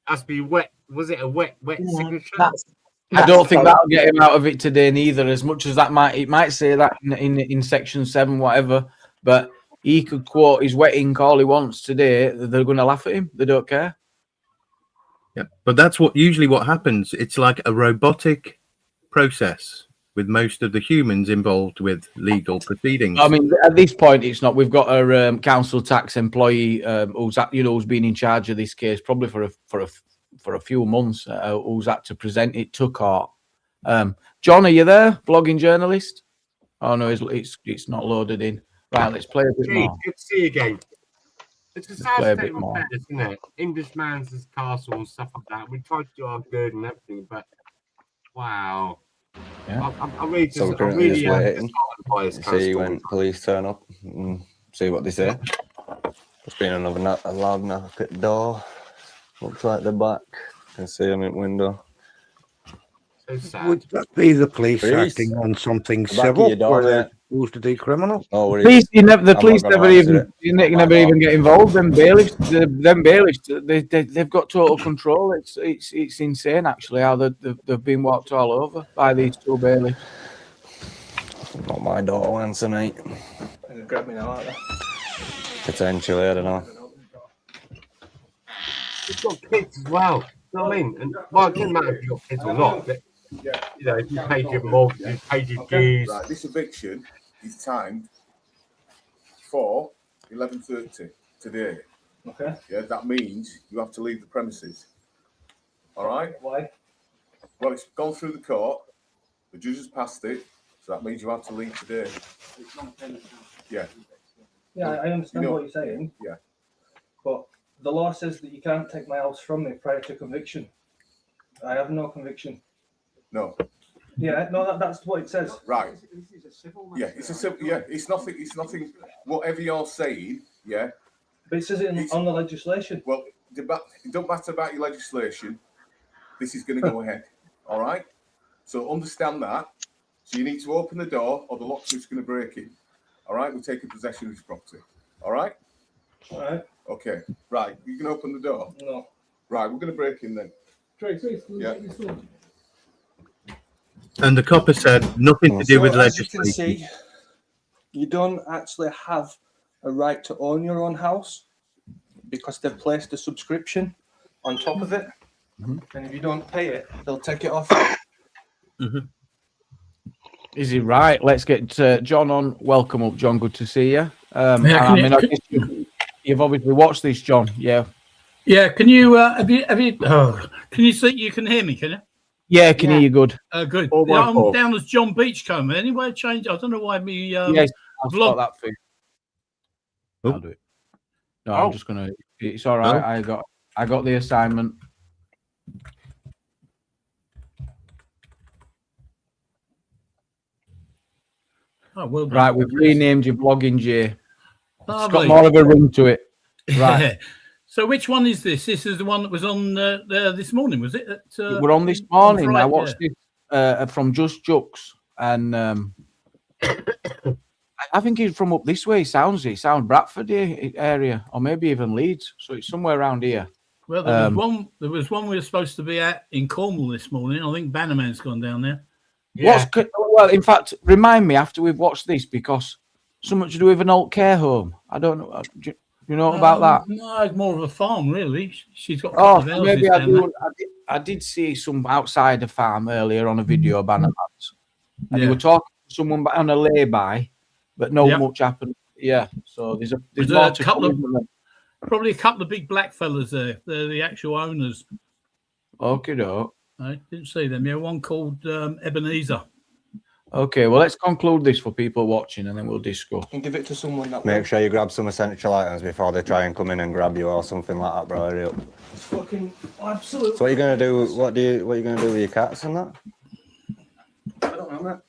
Has to be wet. Was it a wet signature? I don't think that'll get him out of it today neither. As much as that might say that in section 7, whatever, but he could quote his wet ink all he wants today. They're going to laugh at him. They don't care. Yeah, but that's usually what happens. It's like a robotic process with most of the humans involved with legal proceedings. I mean, at this point, it's not. We've got a council tax employee who's been in charge of this case probably for a few months. Who's had to present it to court. John, are you there? Blogging journalist? Oh no, it's not loaded in. Right, let's play a bit more. Good to see you again. It's a sad play a state bit of more. affairs, isn't it? Englishman's castle and stuff like that. We tried to do our good and everything, but wow. Yeah. I really So we're I'm currently really just waiting disheartened by this to kind of see story. when police turn up and see what they say. There's been another a loud knock at the door. Looks like they're back. Can see them in the window. So sad. Would that be the police Police? acting on something The back of civil your door, where they're mate. supposed to do criminal? No worries. Police, the I'm not police gonna never answer even it. never even get involved. Them bailiffs, they've got total control. It's insane actually how they've been walked all over by these two bailiffs. Not my daughter wants tonight. They're gonna grab me now, aren't they? Potentially, I don't know. You've got kids as well. You know what I mean? And well, it doesn't matter if you've got kids or not. But, you know, if you paid your mortgage, you paid your dues. Right, this eviction is timed for 11:30 today. Okay. Yeah, that means you have to leave the premises. All right? Why? Well, it's gone through the court. The judge has passed it, so that means you have to leave today. Yeah. Yeah, I understand You know- what you're saying. Yeah. But the law says that you can't take my house from me prior to conviction. I have no conviction. No. Yeah, no, that's what it says. Right. Yeah, it's a simple. Yeah, it's nothing. It's nothing. Whatever you're saying, yeah. But it says it on the legislation. Well, it don't matter about your legislation. This is going to go ahead. All right. So understand that. So you need to open the door, or the locksmith's going to break it. All right. We're taking possession of his property. All right. All right. Okay. Right. You can open the door. No. Right. We're going to break in then. Yeah. And the copper said nothing to do with As you can legislation. see, you don't actually have a right to own your own house because they've placed a subscription on top of it. And if you don't pay it, they'll take it off. Is he right? Let's get John on. Welcome up, John. Good to see you. Yeah, I guess you've obviously watched this, John. Yeah. Yeah, can you have you can you see you can hear me, can you? Yeah, I can hear you good. Good. Oh, Yeah, my I'm fault. down as John Beachcomber. Anyway, change. I don't know why me Yes, I'll vlog. start that for you. I'll do it. No, I'm just gonna. It's all right. No? I got the assignment. Oh, well done. Right, we've renamed your blogging Jay. It's Lovely. got more of a ring to it. Right. So which one is this? This is the one that was on there this morning, was it? We're on this morning. I Friday, watched this from Just Jux, and I think he's from up this way. He sounds Bradford area, or maybe even Leeds. So it's somewhere around here. Well, there was one we were supposed to be at in Cornwall this morning. I think Bannerman's gone down there. Well, in fact, remind me after we've watched this, because something to do with an old care home. I don't know. Do you know about that? No, it's more of a farm, really. She's got. a Oh, couple of maybe houses I down there. do. I did see some outside the farm earlier on a video, Bannerman's, and Yeah. they were talking to someone on a lay-by, but no Yep. much happened. Yeah, so there's There's more a to couple come, of isn't there? Probably a couple of big black fellas there. They're the actual owners. Okay, doke. I didn't see them. Yeah, one called Ebenezer. Okay, well, let's conclude this for people watching, and then we'll discuss. And give it to someone that. Make sure you grab some essential items before they try and come in and grab you or something like that, bro. Hurry up. It's fucking absolute. So what are you gonna do? What are you gonna do with your cats and that? I don't know, man.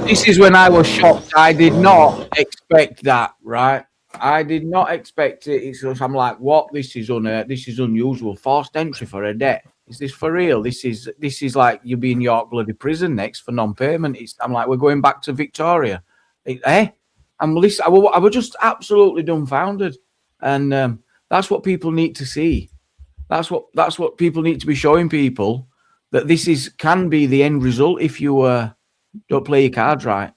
This is when I was shocked. I did not expect that, right? I did not expect it. It's just, I'm like, what? This is unusual. Forced entry for a debt. Is this for real? This is like you'll be in York bloody prison next for non-payment. I'm like, we're going back to Victoria. I was just absolutely dumbfounded, and that's what people need to see. That's what people need to be showing people, that this can be the end result if you don't play your cards right.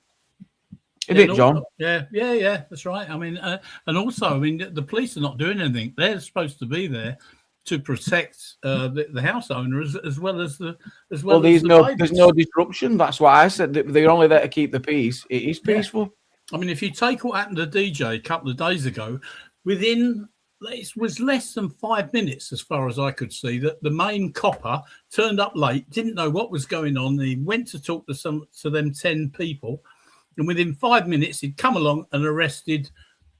Isn't it, John? Yeah, that's right. I mean, and also, I mean, the police are not doing anything. They're supposed to be there to protect the house owner as well as the there's no disruption. That's why I said that they're only there to keep the peace. It is peaceful. I mean, if you take what happened to DJ a couple of days ago, it was less than 5 minutes, as far as I could see, that the main copper turned up late, didn't know what was going on. He went to talk to them 10 people, and within 5 minutes, he'd come along and arrested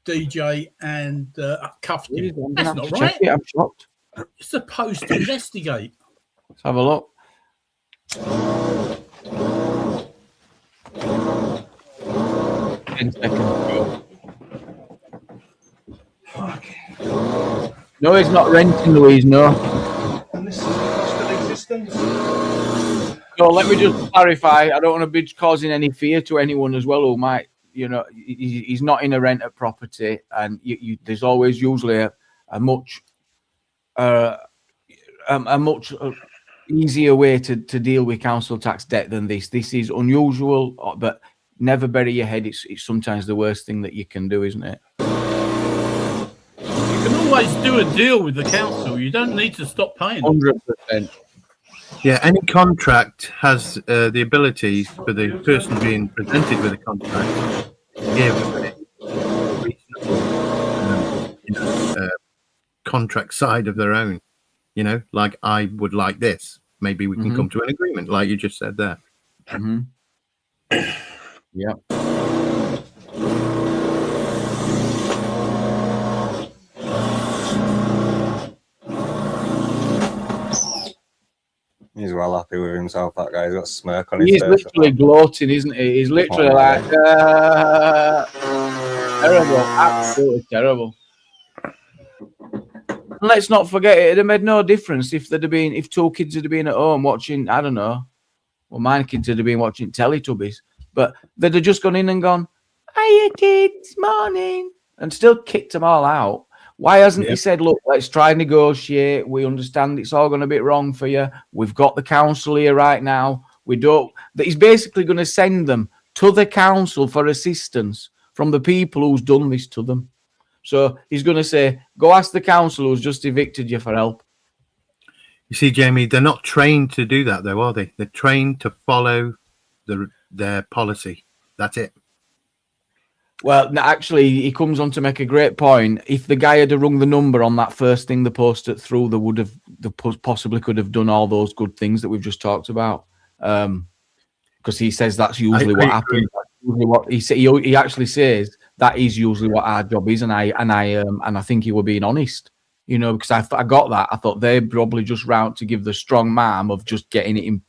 DJ and cuffed him. That's not right. I'm shocked. You're supposed to investigate. Let's have a look. No, he's not renting, Louise. No. And this is the cost of existence. No, let me just clarify. I don't want to be causing any fear to anyone as well who might, he's not in a rented property, and there's always usually a much easier way to deal with council tax debt than this. This is unusual, but never bury your head. It's sometimes the worst thing that you can do, isn't it? You can always do a deal with the council. You don't need to stop paying. 100%. Yeah, any contract has the ability for the person being presented with a contract to give a reasonable contract side of their own. Like, I would like this. Maybe we can come to an agreement, like you just said there. Mm-hmm. Yeah. He's well happy with himself, that guy. He's got a smirk on his He's face. literally gloating, isn't he? He's literally terrible, absolutely terrible. And let's not forget, it'd have made no difference if two kids had been at home watching, I don't know, well, my kids would have been watching Teletubbies, but they'd have just gone in and gone, "Hiya, kids, morning," and still kicked them all out. Why hasn't he said, "Look, let's try and negotiate. We understand it's all going to be wrong for you. We've got the council here right now. We don't." That he's basically going to send them to the council for assistance from the people who's done this to them. So he's going to say, "Go ask the council who's just evicted you for help." You see, Jamie, they're not trained to do that, though, are they? They're trained to follow their policy. That's it. Well, actually, he comes on to make a great point. If the guy had rung the number on that first thing they posted through, they possibly could have done all those good things that we've just talked about. Because he says that's usually what happens. Usually what he actually says that is usually what our job is, and I think he were being honest. Because I got that. I thought they're probably just round to give the strong man of just getting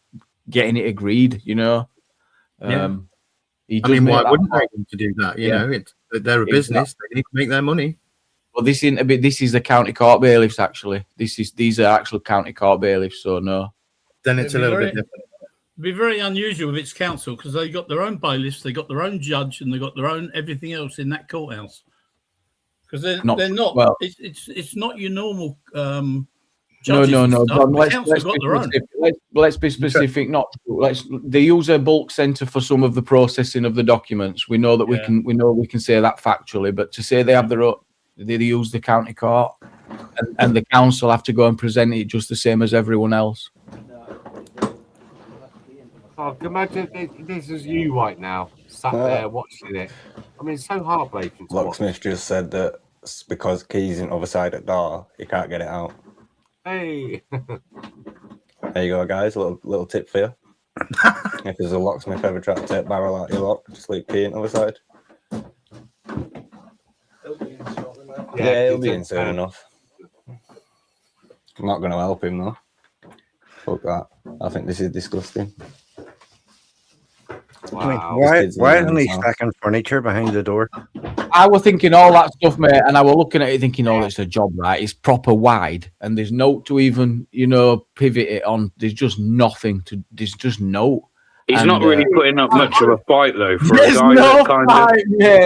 it agreed. Yeah. Why wouldn't they want to do that? They're a business. Exactly. They need to make their money. Well, this is the county court bailiffs. Actually, these are actual county court bailiffs. So no. Then it's a little bit different. It'd be very unusual with its council because they got their own bailiffs, they got their own judge, and they got their own everything else in that courthouse. Because they're not. Well, it's not your normal. No. John, let's be specific. They use a bulk center for some of the processing of the documents. We know that we can say that factually, but to say they have their own, They use the county court, and the council have to go and present it just the same as everyone else. Oh, imagine this is you right now, sat there watching it. I mean, it's so heartbreaking. To watch. Locksmith just said that it's because keys in the other side of the door, he can't get it out. Hey. There you go, guys. A little tip for you. If there's a locksmith ever try to take barrel out your lock, just leave key in the other side. Yeah, he'll be in soon enough. I'm not going to help him though. Fuck that. I think this is disgusting. I mean, why isn't he stacking furniture behind the door? I was thinking all that stuff, mate, and I was looking at it thinking, oh, it's a job, right? It's proper wide, and there's no to even, pivot it on. There's just nothing to. There's just no. He's not really putting up much of a fight though for a guy that kind of,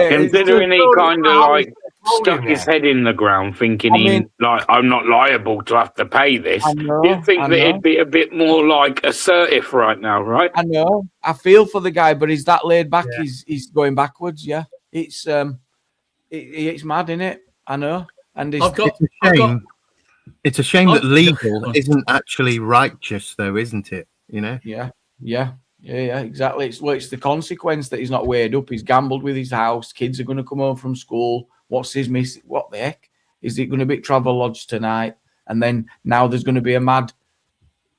considering he kind of like stuck his head in the ground, thinking I'm not liable to have to pay this. You'd think that he'd be a bit more like assertive right now, right? I know. I feel for the guy, but he's that laid back. Yeah. He's going backwards. Yeah, it's mad, isn't it? I know. And it's a shame that legal isn't actually righteous, though, isn't it? Yeah, exactly. It's the consequence that he's not weighed up. He's gambled with his house. Kids are going to come home from school. What's his miss? What the heck? Is it going to be Travel Lodge tonight? And then now there's going to be a mad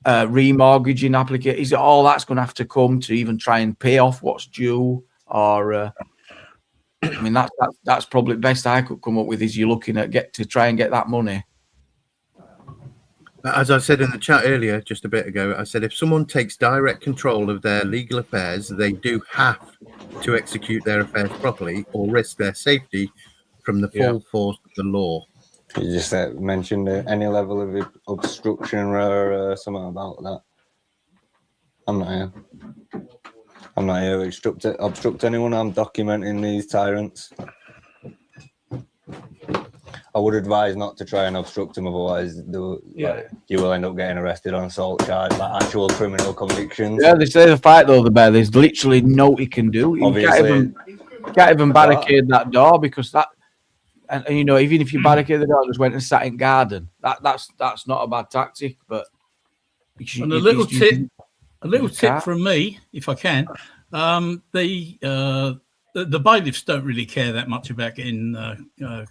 remortgaging application. Is it all that's going to have to come to even try and pay off what's due? Or I mean, that's probably the best I could come up with. Is you're looking at to try and get that money. As I said in the chat earlier, just a bit ago, I said if someone takes direct control of their legal affairs, they do have to execute their affairs properly or risk their safety from the full force of the law. You just mentioned any level of obstruction or something about that. I'm not here to obstruct anyone. I'm documenting these tyrants. I would advise not to try and obstruct them, otherwise you will end up getting arrested on assault charge, like actual criminal convictions. Yeah, they say the fight though, the bear. There's literally no he can do. You can't even barricade that door because that, and even if you barricade the door, just went and sat in garden. That's not a bad tactic. But a little tip from me, if I can, the bailiffs don't really care that much about getting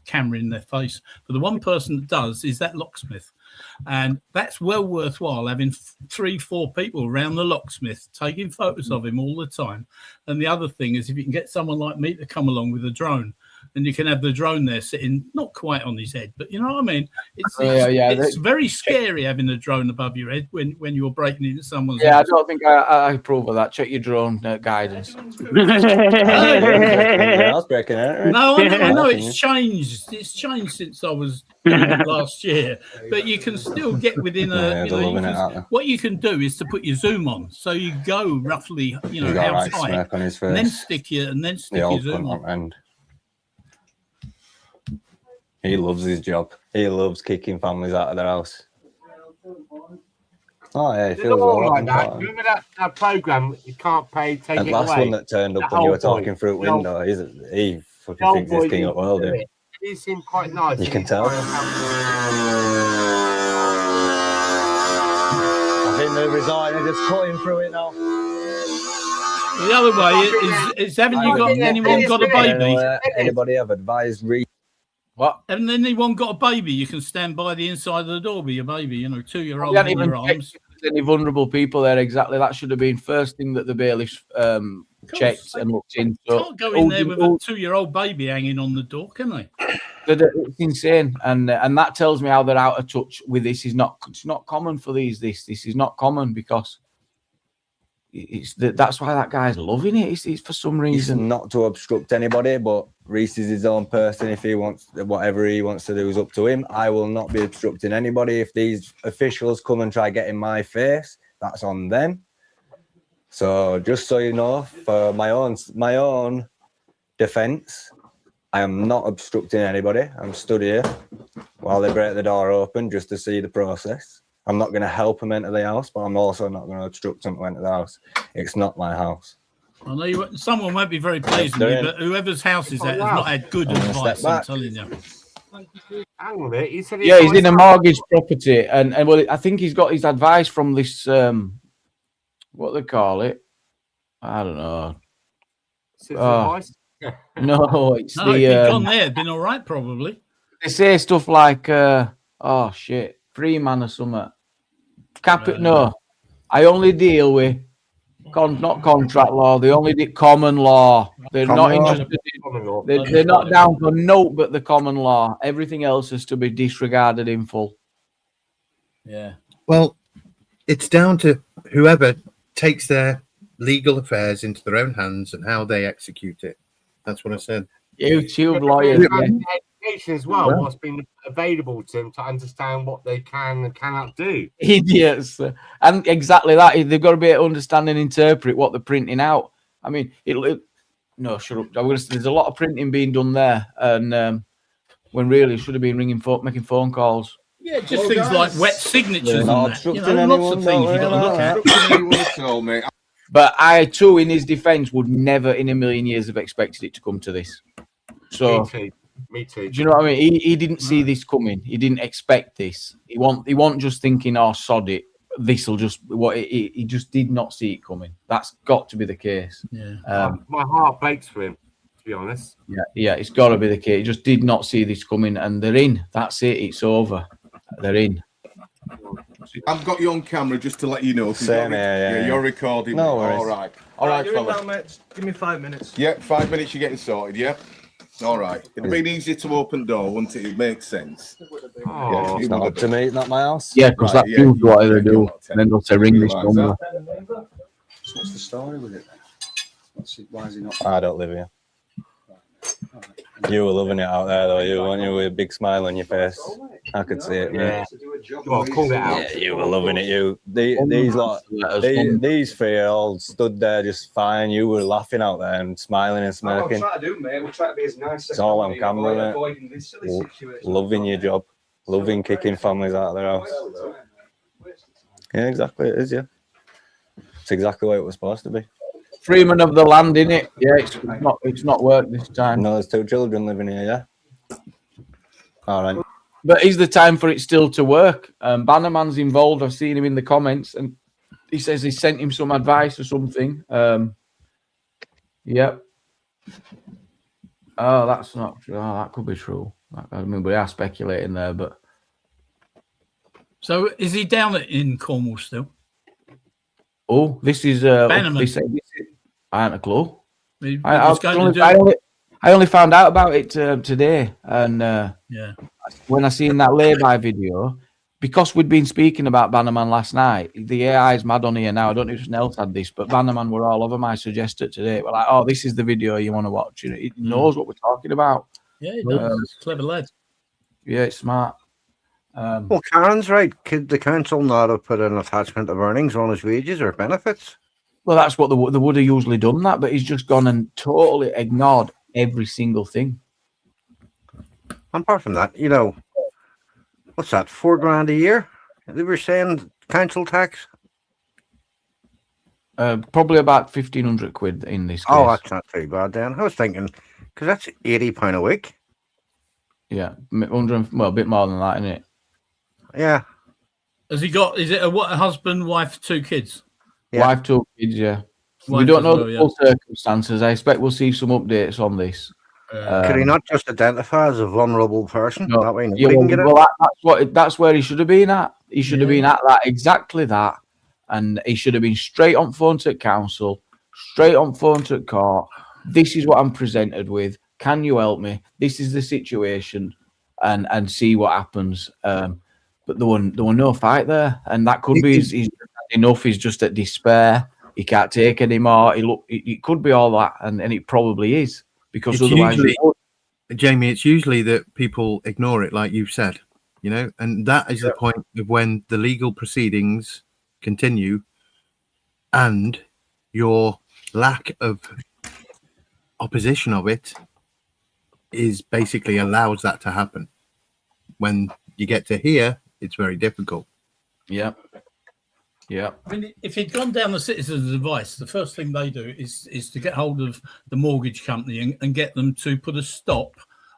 camera in their face. But the one person that does is that locksmith. And that's well worthwhile having 3-4 people around the locksmith taking photos of him all the time. And the other thing is if you can get someone like me to come along with a drone, and you can have the drone there sitting not quite on his head, but you know what I mean? It's very scary having a drone above your head when you're breaking into someone's house. I don't think I approve of that. Check your drone guidance. No, I know it's changed. It's changed since I was last year, but you can still get within what you can do is to put your zoom on, so you go roughly, house height, and then stick your zoom on. He loves his job. He loves kicking families out of their house. Oh yeah, he feels all like that. Remember that program? You can't pay, take it away. The last one that turned up when you were talking through a window, he fucking thinks he's king of the world. He seemed quite nice. You can tell. I think they're resigning, just cutting through it now. The other way is haven't you got anyone got a baby? Anybody have advised What? Haven't anyone got a baby? You can stand by the inside of the door with your baby, 2-year-old You in your arms. Any vulnerable people there? Exactly. That should have been first thing that the bailiffs checked and looked into. Can't go in there with a 2-year-old baby hanging on the door, can they? It's insane, and that tells me how they're out of touch with this. It's not common for these. This is not common because that's why that guy's loving it. It's for some reason. It's not to obstruct anybody, but Reese is his own person. If he wants whatever he wants to do is up to him. I will not be obstructing anybody. If these officials come and try get in my face, that's on them. So just so you know, for my own defence, I am not obstructing anybody. I'm stood here while they break the door open just to see the process. I'm not going to help them enter the house, but I'm also not going to obstruct them to enter the house. It's not my house. I know someone won't be very pleased with me, but whoever's house is at has not had good advice, I'm telling you. Hang on a minute. You said Yeah, he's in a mortgage property, and well, I think he's got his advice from this. What they call it? I don't know. Advice? No, it's No, the. if he'd gone there, it'd been all right, probably. They say stuff like, "Oh shit, Freeman or something." No, I only deal with not contract law. They only did common law. They're not interested. They're not down for note, but the common law. Everything else is to be disregarded in full. Yeah. Well, it's down to whoever takes their legal affairs into their own hands and how they execute it. That's what I said. YouTube lawyers. Education as well. What's been available to them to understand what they can and cannot do. Idiots. And exactly that. They've got to be able to understand and interpret what they're printing out. I mean, no, shut up. There's a lot of printing being done there, and when really should have been making phone calls. Yeah, just things like wet signatures and that. You know, lots of things you've got to look at. But I, too, in his defence, would never in a million years have expected it to come to this. So, Me too. do you know what I mean? He didn't see this coming. He didn't expect this. He wasn't just thinking, "Oh, sod it. This'll just what." He just did not see it coming. That's got to be the case. Yeah. My heart breaks for him, to be honest. Yeah, it's got to be the case. He just did not see this coming, and they're in. That's it. It's over. They're in. I've got you on camera just to let you know. Same here, yeah. You're recording. No worries. All right, You're in fella. now, mate. Give me 5 minutes. Yeah, 5 minutes. You're getting sorted. Yeah. All right. It'd been easier to open door, wouldn't it? It makes sense. Oh, It's not up to me, not my house. Yeah, because that proves what they do. And then they'll say, "Ring this number." So what's the story with it? Why is he not? I don't live here. You were loving it out there, though, weren't you? With a big smile on your face. I could see it, mate. Well, call it out. Yeah, you were loving it. These three all stood there just fine. You were laughing out there and smiling and smirking. We're trying to do, mate. We're trying to be as nice. It's all on camera, mate. Loving your job, loving kicking families out of their house. Yeah, exactly. It is, yeah. It's exactly what it was supposed to be. Freeman of the land, innit? Yeah, it's not worked this time. No, there's 2 children living here, yeah. All right. But is the time for it still to work? Bannerman's involved. I've seen him in the comments, and he says he sent him some advice or something. Yep. Oh, that's not true. Oh, that could be true. I mean, we are speculating there, but. So is he down in Cornwall still? Oh, this is. Bannerman. I haven't a clue. I only found out about it today, and yeah, when I seen that lay-by video, because we'd been speaking about Bannerman last night, the AI is mad on here now. I don't know if anyone else had this, but Bannerman were all over my suggested today. We're like, "Oh, this is the video you want to watch." You know, it knows what we're talking about. Yeah, he does. Clever lad. Yeah, it's smart. Well, Karen's right. Could the council not have put an attachment of earnings on his wages or benefits? Well, that's what they would have usually done that, but he's just gone and totally ignored every single thing. And apart from that, what's that? $4,000 a year? They were saying council tax. Probably about 1,500 quid in this case. Oh, that's not too bad then. I was thinking because that's £80 a week. Yeah, 100. Well, a bit more than that, isn't it? Yeah. Has he got? Is it a husband, wife, 2 kids? Yeah. Wife, 2 kids. Yeah. Wife We don't as know well, the yeah. full circumstances. I expect we'll see some updates on this. Could he not just identify as a vulnerable person? No. That way Yeah, nobody can get it? that's where he should have been at. He should have been at that, exactly that. And he should have been straight on phone to council, straight on phone to court. This is what I'm presented with. Can you help me? This is the situation, and see what happens. But there were no fight there, and that could be he's enough. He's just at despair. He can't take anymore. It could be all that, and it probably is, because It's otherwise, usually, Jamie, it's usually that people ignore it, like you've said, and that is the point of when the legal proceedings continue, and your lack of opposition of it is basically allows that to happen. When you get to here, it's very difficult. Yeah. Yeah. I mean, if he'd gone down the citizens' advice, the first thing they do is to get hold of the mortgage company and get them to put a stop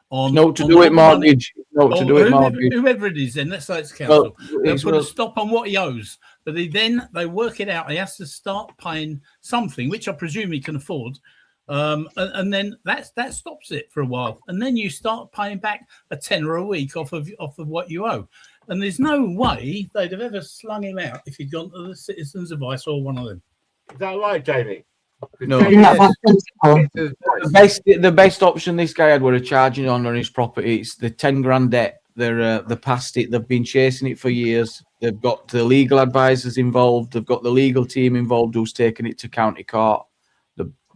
on. No, to do it mortgage. no, to do it more. Whoever it is, then let's say it's council. They'll put a well, stop on what he owes, but they work it out. He has to start paying something, which I presume he can afford, and then that stops it for a while, and then you start paying back a tenner a week off of what you owe. And there's no way they'd have ever slung him out if he'd gone to the Citizens Advice or one of them. Is that right, Jamie? No, the best option this guy had were charging on his property. It's the 10 grand debt. They're past it. They've been chasing it for years. They've got the legal advisors involved. They've got the legal team involved who's taken it to county court.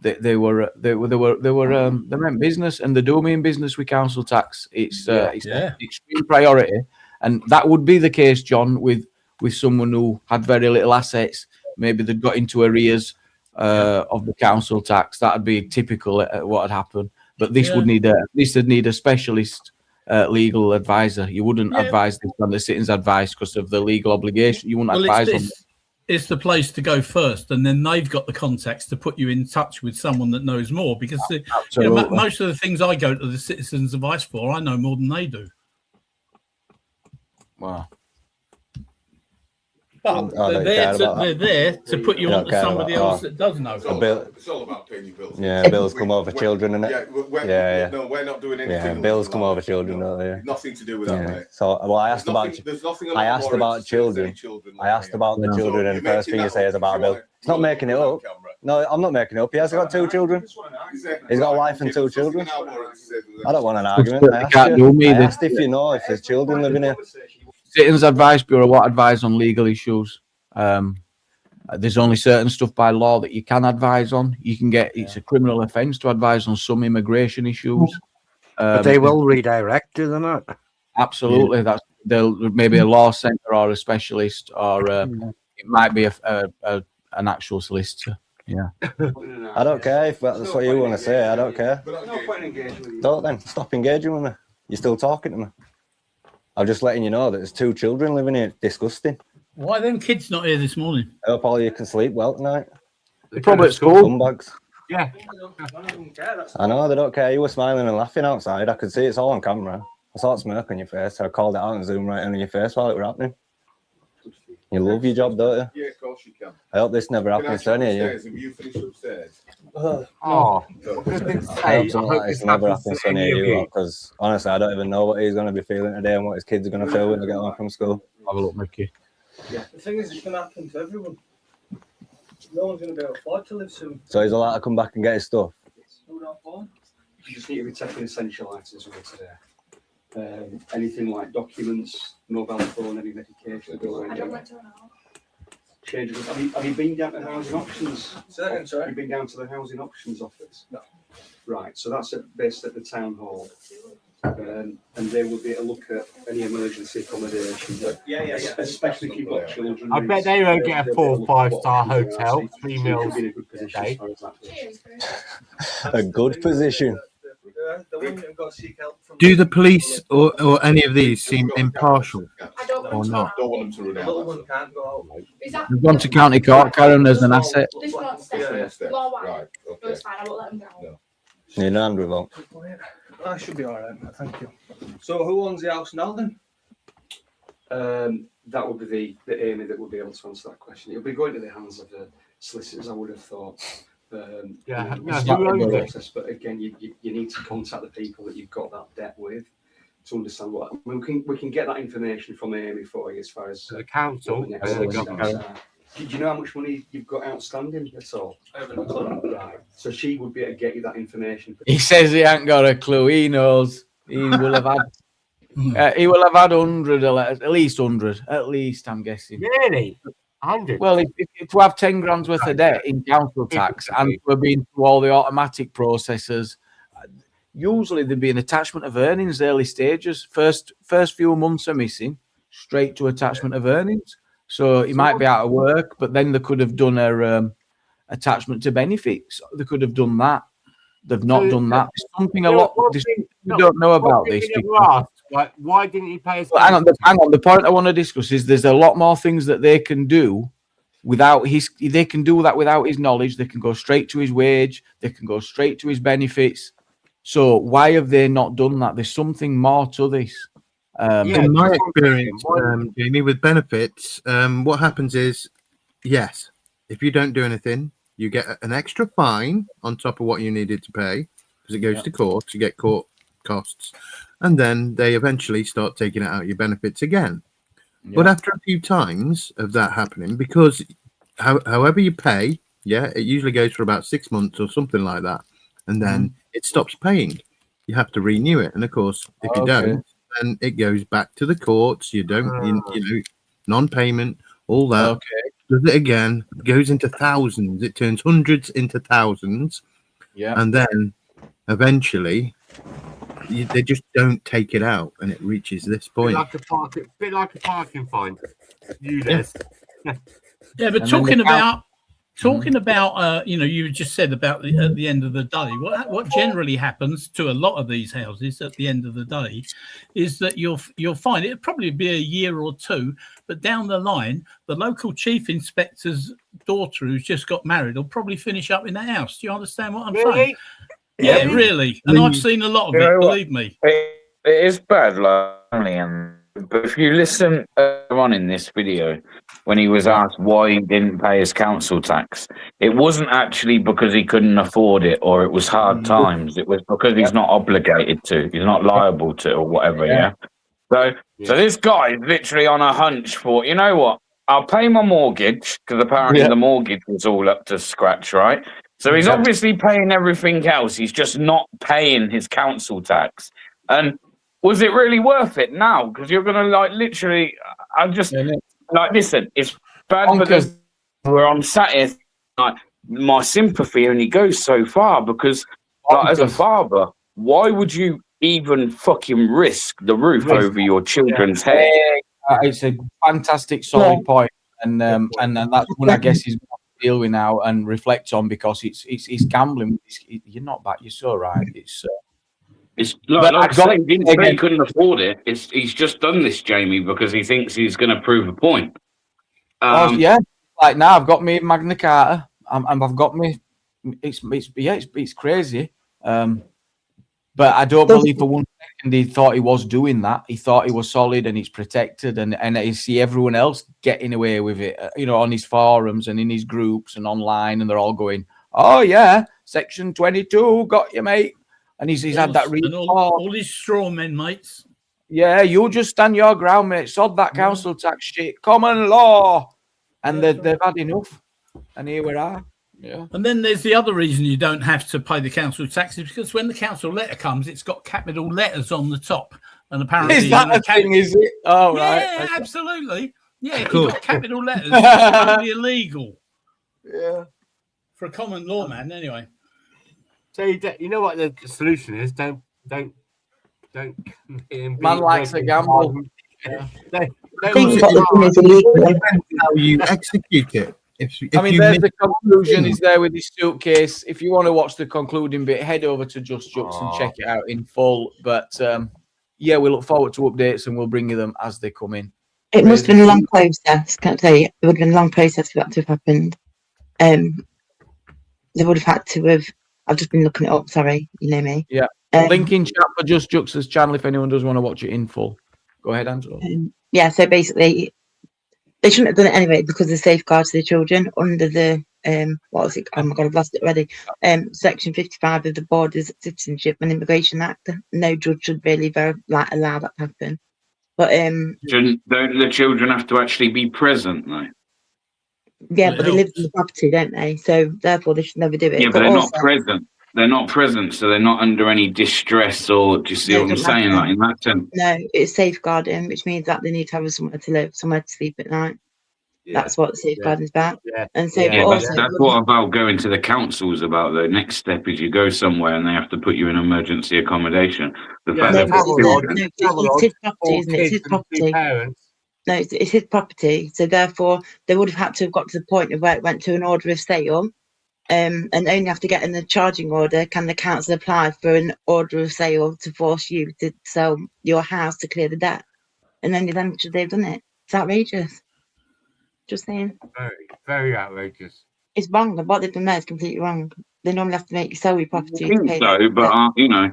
They meant business, and they're doing business with council tax. It's extreme priority, and that would be the case, John, with someone who had very little assets. Maybe they got into arrears of the council tax. That'd be typical what had happened. But this would need a specialist legal advisor. You wouldn't advise this on the Citizens Advice because of the legal obligation. You wouldn't advise on. It's the place to go first, and then they've got the contacts to put you in touch with someone that knows more. Because most of the things I go to the Citizens Advice for, I know more than they do. Wow. But they're there to put you onto somebody else that does know. It's all about paying your bills. Yeah, bills come over children, innit? Yeah, no, we're not doing anything. Yeah, bills come over children, don't they? Nothing to do with that, mate. So, well, I asked about children. I asked about the children, and the first thing you say is about a bill. It's not making it up. No, I'm not making it up. He has got 2 children. He's got a wife and 2 children. I don't want an argument. I asked if you know if there's children living here. Citizens Advice Bureau what advise on legal issues. There's only certain stuff by law that you can advise on. You can get it's a criminal offence to advise on some immigration issues. But they will redirect, do they not? Absolutely. That's they'll maybe a law centre or a specialist, or it might be an actual solicitor. Yeah. I don't care if that's what you want to say. I don't care. Don't then stop engaging with me. You're still talking to me. I'm just letting you know that there's 2 children living here. Disgusting. Why are them kids not here this morning? I hope all you can sleep well tonight. They're probably at school. Scumbags. Yeah. I know they don't care. You were smiling and laughing outside. I could see it's all on camera. I saw a smirk on your face. So I called it out and zoomed right in on your face while it was happening. You love your job, don't you? Yeah, of course you can. I hope this never happens to any of you. Have you finished upstairs? Oh, I hope this never happens to any of you, because honestly, I don't even know what he's going to be feeling today and what his kids are going to feel when they get home from school. Have a look, Mickey. Yeah. The thing is, it's going to happen to everyone. No one's going to be able to afford to live soon. So he's allowed to come back and get his stuff. You just need to be taking essential items with you today. Anything like documents, mobile phone, any medication. Have you been down to housing options? Have you been down to the housing options office? No. Right, so that's based at the town hall. And they will be able to look at any emergency accommodation. Especially if you've got children. I bet they won't get a 4 or 5-star hotel, 3 meals a day. A good position. Do the police or any of these seem impartial or not? Don't want them to run out. We've gone to county court, Karen, as an asset. Right, okay. Need an hand revolt. I should be all right, mate. Thank you. So, who owns the house now then? That would be the Amy that would be able to answer that question. It'll be going to the hands of the solicitors, I would have thought. Who owns it? But again, you need to contact the people that you've got that debt with to understand what. I mean, we can get that information from Amy for you as far as the council. Do you know how much money you've got outstanding at all? I haven't a clue. Right. So she would be able to get you that information. He says he ain't got a clue. He knows. He will have had. He will have had 100, at least 100. At least, I'm guessing. Really? 100? Well, if to have 10 grand's worth of debt in council tax, and we're being through all the automatic processes, usually there'd be an attachment of earnings early stages. First few months are missing, straight to attachment of earnings. So he might be out of work, but then they could have done a attachment to benefits. They could have done that. They've not done that. Something a lot we don't know about this. Like, why didn't he pay us? Hang on. The point I want to discuss is there's a lot more things that they can do without his. They can do that without his knowledge. They can go straight to his wage. They can go straight to his benefits. So why have they not done that? There's something more to this. In my experience, Jamie, with benefits, what happens is, yes, if you don't do anything, you get an extra fine on top of what you needed to pay because it goes to court to get court costs, and then they eventually start taking it out of your benefits again. But after a few times of that happening, because however you pay, it usually goes for about 6 months or something like that, and then it stops paying. You have to renew it, and of course, if you don't, then it goes back to the courts. You don't, you know, non-payment, all that. Does it again, goes into thousands. It turns hundreds into thousands, and then eventually they just don't take it out, and it reaches this point. Bit like a parking fine. Yeah, but talking about you know, you just said about at the end of the day, what generally happens to a lot of these houses at the end of the day is that you'll find it'll probably be a year or two, but down the line, the local chief inspector's daughter who's just got married will probably finish up in the house. Do you understand what I'm saying? Yeah, really. And I've seen a lot of it, believe me. It is bad, but if you listen on in this video, when he was asked why he didn't pay his council tax, it wasn't actually because he couldn't afford it or it was hard times. It was because he's not obligated to, he's not liable to, or whatever. So this guy is literally on a hunch for, you know what? I'll pay my mortgage because apparently the mortgage was all up to scratch, right? So he's obviously paying everything else. He's just not paying his council tax. And was it really worth it now? Because you're going to like literally, I'm just like, listen, it's bad because where I'm sat here, like my sympathy only goes so far because like, as a father, why would you even fucking risk the roof over your children's head? It's a fantastic, solid point, and that's what I guess he's going to deal with now and reflect on because it's gambling. You're not back. You're so right. It's like saying he didn't say he couldn't afford it. He's just done this, Jamie, because he thinks he's going to prove a point. Like now I've got me Magna Carta, and I've got me. It's crazy. But I don't believe for 1 second he thought he was doing that. He thought he was solid and he's protected, and I see everyone else getting away with it. You know, on his forums and in his groups and online, and they're all going, "Oh yeah, Section 22 got you, mate." And he's had that all these straw men, mates. Yeah, you just stand your ground, mate. Sod that council tax shit. Common law. And they've had enough. And here we are. Yeah. And then there's the other reason you don't have to pay the council taxes because when the council letter comes, it's got capital letters on the top. And apparently, is that a thing? Is it? Oh, right. Yeah, absolutely. Yeah, if you've got capital letters, it's totally illegal. Yeah. For a common law man, anyway. So you know what the solution is? Don't. Man likes a gamble. How you execute it. If there's the conclusion is there with his suitcase. If you want to watch the concluding bit, head over to Just Jux and check it out in full. But we look forward to updates and we'll bring you them as they come in. It must have been a long process. Can't say it would have been a long process for that to have happened. They would have had to have. I've just been looking it up. Sorry, you know me. Yeah. Link in chat for Just Jux's channel if anyone does want to watch it in full. Go ahead, Angela. So basically, they shouldn't have done it anyway because of the safeguards to the children under the what was it? Oh my god, I've lost it already. Section 55 of the Borders, Citizenship and Immigration Act. No judge should really allow that to happen. But don't the children have to actually be present though? Yeah, but they live in the property, don't they? So therefore, they should never do it. Yeah, but they're not present. They're not present, so they're not under any distress. Or do you see what I'm saying? Like in that sense, no, it's safeguarding, which means that they need to have somewhere to live, somewhere to sleep at night. That's what safeguarding is about. And so, that's what about going to the council's about. The next step is you go somewhere and they have to put you in emergency accommodation. It's his property, isn't it? It's his property. No, it's his property. So therefore, they would have had to have got to the point of where it went to an order of sale. And only after getting the charging order can the council apply for an order of sale to force you to sell your house to clear the debt. And only then should they have done it. It's outrageous. Just saying. Very, very outrageous. It's wrong. What they've done there is completely wrong. They normally have to make you sell your property. I think so, but you know.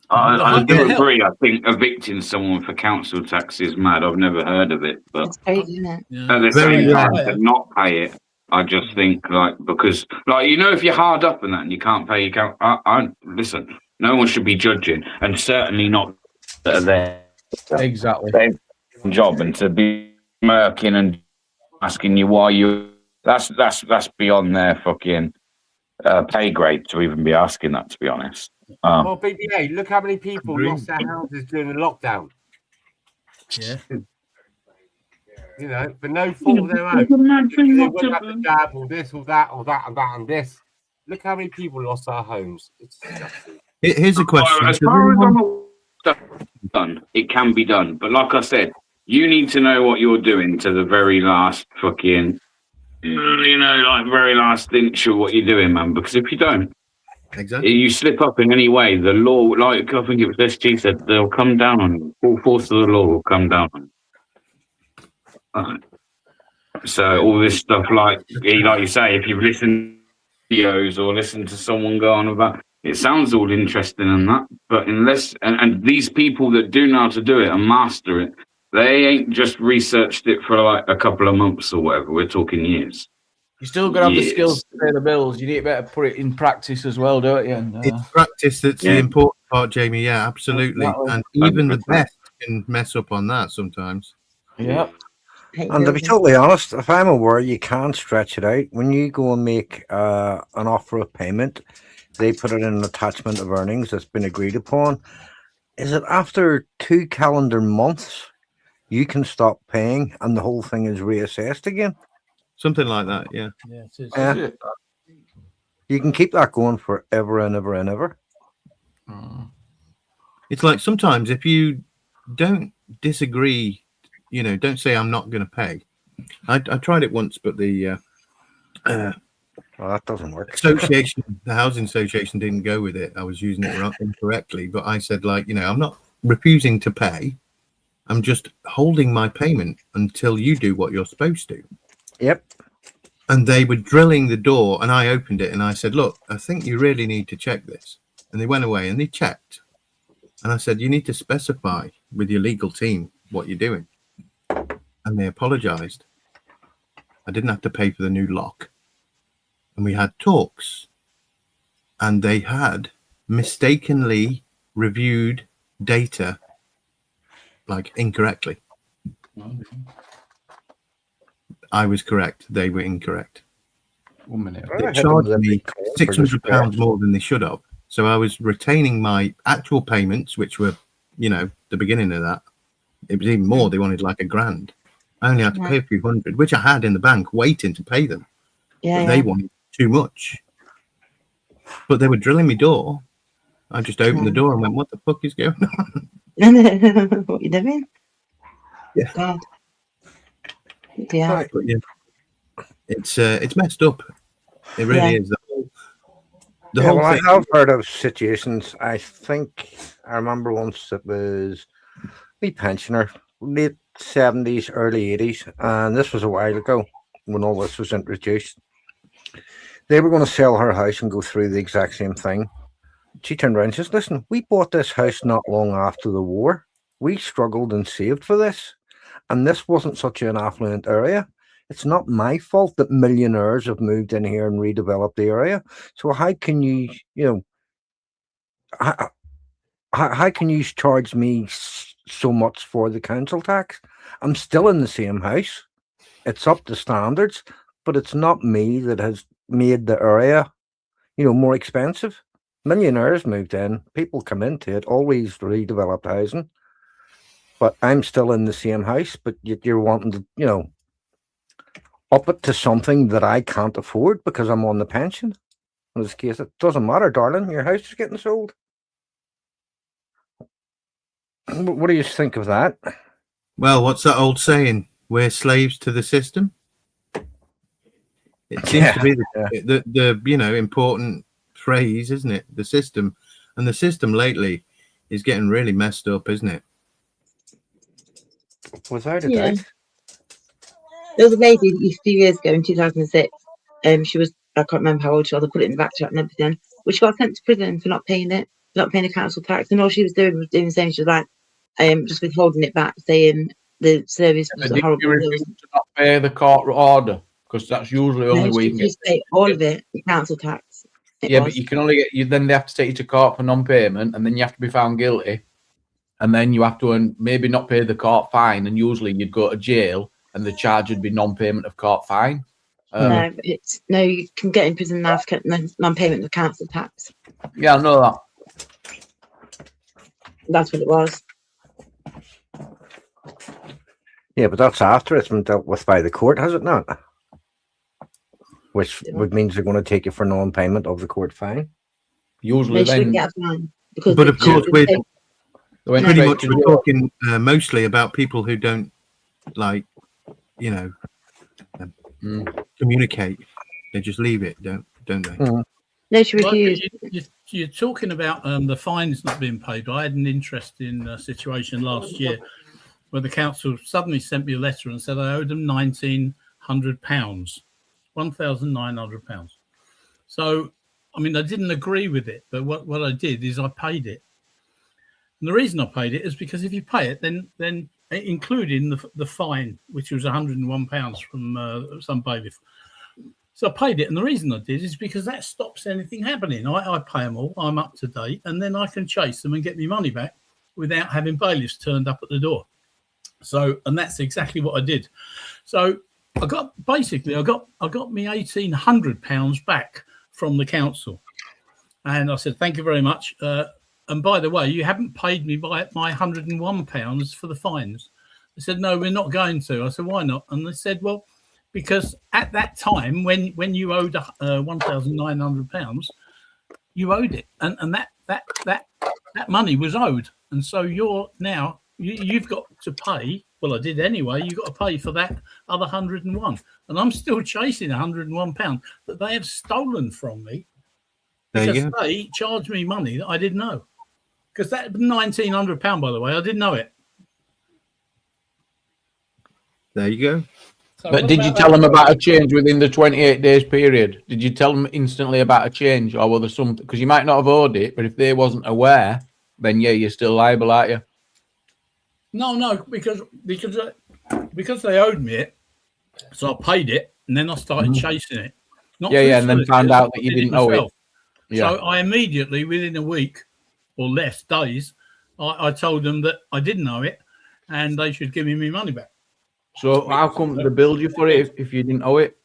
What I the do hell? agree. I think evicting someone for council tax is mad. I've never heard of it, but It's crazy, isn't it? Yeah. at the Very same rare. time, to not pay it, I just think like because like you know if you're hard up and that and you can't pay your count, I listen. No one should be judging, and certainly not that are there. Exactly. Their job and to be murking and asking you why you. That's beyond their fucking pay grade to even be asking that. To be honest. Well, BBA, look how many people lost their houses during the lockdown. Yeah. You know, for no fault of their own. They wouldn't have the jab or this or that or that and that and this. Look how many people lost their homes. It's disgusting. Here's a question. As far as I'm done, it can be done. But like I said, you need to know what you're doing to the very last fucking, you know, like very last inch of what you're doing, man. Because if you don't, exactly, you slip up in any way, the law, like I think it was SG said, they'll come down on you. Full force of the law will come down on you. So all this stuff, like you say, if you've listened to videos or listened to someone go on about, it sounds all interesting and that, but unless and these people that do know how to do it and master it, they ain't just researched it for like a couple of months or whatever. We're talking years. You still got to have the Years. skills to pay the bills. You need to better put it in practice as well, don't you? And, it's practice that's the important part, Jamie. Yeah, absolutely. Exactly. And even the best can mess up on that sometimes. Yeah. And to be totally honest, if I'm aware you can stretch it out, when you go and make an offer of payment, they put it in an attachment of earnings that's been agreed upon. Is it after 2 calendar months you can stop paying and the whole thing is reassessed again? Something like that, yeah. Yeah, it is. Yeah. You can keep that going forever and ever and ever. It's like sometimes if you don't disagree, you know, don't say I'm not going to pay. I tried it once, but the well, that doesn't work. Association, the housing association didn't go with it. I was using it incorrectly, but I said, like, you know, I'm not refusing to pay. I'm just holding my payment until you do what you're supposed to. Yep. And they were drilling the door, and I opened it and I said, look, I think you really need to check this. And they went away and they checked. And I said, you need to specify with your legal team what you're doing. And they apologized. I didn't have to pay for the new lock. And we had talks. And they had mistakenly reviewed data like incorrectly. I was correct. They were incorrect. 1 minute. They charged me £600 more than they should have. So I was retaining my actual payments, which were, you know, the beginning of that. It was even more. They wanted like £1,000. I only had to pay a few hundred, which I had in the bank waiting to pay them. Yeah, But they wanted too much. But they were drilling me door. I just opened the door and went, what the fuck is going on? What you doing? Yeah. God. Yeah. But yeah. It's messed up. It really is. The whole I thing. have heard of situations. I think I remember once it was a pensioner, late 70s, early 80s, and this was a while ago when all this was introduced. They were going to sell her house and go through the exact same thing. She turned around and says, listen, we bought this house not long after the war. We struggled and saved for this. And this wasn't such an affluent area. It's not my fault that millionaires have moved in here and redeveloped the area. So how can you, you know, how can you charge me so much for the council tax? I'm still in the same house. It's up to standards, but it's not me that has made the area, you know, more expensive. Millionaires moved in, people come into it, always redeveloped housing. But I'm still in the same house, but you're wanting to, you know, up it to something that I can't afford because I'm on the pension. In this case, it doesn't matter, darling. Your house is getting sold. What do you think of that? Well, what's that old saying? We're slaves to the system. It seems to be the you know, important phrase, isn't it? The system. And the system lately is getting really messed up, isn't it? Without a Yeah. doubt. There was a lady a few years ago in 2006. She was, I can't remember how old she was, I put it in the back chat and everything. But she got sent to prison for not paying it. not paying the council tax, and all she was doing the same. She was like, just withholding it back, saying the service was Did horrible. you refuse to not pay the court order? Because that's usually the only No, way she you can get. refused to pay all of it, the council tax. It Yeah, was. but you can only get you. Then they have to take you to court for non-payment, and then you have to be found guilty, and then you have to maybe not pay the court fine, and usually you'd go to jail, and the charge would be non-payment of court fine. No, it's no. You can get in prison now for non-payment of council tax. Yeah, I know that. That's what it was. Yeah, but that's after it's been dealt with by the court, has it not? Which would means they're going to take you for non-payment of the court fine. Usually, They shouldn't get a fine because. But of course, we're went pretty straight much to we're jail. talking mostly about people who don't like, you know, communicate. They just leave it, don't they? No, she Well, refused. you're talking about the fines not being paid. I had an interesting situation last year where the council suddenly sent me a letter and said I owed them £1,900, £1,900. So, I mean, I didn't agree with it, but what I did is I paid it. And the reason I paid it is because if you pay it, then including the fine, which was £101 from some bailiff. So I paid it, and the reason I did is because that stops anything happening. I pay them all, I'm up to date, and then I can chase them and get my money back without having bailiffs turned up at the door. So, and that's exactly what I did. So I got me £1,800 back from the council, and I said thank you very much. And by the way, you haven't paid me my £101 for the fines. They said no, we're not going to. I said why not? And they said well, because at that time when you owed £1,900, you owed it, and that money was owed, and so you've got to pay. Well, I did anyway. You got to pay for that other 101, and I'm still chasing £101 that they have stolen from me because they charged me money that I didn't know. Because that £1,900, by the way, I didn't know it. There you go. So But what did you about tell that? them about a change within the 28 days period? Did you tell them instantly about a change, or were there something? Because you might not have owed it, but if they wasn't aware, then yeah, you're still liable, aren't you? No, because they owed me it, so I paid it, and then I started chasing it. Not Yeah, through yeah, and then found solicitors, out I that you did didn't owe it. myself. Yeah. So I immediately, within a week or less days, I told them that I didn't know it, and they should give me my money back. So how come they billed you for it if you didn't owe it?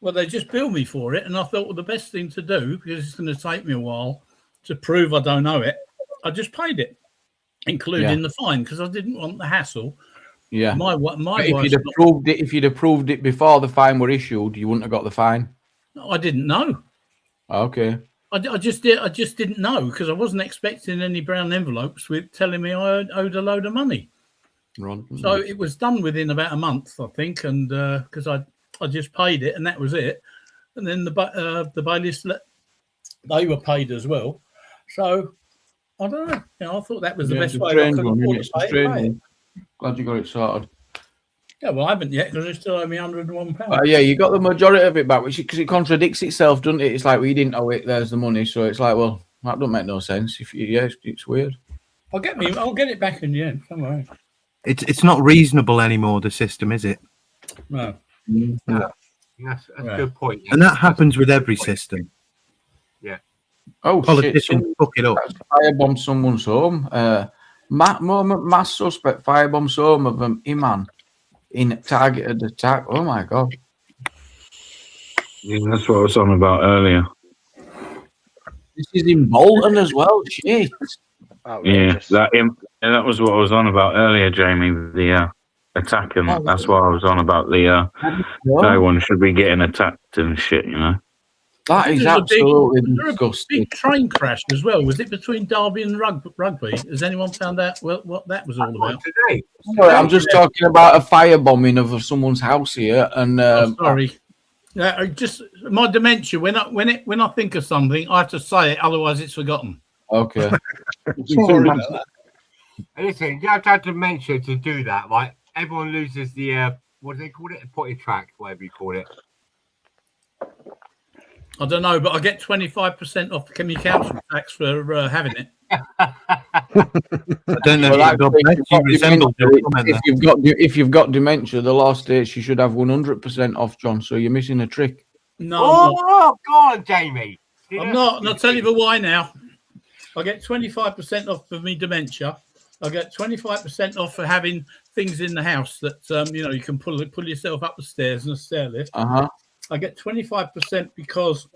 Well, they just billed me for it, and I thought, well, the best thing to do, because it's going to take me a while to prove I don't owe it, I just paid it, including the fine, because I didn't want the hassle. Yeah. My But wife. if you'd have proved it before the fine were issued, you wouldn't have got the fine. No, I didn't know. Okay. I just didn't know because I wasn't expecting any brown envelopes with telling me I owed a load of money. Ron. So it was done within about a month, I think, and because I just paid it and that was it. And then the bailiffs they were paid as well. So I don't know. You know, I thought that was the best way. I could afford to pay it. Glad you got it sorted. Yeah, well, I haven't yet because they still owe me £101. Yeah, you got the majority of it back, which because it contradicts itself, doesn't it? It's like well, you didn't owe it. There's the money, so it's like, well, that don't make no sense. It's weird. I'll get it back in the end. Don't worry. It's not reasonable anymore. The system, is it? No. That's a good point. And that happens with every system. Yeah. Oh, politicians shit, fuck it up. Firebomb someone's home. Mass suspect firebombs home of an imam in targeted attack. Oh my god. Yeah, that's what I was on about earlier. This is in Bolton as well. Shit. Yeah, that was what I was on about earlier, Jamie. The attack, and that's why I was on about the no one should be getting attacked and shit. You know. That is There was absolutely a disgusting. big train crash as well. Was it between Derby and Rugby? Has anyone found out what that was all about? Today. Sorry, I'm just talking about a firebombing of someone's house here, and Sorry. Just my dementia. When I think of something, I have to say it, otherwise it's forgotten. Okay. Sorry about that. Listen, you have to have dementia to do that. Like everyone loses the what do they call it? A potty tract, whatever you call it. I don't know, but I get 25% off the council tax for having it. I don't know. Well, if you've got dementia, the law states you should have 100% off, John. So you're missing a trick. No, I'm not. Oh, go on, Jamie. I'm not, and I'll tell you the why now. I get 25% off for me dementia. I get 25% off for having things in the house that you can pull yourself up the stairs and a stair lift. I get 25% because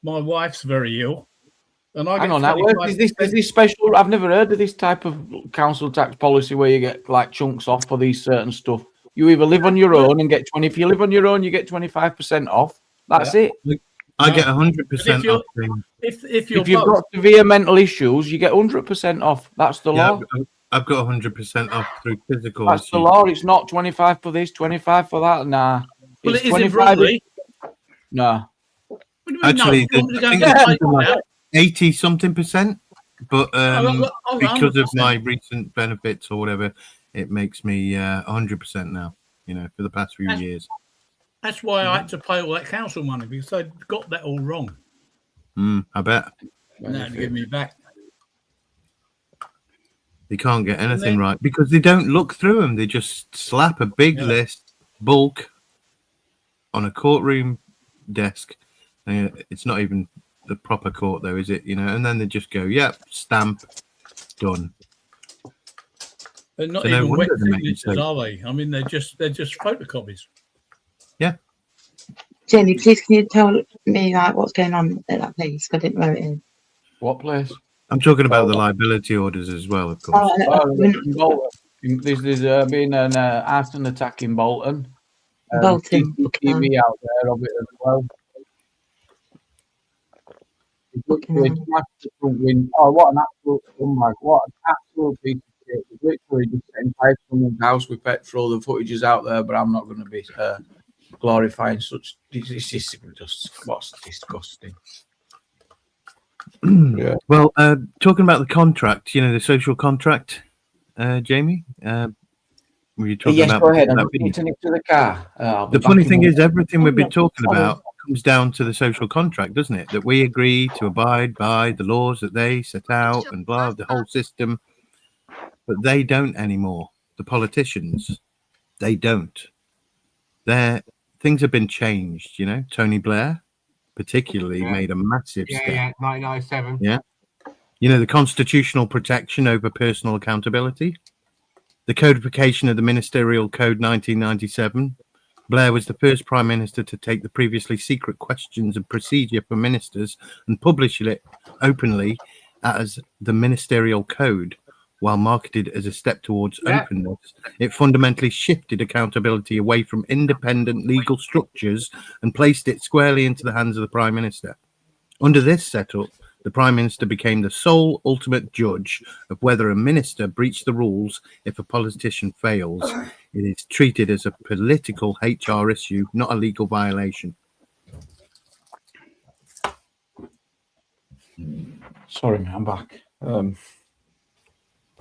my wife's very ill, and I Hang get on, now, is this special? I've never heard of this type of council tax policy where you get like chunks off for these certain stuff. You either live on your own and get 20. If you live on your own, you get 25% off. That's it. I get 100% off. If you've got severe mental issues, you get 100% off. That's the law. I've got 100% off through physical. That's the law. It's not 25 for this, 25 for that. Nah. Well, it's it isn't really. Nah. Actually, I think it's like 80 something %, but because of my recent benefits or whatever, it makes me 100% now. For the past few years. That's why I had to pay all that council money, because I got that all wrong. I bet. They had to give me back. They can't get anything right because they don't look through them. They just slap a big list, bulk, on a courtroom desk. It's not even the proper court, though, is it? And then they just go, "Yep, stamp, done." They're not even wet signatures, are they? I mean, they're just photocopies. Yeah. Jenny, please can you tell me what's going on at that place? I didn't know it is. What place? I'm talking about the liability orders as well, of course. There's been an arson attack in Bolton. Bolton. TV out there of it as well. Oh, what an absolute scumbag. What an absolute piece of shit. He's literally just setting fire to someone's house with petrol. The footage is out there, but I'm not going to be glorifying such. It's just what's disgusting. Yeah. Well, talking about the contract, the social contract, Jamie. Were you talking about? Go ahead. I'm getting it to the car. The funny thing is, everything we've been talking about comes down to the social contract, doesn't it? That we agree to abide by the laws that they set out and blah, the whole system. But they don't anymore. The politicians, they don't. Things have been changed. Tony Blair, particularly, made a massive step. Yeah, 1997. Yeah. The constitutional protection over personal accountability. The codification of the Ministerial Code 1997. Blair was the first Prime Minister to take the previously secret questions and procedure for ministers and publish it openly as the Ministerial Code. While marketed as a step towards openness, it fundamentally shifted accountability away from independent legal structures and placed it squarely into the hands of the Prime Minister. Under this setup, the Prime Minister became the sole ultimate judge of whether a minister breached the rules. If a politician fails, it is treated as a political HR issue, not a legal violation. Sorry, man, I'm back.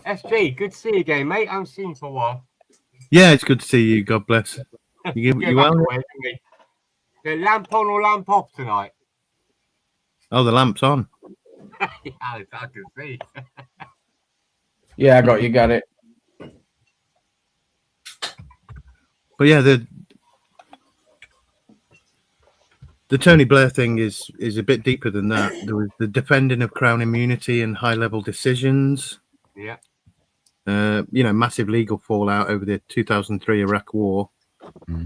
SG, good to see you again, mate. I haven't seen you for a while. Yeah, it's good to see you. God bless. You well? The lamp on or lamp off tonight? Oh, the lamp's on. Yeah, I can see. Yeah, you got it. But yeah, the Tony Blair thing is a bit deeper than that. There was the defending of Crown immunity and high-level decisions. Yeah. Massive legal fallout over the 2003 Iraq War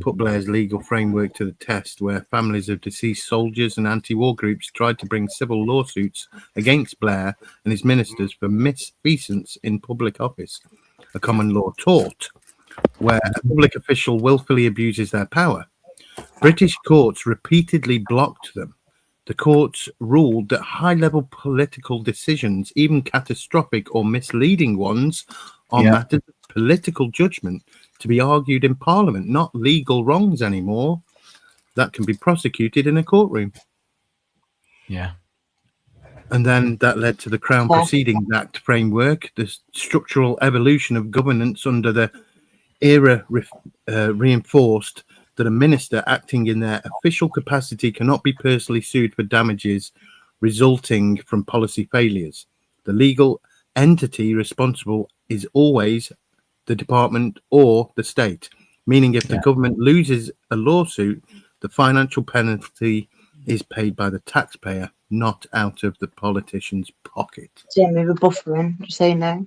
put Blair's legal framework to the test, where families of deceased soldiers and anti-war groups tried to bring civil lawsuits against Blair and his ministers for misfeasance in public office, a common law tort, where a public official willfully abuses their power. British courts repeatedly blocked them. The courts ruled that high-level political decisions, even catastrophic or misleading ones, are matters of political judgment to be argued in Parliament, not legal wrongs anymore that can be prosecuted in a courtroom. Yeah. And then that led to the Crown Proceedings Act framework, the structural evolution of governance under the era reinforced that a minister acting in their official capacity cannot be personally sued for damages resulting from policy failures. The legal entity responsible is always the department or the state, meaning if the government loses a lawsuit, the financial penalty is paid by the taxpayer, not out of the politician's pocket. Jamie, we're buffering, just so you know.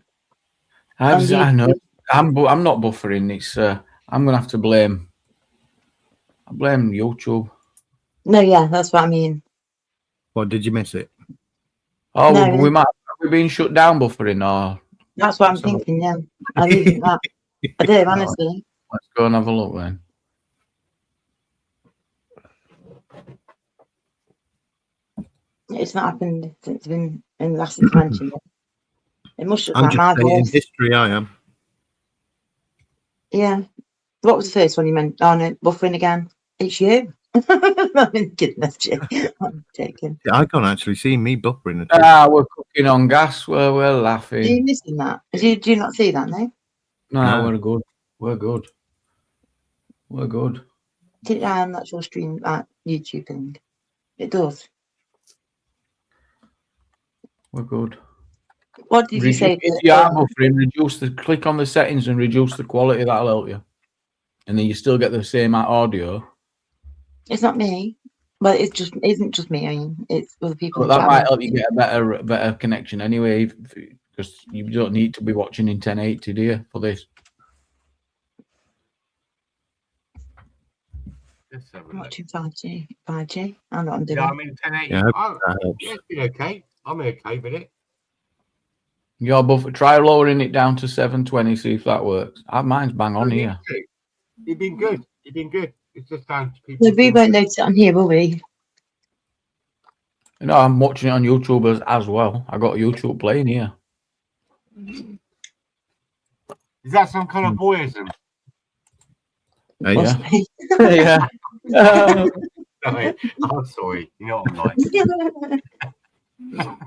I know. I'm not buffering. It's I'm gonna have to blame YouTube. No, yeah, that's what I mean. What, did you miss it? Oh, No. we might have we been shut down buffering, or That's what I'm thinking, yeah. I do think that. I do, honestly. let's go and have a look then. It's not happened since it's been in the last intervention. It must shut I'm down my just saying voice. history, I am. Yeah. What was the first one you meant? Oh, no, buffering again. It's you. I'm kidding, I'm taking. Yeah, I can't actually see me buffering. We're cooking on gas. We're Are you laughing. missing that? Do you not see that, no? No, No. we're good. We're good. We're good. That's your stream, YouTube thing. It does. We're good. What did you say? If you are buffering, click on the settings and reduce the quality. That'll help you. And then you still get the same audio. It's not me. Well, it isn't just me. I mean, it's other people. But that might help you get a better connection anyway, because you don't need to be watching in 1080, do you, for this? I'm watching 5G. 5G. I'm not doing. Yeah, I'm in 1080. Yeah, Oh, that helps. yeah, it's been okay. I'm okay with it. Your buffer, try lowering it down to 720, see if that works. Mine's bang on here. You've been good. You've been good. It's just down to people. No, we won't notice it on here, will we? You know, I'm watching it on YouTube as well. I got YouTube playing here. Is that some kind of voyeurism? Yeah. Yeah. Yeah. Sorry. I'm sorry. You know what I'm like.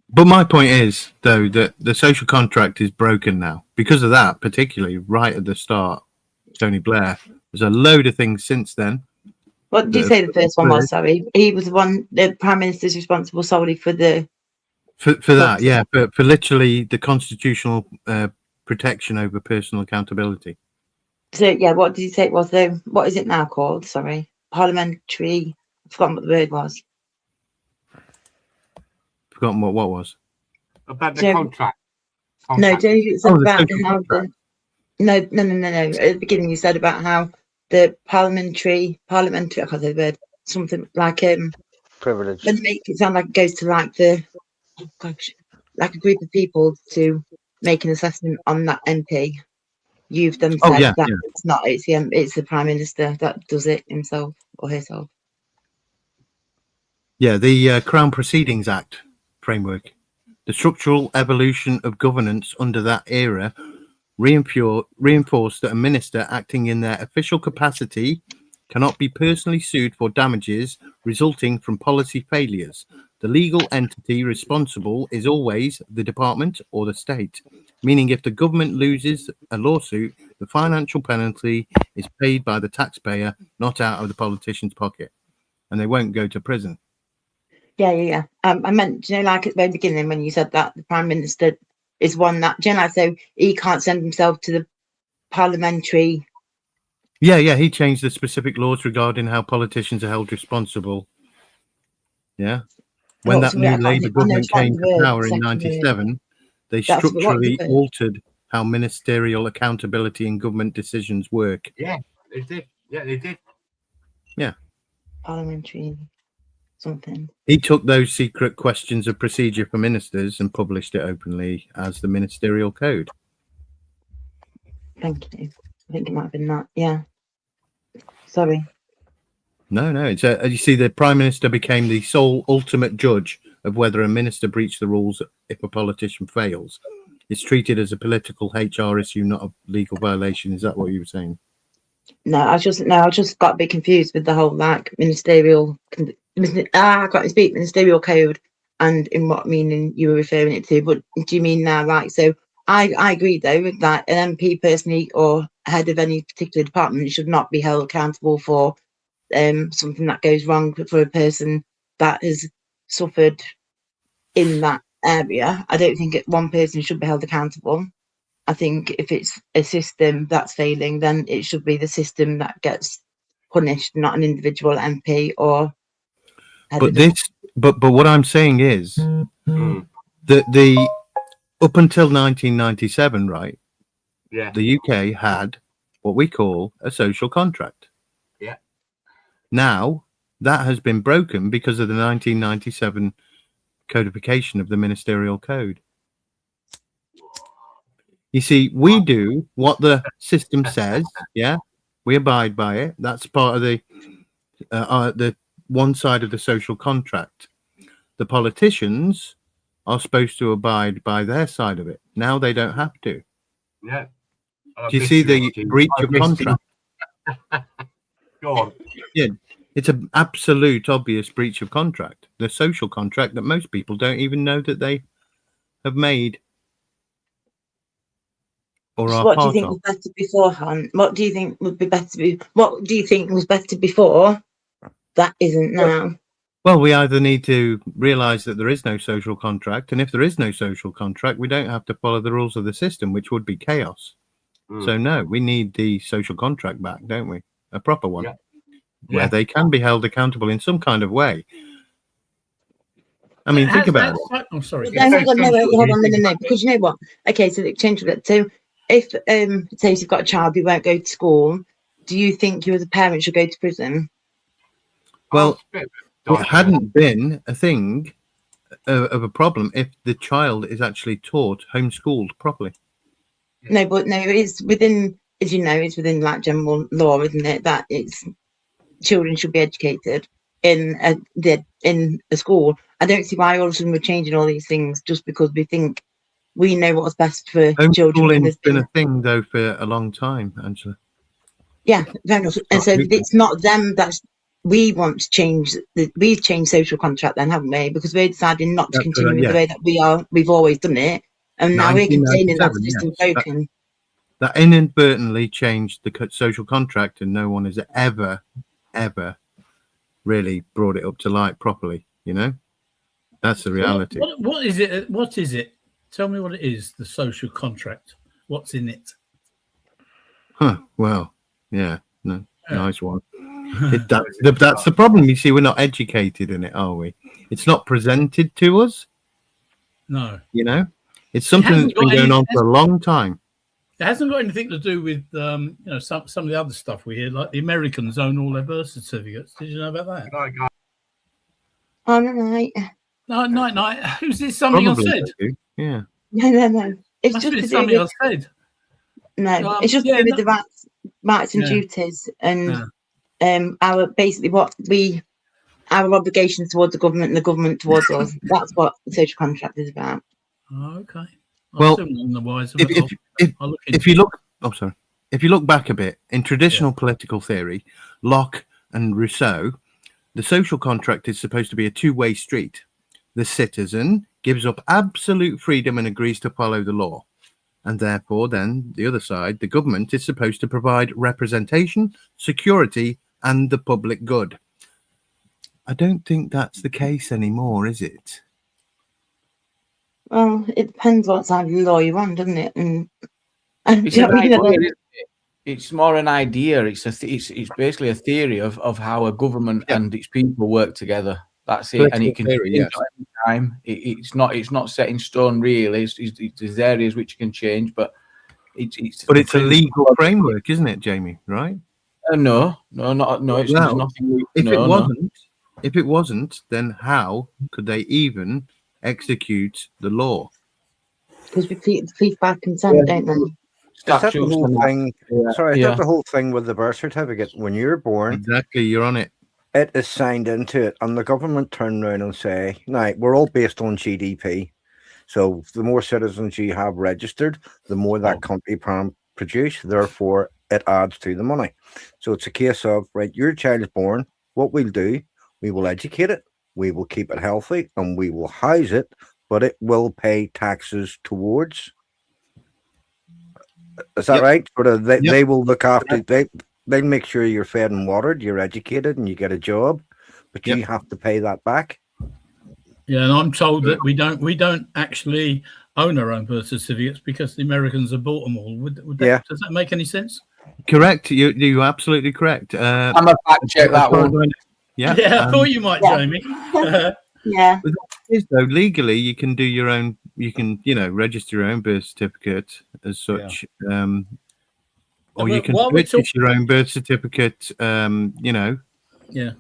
But my point is, though, that the social contract is broken now. Because of that, particularly right at the start, Tony Blair. There's a load of things since then. What did you say the first one was? Sorry. He was the one, the Prime Minister's responsible solely for the. For that, yeah. For literally the constitutional protection over personal accountability. So, yeah, what did you say it was, though? What is it now called? Sorry. Parliamentary. I've forgotten what the word was. Forgotten what was. About the So- contract. No, Joe, you said Oh, the about social how the. No. At the beginning, you said about how the parliamentary, I can't say the word, something like Privilege. when they make it sound like it goes to like like a group of people to make an assessment on that MP. You've then Oh, said yeah, that yeah. it's the Prime Minister that does it himself or herself. Yeah, the Crown Proceedings Act framework. The structural evolution of governance under that era reinforced that a minister acting in their official capacity cannot be personally sued for damages resulting from policy failures. The legal entity responsible is always the department or the state, meaning if the government loses a lawsuit, the financial penalty is paid by the taxpayer, not out of the politician's pocket, and they won't go to prison. Yeah. I meant, like at the very beginning when you said that the Prime Minister is one that, like, so he can't send himself to the parliamentary. Yeah, he changed the specific laws regarding how politicians are held responsible. Yeah. When that new Labour government came to power in 97, they structurally altered how ministerial accountability and government decisions work. Yeah, they did. Yeah, they did. Yeah. Parliamentary something. He took those secret questions of procedure for ministers and published it openly as the Ministerial Code. Thank you. I think it might have been that. Yeah. Sorry. No, it's you see, the Prime Minister became the sole ultimate judge of whether a minister breached the rules if a politician fails. It's treated as a political HR issue, not a legal violation. Is that what you were saying? No, I just got a bit confused with the whole like ministerial. I can't speak ministerial code, and in what meaning you were referring it to. But do you mean now, like, so I agree though with that an MP personally or head of any particular department should not be held accountable for something that goes wrong for a person that has suffered in that area. I don't think one person should be held accountable. I think if it's a system that's failing, then it should be the system that gets punished, not an individual MP or. But what I'm saying is that the up until 1997, right? Yeah. The UK had what we call a social contract. Yeah. Now that has been broken because of the 1997 codification of the Ministerial Code. You see, we do what the system says. Yeah, we abide by it. That's part of the one side of the social contract. The politicians are supposed to abide by their side of it. Now they don't have to. Yeah. Do you see the breach of contract? Go on. Yeah, it's an absolute obvious breach of contract. The social contract that most people don't even know that they have made or So are what do you part think of. was better beforehand? What do you think would be better? What do you think was better before that isn't now? Well, we either need to realise that there is no social contract, and if there is no social contract, we don't have to follow the rules of the system, which would be chaos. So no, we need the social contract back, don't we? A proper one, where they can be held accountable in some kind of way. I mean, think about it. I'm sorry. No, hold on, because you know what? Okay, so change that. So if say you've got a child who won't go to school, do you think you as a parent should go to prison? Well, it hadn't been a thing of a problem if the child is actually taught, homeschooled properly. No, but no, it's within, as you know, it's within like general law, isn't it? That it's children should be educated in a school. I don't see why all of a sudden we're changing all these things just because we think we know what's best for children. Homeschooling's been a thing though for a long time, Angela. Yeah, fair enough. And so it's not them that's we want to change. We've changed social contract then, haven't we? Because we're deciding not to continue with the way that we've always done it. And now we're complaining that the system's broken. That inadvertently changed the social contract, and no one has ever really brought it up to light properly. You know, that's the reality. What is it? What is it? Tell me what it is. The social contract. What's in it? Huh. Well, yeah. No, nice one. That's the problem. You see, we're not educated in it, are we? It's not presented to us. No. You know. It's something that's been going on for a long time. It hasn't got anything to do with you know, some of the other stuff we hear, like the Americans own all their birth certificates. Did you know about that? Oh, no. No, night. Who's this? Something I said? Yeah. No. It's Must just be to something do I with, said. no. It's just to do with the rights and duties and our basically our obligations towards the government and the government towards us. That's what the social contract is about. Oh, okay. Well, if you look back a bit in traditional political theory, Locke and Rousseau, the social contract is supposed to be a two-way street. The citizen gives up absolute freedom and agrees to follow the law, and therefore then the other side, the government, is supposed to provide representation, security, and the public good. I don't think that's the case anymore, is it? Well, it depends what side of the law you're on, doesn't it? And it's, it's more an idea. It's basically a theory of how a government and its people work together. That's it, and it can change every time. It's not set in stone, really. There's areas which can change, but it's a legal framework, isn't it, Jamie? Right? No. It's nothing. If it wasn't, then how could they even execute the law? Because we plead by consent, don't they? Is that the whole thing? Sorry, is that the whole thing with the birth certificate? When you're born, exactly, you're on it. It is signed into it, and the government turn around and say, "Now we're all based on GDP, so the more citizens you have registered, the more that country can produce. Therefore, it adds to the money. So it's a case of your child's born. What we'll do, we will educate it, we will keep it healthy, and we will house it, but it will pay taxes towards." Is that Yep. right? Sort of, they, Yep. they will look after, they make sure you're fed and watered, you're educated, and you get a job, but you have to pay that back. Yeah, and I'm told that we don't actually own our own birth certificates because the Americans have bought them all. Would that, Yeah. Does that make any sense? Correct. You're absolutely correct. I'm a fact check that one. Yeah. Yeah, I thought you might, Jamie. Yeah. But the thing is, though, legally, you can do your own. You can, register your own birth certificate as such, or But you can while we're purchase your own birth certificate. Yeah.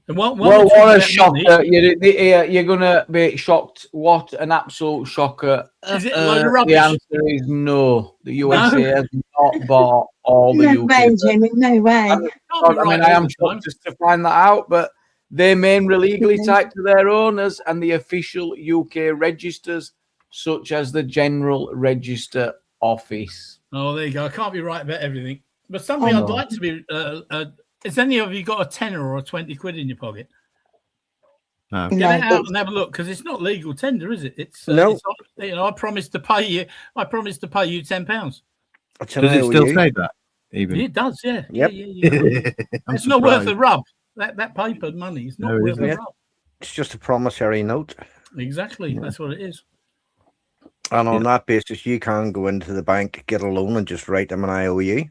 And while Well, we're talking what a about shocker. money- You're going to be shocked. What an absolute shocker. Is it a load of The rubbish? answer is no. The USA has not bought all the No UK. way, Jamie, no way. I am shocked just to find that out, but they mainly legally tied to their owners and the official UK registers, such as the General Register Office. Oh, there you go. I can't be right about everything. But something Oh, I'd no. like to be. Has any of you got a tenner or a 20 quid in your pocket? No. Get No, it out and have a look, because it's not legal tender, is it? It's No. it's, I promised to pay you. I promised to pay you £10. It's an Does it still IOU. say that? Even. It does, yeah. Yep. Yeah. I'm It's not worth surprised. a rub. That paper money is not No, it worth a isn't. rub. It's just a promissory note. Exactly. That's what it is. And on that basis, you can go into the bank, get a loan, and just write them an IOU.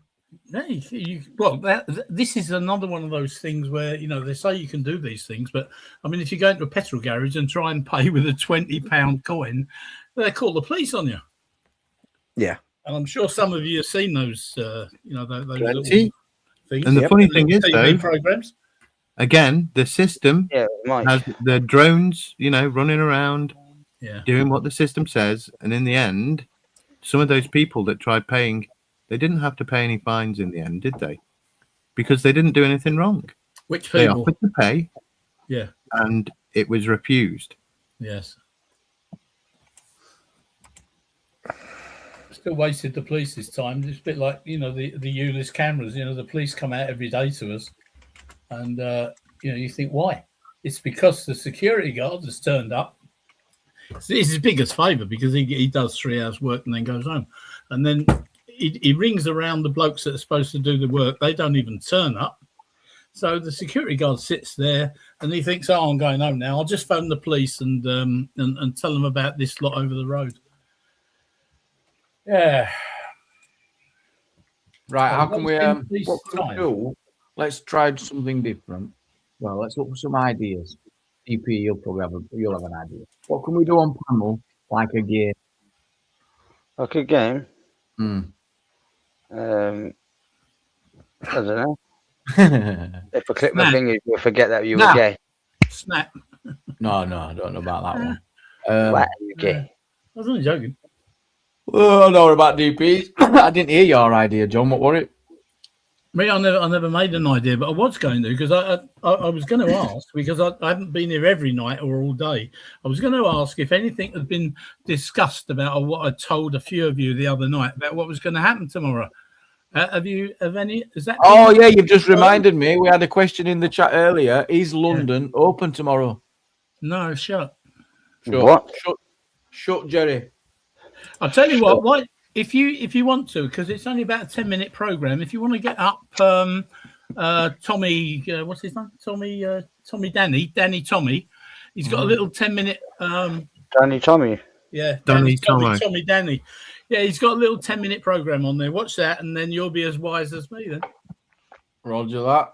Yeah, this is another one of those things where they say you can do these things, but I mean, if you go into a petrol garage and try and pay with a £20 coin, they call the police on you. Yeah. And I'm sure some of you have seen those, those little Plenty. things. And the funny thing is, TV though, programs. again, the system Yeah, Mike. has the drones, running around, Yeah. doing what the system says, and in the end, some of those people that tried paying, they didn't have to pay any fines in the end, did they? Because they didn't do anything wrong. Which They people? offered to pay, Yeah. and it was refused. Yes. Still wasted the police's time. It's a bit like the ULIS cameras. The police come out every day to us, and you think why? It's because the security guard has turned up. It's his biggest favour because he does 3 hours work and then goes home, and then he rings around the blokes that are supposed to do the work. They don't even turn up. So the security guard sits there and he thinks, "Oh, I'm going home now. I'll just phone the police and tell them about this lot over the road." Yeah. Right, how Well, can we what's been this what can we time? do? Let's try something different. Well, let's look for some ideas. EP, you'll have an idea. What can we do on panel like a game? Like a game. Hmm. I don't know. If I click my Snap. fingers, you'll forget that you were Nah. gay. Snap. No, I don't know about that one. Why are you gay? I was only joking. Oh, no, about DPs. I didn't hear your idea, John. What was it? Me, I never made an idea, but I was going to because I was going to ask because I haven't been here every night or all day. I was going to ask if anything had been discussed about or what I told a few of you the other night about what was going to happen tomorrow. Have any? Is that? Oh, yeah, you've just reminded me. We had a question in the chat earlier. Is London open tomorrow? No, shut. Shut. Shut, Jerry. I'll tell you what. Why, if you want to, because it's only about a 10-minute program. If you want to get up, Tommy, what's his name? Danny Tommy. He's got a little 10-minute. Danny Tommy. Yeah, Danny Tommy. Yeah, he's got a little 10-minute program on there. Watch that, and then you'll be as wise as me then. Roger that.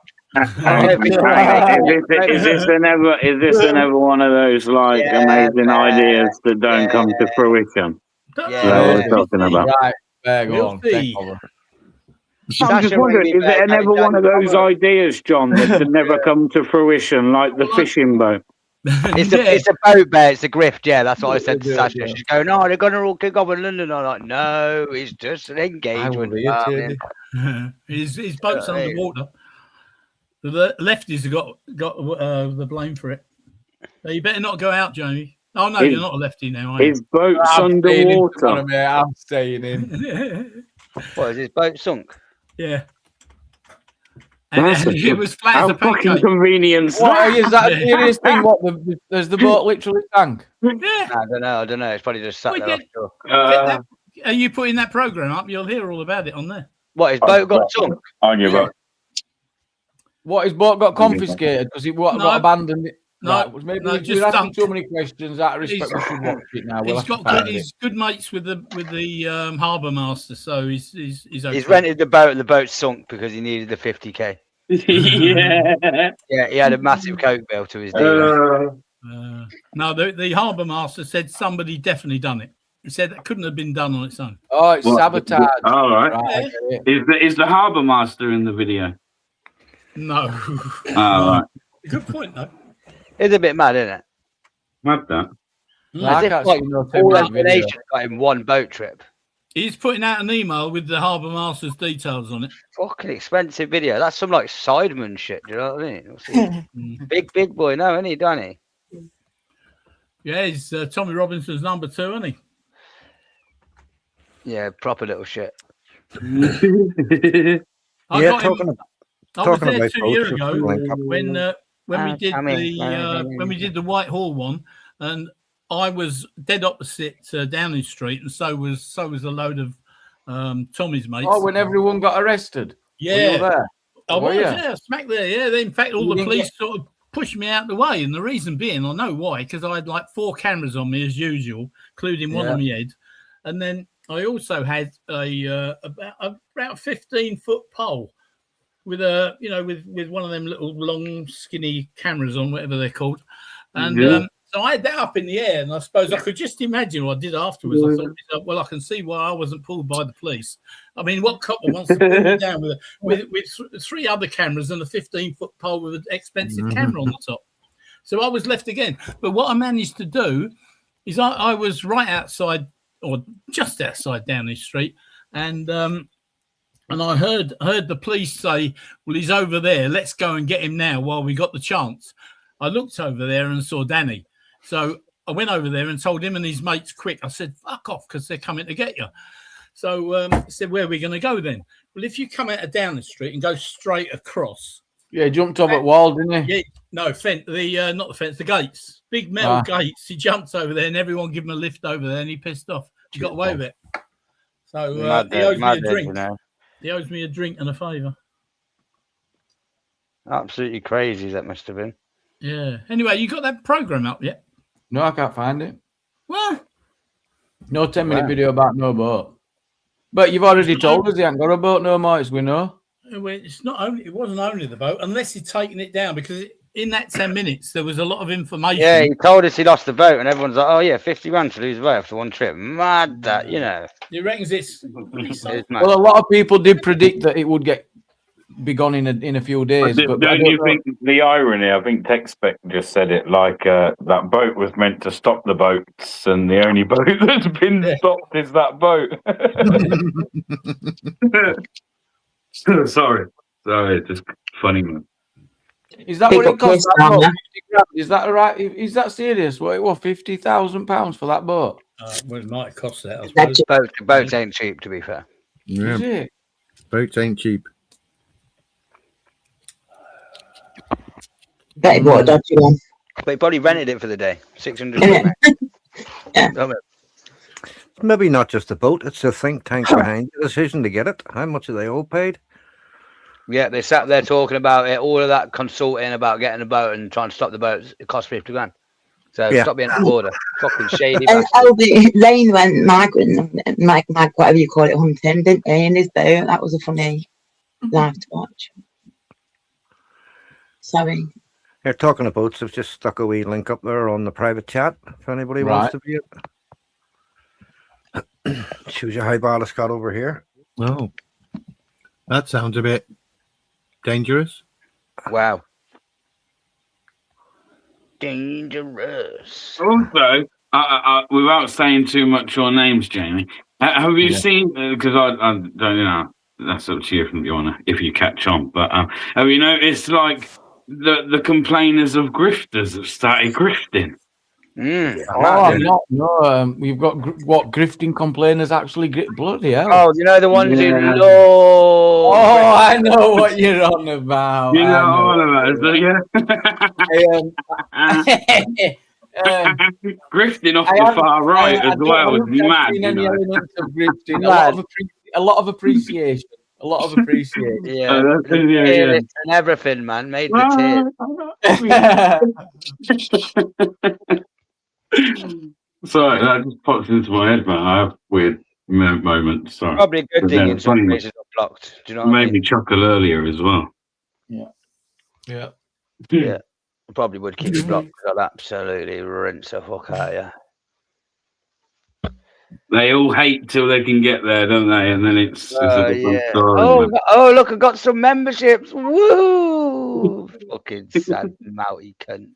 Is this another one of those amazing ideas that don't come to fruition? That's what we're talking about. Right, there, go on. Filthy. Take over. I'm just wondering, is it never one of those ideas, John, that could never come to fruition, like the fishing boat? It's a boat bear. It's a grift. Yeah, that's what I said to Sasha. She's going, "No, they're going to all kick off in London." I'm like, "No, it's just an engagement." His boat's underwater. The lefties have got the blame for it. So you better not go out, Jamie. Oh no, you're not a lefty now. Are you? His boat's underwater. I'm staying in. What, is his boat sunk? Yeah. And it was flat as a fucking pancake. convenient. What is that a serious thing? What does the boat literally sank? Yeah. I don't know. It's probably just sat We there. get- offshore. are you putting that program up? You'll hear all about it on there. What, his boat got sunk? I give up. What, his boat got confiscated because it got abandoned? No, Right, well, maybe no, we're just asking so many questions. Out of respect, we should watch it now. We'll He's have to got find he's it. good mates with the harbour master, so he's okay. He's rented the boat and the boat sunk because he needed the 50k. Yeah. Yeah, he had a massive coke bill to his dealer. No, the harbour master said somebody definitely done it. He said that couldn't have been done on its own. Oh, it's sabotage. All right. Right. Is the harbour master in the video? No. All right. Good point, though. It's a bit mad, isn't it? Mad that. As if, like, all explanation got him one boat trip. He's putting out an email with the harbour master's details on it. Fucking expensive video. That's some like Sideman shit. Do you know what I mean? big boy, no, isn't he, Danny? Yeah, he's Tommy Robinson's number 2, isn't he? Yeah, proper little shit. I got him. I was there about 2 years boats, ago link up. when we did the Whitehall one, and I was dead opposite Downing Street, and so was a load of Tommy's mates. Oh, when everyone got arrested. Yeah. Were you there? I was, Were you? yeah, smack there. Yeah, in fact, all You the didn't police get- sort of pushed me out the way, and the reason being, I know why, because I had like 4 cameras on me as usual, including one Yeah. on my head, and then I also had about 15-foot pole with a with one of them little long skinny cameras on, whatever they're called, and Yeah. so I had that up in the air, and I suppose I could just imagine what I did afterwards. I thought, well, I can see why I wasn't pulled by the police. I mean, what copper wants to pull me down with 3 other cameras and a 15-foot pole with an expensive camera on the top? So I was left again. But what I managed to do is I was right outside, or just outside Downing Street, and I heard the police say, "Well, he's over there. Let's go and get him now while we got the chance." I looked over there and saw Danny. So I went over there and told him and his mates quick. I said, "Fuck off, because they're coming to get you." So he said, "Where are we going to go then?" Well, if you come out of Downing Street and go straight across. Yeah, he jumped over at wall, didn't he? Yeah, no, fence, not the fence, the gates. Big metal gates. He jumped over there and everyone gave him a lift over there and he pissed off. He got away with it. So he owes me a drink. He owes me a drink and a favour. Absolutely crazy that must have been. Yeah. Anyway, you got that program up yet? No, I can't find it. What? No 10-minute video about no boat. But you've already told us he ain't got a boat no more, as we know. Well, it wasn't only the boat, unless he'd taken it down, because in that 10 minutes there was a lot of information. Yeah, he told us he lost the boat, and everyone's like, "Oh yeah, 50 grand to lose the boat after one trip." Mad that, you know. He reckons it's mad. Well, a lot of people did predict that it would be gone in a few days. But I Don't don't you know. think the irony? I think TechSpec just said it like that boat was meant to stop the boats, and the only boat that's been stopped is that boat. Sorry, it's just funny, man. Is that what it cost? That boat? 50 grand? Is that right? Is that serious? What it was, £50,000 for that boat? Well, it might have cost that. I suppose. Boats ain't cheap, to be fair. Yeah. Is it? Boats ain't cheap. Bet he bought a dodgy one. But he probably rented it for the day. 600 quid. Maybe not just the boat, it's the think tank behind the decision to get it. How much are they all paid? Yeah, they sat there talking about it, all of that consulting about getting a boat and trying to stop the boats. It cost 50 grand. So Yeah. stop being out of order. Fucking shady. And bastard. LB Lane went Mike, whatever you call it, hunting, didn't he? In his boat. That was a funny live to watch. Sorry. Here, talking of boats, I've just stuck a wee link up there on the private chat if anybody wants to view it. Shows you how bad it's got over here. Oh, that sounds a bit dangerous. Wow. Dangerous. Also, without saying too much your names, Jamie, have you seen? Because I don't know. That's up to you if you catch on. But have you noticed, like the complainers of grifters have started grifting? We've got grifting complainers actually bloody hell. Oh, you know the ones who Yeah. love. Oh, I know what you're on about. You know I what I'm on about, so yeah. Grifting off I the haven't- far right I as don't well is think I've mad. seen You any know. elements of grifting. Mad. A lot of appreciation. A lot of appreciation. Yeah, yeah, yeah. fearless and everything, man. Made the tears. Sorry, that just pops into my head, man. I have weird moments. Sorry. Probably a good But thing then in some funny- places are blocked. Do you know what I Made mean? me chuckle earlier as well. Yeah. Yeah. Probably would keep you blocked. I'll absolutely rinse the fuck out of you. They all hate till they can get there, don't they? And then it's a different Yeah. story. Oh, man. oh, look, I got some memberships. Woo! Fucking sad mouty cunt.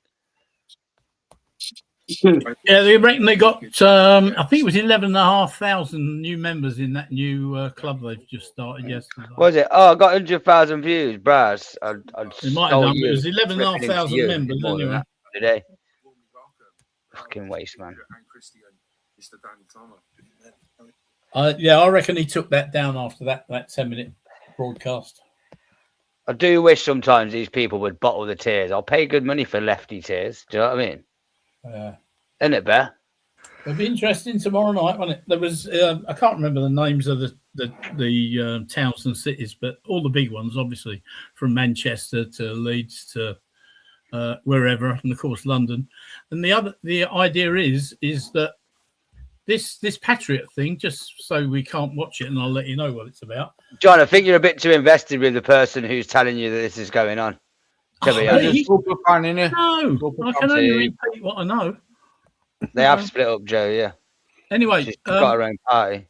Yeah, they reckon they got. I think it was 11,500 new members in that new club they've just started yesterday. What was it? Oh, I got 100,000 views, Braz. I'd It might have done, but it was 11,500 members anyway. Today. Fucking waste, man. Yeah, I reckon he took that down after that 10-minute broadcast. I do wish sometimes these people would bottle the tears. I'll pay good money for lefty tears. Do you know what I mean? Yeah. Isn't it, Bear? It'll be interesting tomorrow night, won't it? There was I can't remember the names of the towns and cities, but all the big ones, obviously, from Manchester to Leeds to wherever, and of course London. And the idea is that this Patriot thing, just so we can't watch it, and I'll let you know what it's about. John, I think you're a bit too invested with the person who's telling you that this is going on. To be honest. No, I can only repeat what I know. They have split up, Joe. Yeah. Anyway, She's got her own party.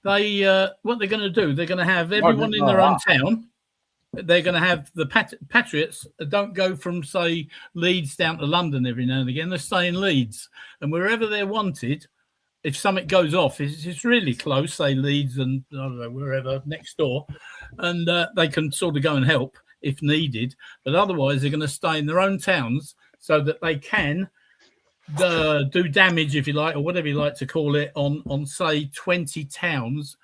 They what they're going to do? They're going to have everyone in their own town. They're going to have the Patriots don't go from say Leeds down to London every now and again. They stay in Leeds, and wherever they're wanted, if something goes off, it's really close, say Leeds and I don't know wherever next door, and they can sort of go and help if needed. But otherwise, they're going to stay in their own towns so that they can do damage, if you like, or whatever you like to call it, on say 20 towns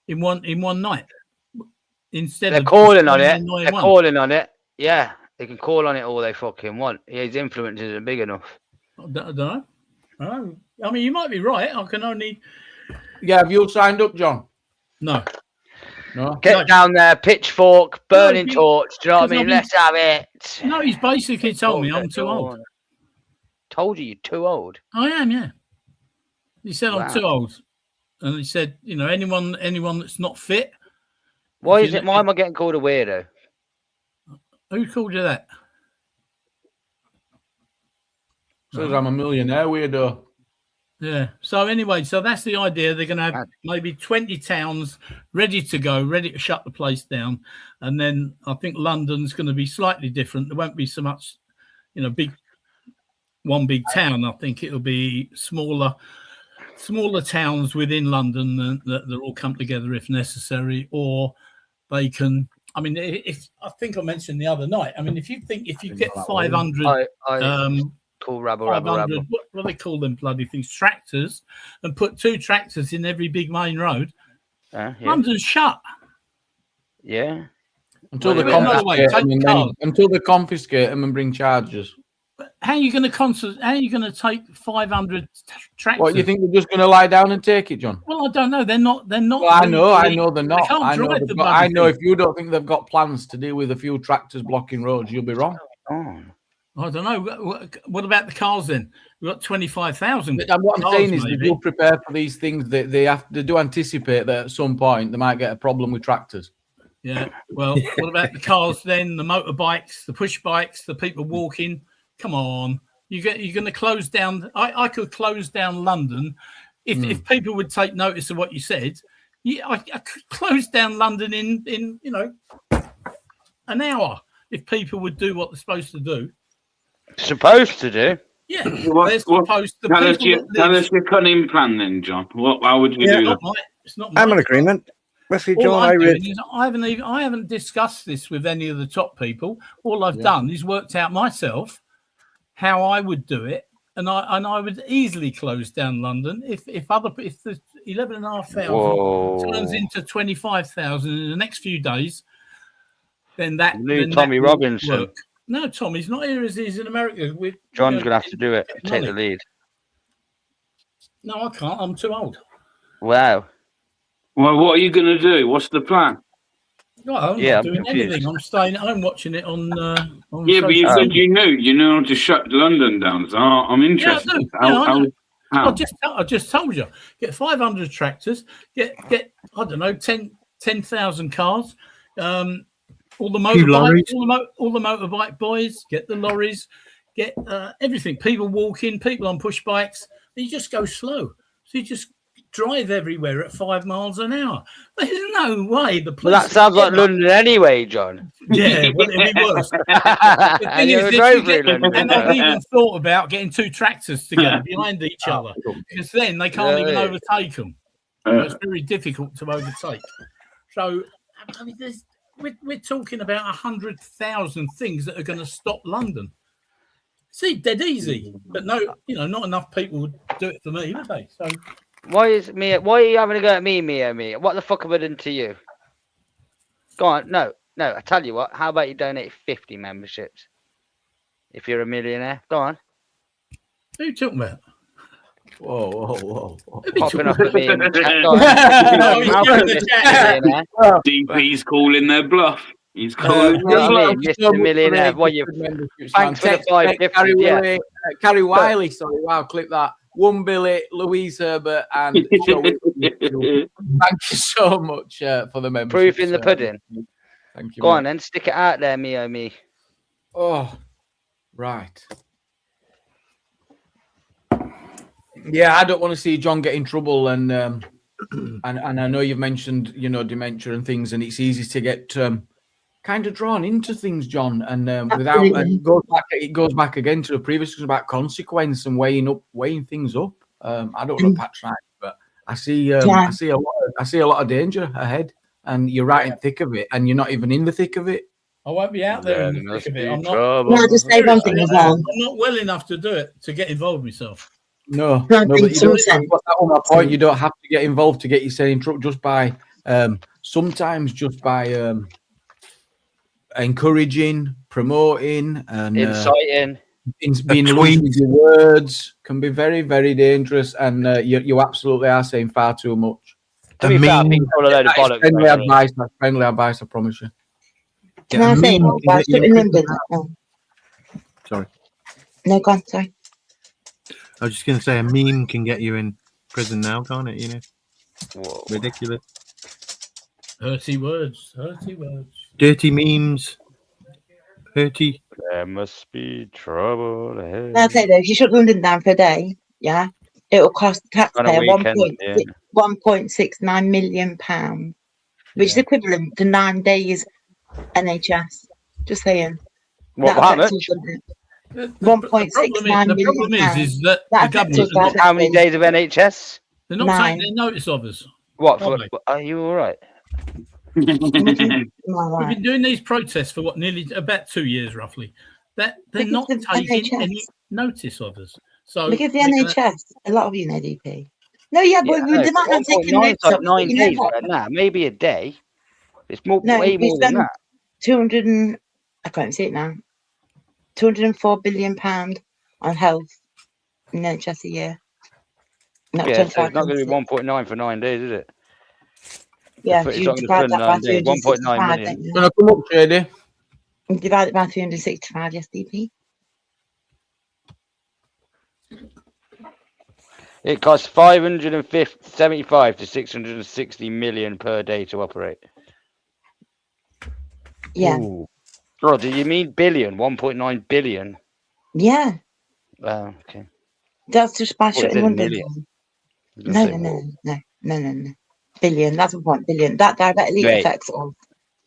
in one night. Instead They're of calling on it. annoying They're one. calling on it. Yeah, they can call on it all they fucking want. His influence isn't big enough. I don't know. I mean, you might be right. I can only. Yeah, have you signed up, John? No. Get down there, pitchfork, burning No, torch. Do you know what I because mean? I've Let's have it. No, he's basically told me I'm too old. Told you you're too old. I am, yeah. He said Wow. I'm too old, and he said, you know, anyone that's not fit. Why if is you it? Why am I getting called a weirdo? Who called you that? Says I'm a millionaire weirdo. Yeah. So anyway, so that's the idea. They're going to have maybe 20 towns ready to go, ready to shut the place down, and then I think London's going to be slightly different. There won't be so much, you know, one big town. I think it'll be smaller towns within London that they'll all come together if necessary, or they can. I mean, if I think I mentioned the other night. I mean, if you get 500, cool rabble. what do they call them bloody things? Tractors, and put 2 tractors in every big main road. Yeah. London's shut. Yeah. Until they Well, no, wait, confiscate them, take the cars. until they confiscate them and bring charges. How are you going to take 500 tractors? What, you think they're just going to lie down and take it, John? Well, I don't know. They're not. Well, I know they're They not. can't I know, drive they've the got- bloody I know thing. if you don't think they've got plans to deal with a few tractors blocking roads, you'll be wrong. I don't know. What about the cars then? We've got 25,000. And what I'm saying is they maybe. do prepare for these things. They do anticipate that at some point they might get a problem with tractors. Yeah. Well, what about the cars then? The motorbikes, the push bikes, the people walking. Come on, you're going to close down. I could close down London if people would take notice of what you said. Yeah, I could close down London in an hour if people would do what they're supposed to do. Supposed to do. Yeah, they're supposed to. Tell us people that tell live- us your cunning plan then, John. How would you Yeah, do not that? my- it's not I'm my in agreement with you, All John. I I'm read. doing is I haven't discussed this with any of the top people. All I've done is worked out myself how I would do it, and I would easily close down London if the 11,500 turns into 25,000 in the next few days. Then that New then Tommy that will Robinson. work. No, Tom, he's not here. He's in America. John's gonna have to do it. Take the lead. No, I can't. I'm too old. Wow. Well, what are you going to do? What's the plan? No, I'm not doing anything. I'm staying at home watching it on Yeah, but you social said you know to shut London down. So I'm interested. Yeah, I do. How? I just told you. Get 500 tractors. Get I don't know 10,000 cars. All the motorbikes, all the motorbike boys. Get the lorries. Get everything. People walking. People on push bikes. You just go slow. So you just drive everywhere at 5 miles an hour. There's no way the police. Well, that sounds like London anyway, John. Yeah, well, it'd be worse. The thing is, and I've even thought about getting 2 tractors together behind each other, because then they can't even overtake them. So it's very difficult to overtake. So, I mean, we're talking about 100,000 things that are going to stop London. See, dead easy, but no, not enough people would do it for me, would they? So. Why are you having a go at me, Mia? What the fuck have I done to you? Go on, no. I tell you what. How about you donate 50 memberships if you're a millionaire? Go on. Who are you talking about? Whoa. Popping up at me in the chat. DP's calling their bluff. He's calling their bluff. Mr. Millionaire. What you? Thanks for the 550. Carrie Wiley. Sorry, wow, clip that. 1 Billy, Louise Herbert, and Joe. Thank you so much for the membership. Proof in the pudding. Thank you. Go on then, stick it out there, me. Oh, right. Yeah, I don't want to see John get in trouble, and I know you've mentioned dementia and things, and it's easy to get kind of drawn into things, John, and without it goes back again to the previous discussion about consequence and weighing things up. I don't want to patronize, but I see a lot of danger ahead, and you're right in the thick of it, and you're not even in the thick of it. I won't be out there in the thick of it. I'm not. Can I just say one thing as well? I'm not well enough to do it to get involved myself. No, but that on my point. You don't have to get involved to get yourself in trouble just by sometimes just by encouraging, promoting, and inciting, being loose with your words can be very, very dangerous. And you absolutely are saying far too much. To be fair, people are a load of bollocks. Friendly advice. That's friendly advice. I promise you. Can I say more? Sorry. No, go on. Sorry. I was just going to say a meme can get you in prison now, can't it? Whoa. Ridiculous. Dirty words. Dirty memes. Dirty. There must be trouble ahead. I'll say though, if you shut London down for a day, it will cost the taxpayer £1.69 million, which is equivalent to 9 days NHS. Just saying. How much? 1.69 million. The problem is that the government. How many days of NHS? They're not taking their notice of us. What? Are you all right? We've been doing these protests for nearly about 2 years, roughly. That they're not taking any notice of us. So look at the NHS. A lot of you know DP. No, but they might not take notice of 9 days. Nah, maybe a day. It's way more than that. 200 and I can't see it now. £204 billion on health in NHS a year. So it's not going to be 1.9 for 9 days, is it? Yeah, if you divide that by 1.9 million. Gonna come up, JD. Divide it by 365, yes, DP. It costs 575 to 660 million per day to operate. Yeah. Ooh. Oh, do you mean billion? 1.9 billion? Yeah. Oh, okay. That's just by shutting London down. No. Billion. That's 1 billion. That directly affects all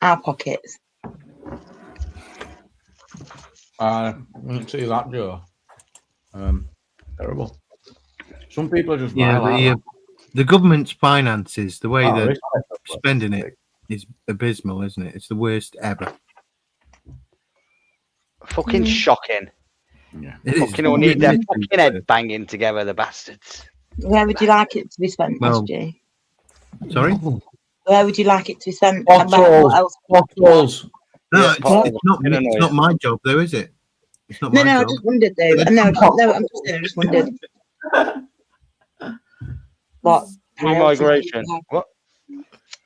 our pockets. I didn't see that, Joe. Terrible. Some people are just the government's finances, the way they're spending it is abysmal, isn't it? It's the worst ever. Fucking shocking. Yeah. Fucking all need their fucking head banging together, the bastards. Where would you like it to be spent, SG? Sorry? Where would you like it to be spent? Bottles. No, Yeah, it's part of not. the- It's not my job, though, is it? It's not No, my no, I job. just wondered though. No, I'm just saying, I just wondered. What? Remigration. What?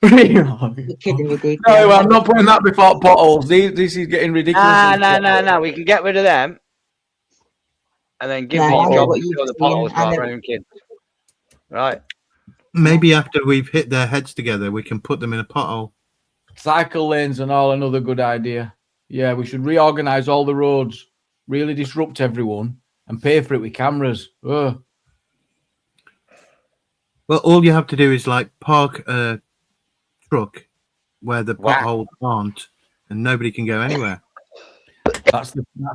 You're kidding me, Dave. No, I'm not putting that before potholes. This is getting ridiculous. No. We can get rid of them, and then give No, these I know jobs what to you're fill the saying, potholes I for our know. own kids. Right. Maybe after we've hit their heads together, we can put them in a pothole. Cycle lanes and all, another good idea. Yeah, we should reorganize all the roads, really disrupt everyone, and pay for it with cameras. Ugh. Well, all you have to do is like park a truck where the Wow. potholes aren't, and nobody can go anywhere. That's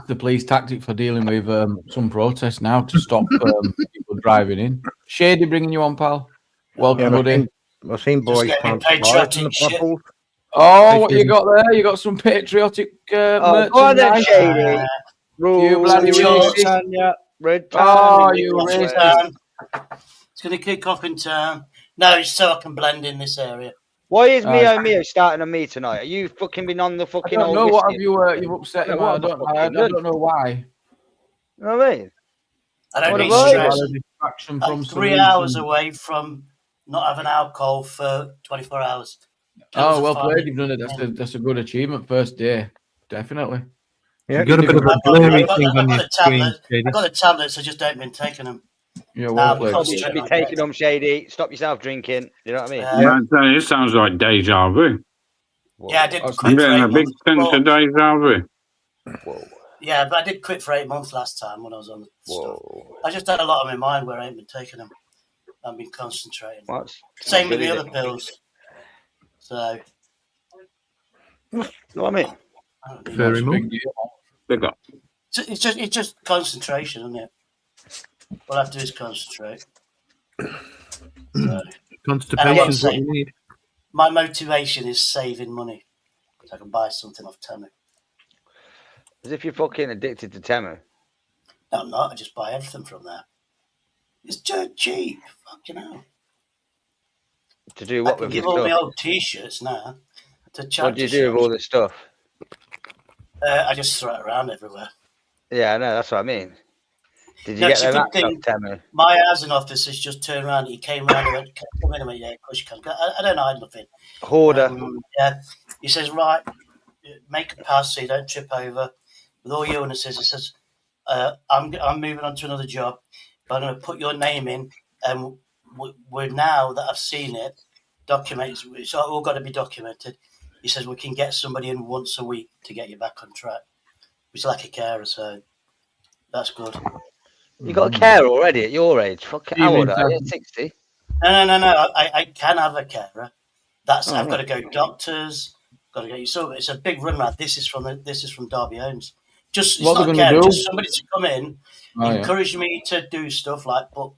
the police tactic for dealing with some protests now to stop people driving in. Shady bringing you on, pal. Welcome, buddy. I've seen boys plant flowers in the potholes. Oh, what you got there? You got some patriotic merchandise. go on then, Shady. You bloody racist. Oh, you racist. It's going to kick off in town. No, it's so I can blend in this area. Why is Mio starting on me tonight? Are you fucking been on the I fucking don't old know what whiskey? have you've upset Yeah, him. what I have I don't fucking done? know why. You know what I mean? I don't What need have I stress. done? Distraction I'm from 3 hours away from not having alcohol for 24 hours. Oh, well Kills a played. fire. You've done it. That's a good achievement. First day, definitely. You got a bit of a I've blurry got, thing I've on got your the screen, tablet. Shady. I've got the tablets. I just don't been taking them. Yeah, well played. Probably should be taking them, Shady. Stop yourself drinking. You know what I mean? Man, so this sounds like deja vu. Yeah, I did I'm quit for getting 8 a big months. sense Well, of deja vu. yeah, but I did quit for 8 months last time when I was on the stuff. I just had a lot on my mind where I ain't been taking them. I've been concentrating. Same with the other pills. So, You know what I mean? Very much. Big up. It's just concentration, isn't it? All I have to do is concentrate. So, Constipation's what you need. my motivation is saving money, so I can buy something off Temu. As if you're fucking addicted to Temu. No, I'm not. I just buy everything from there. It's dirt cheap. Fucking hell. To do I what can with give your all my stuff? old T-shirts now to What charity do you do with all this stuff? I just throw it around everywhere. Yeah, I know. That's what I mean. Did you No, get it's a them good laptop, thing. Temu? My housing officer just turned around. He came around and went, "Come in a minute, yeah, of course you can." I don't hide nothing. Hoarder. Yeah. He says, right, make a pass so you don't trip over. With all your illnesses, he says, I'm moving on to another job, but I'm going to put your name in, and we're now that I've seen it, documented. It's all got to be documented. He says we can get somebody in once a week to get you back on track. It's like a carer, so that's good. You got a care already at your age. Fuck it. How old are you? 60? No. I can have a carer. That's Oh, I've got to right. go doctors. Got to go. So it's a big run around. This is from Derby Homes. Just it's What not they're a gonna carer. do? Just somebody to come in, Oh, yeah. encourage me to do stuff like, but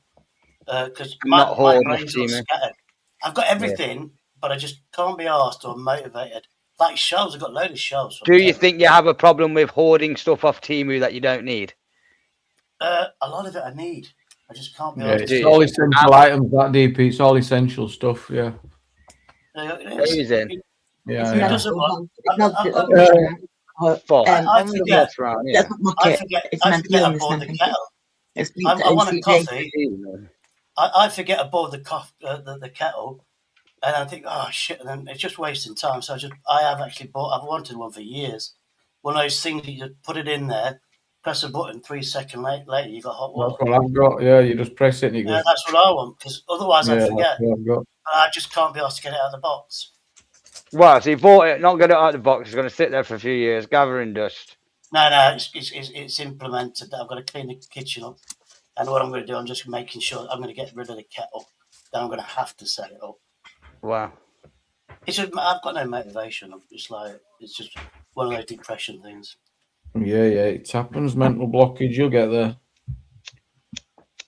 because Not my hoard brain's enough, all Temu. scattered. I've got everything, but I just can't be asked or motivated. Like shelves, I've got a load of shelves. from Do you Temu. think you have a problem with hoarding stuff off Temu that you don't need? A lot of it I need. I just can't be Yeah, asked. it's all essential items. That DP, it's all essential stuff. Yeah. Amazing. Yeah. It yeah. doesn't work. It's not I've got- Fuck. I forget. That's not I market. forget. It's I mental forget I illness, bought man. the Thank you. kettle. It's linked to I want a OCD. coffee. I forget I bought the kettle, and I think, oh shit, and then it's just wasting time. So I have actually bought. I've wanted one for years. One of those things that you just put it in there, press a button, 3 seconds later you got hot water. That's what I've got. Yeah, you just press it and it Yeah, goes. that's what I want because otherwise Yeah, I that's forget. what I've got. I just can't be asked to get it out of the box. Well, so you bought it, not got it out of the box. It's going to sit there for a few years, gathering dust. No, it's implemented. I've got to clean the kitchen up, and what I'm going to do, I'm just making sure I'm going to get rid of the kettle. Then I'm going to have to set it up. Wow. It's just I've got no motivation. I'm just like it's just one of those depression things. Yeah, it happens. Mental blockage. You'll get there.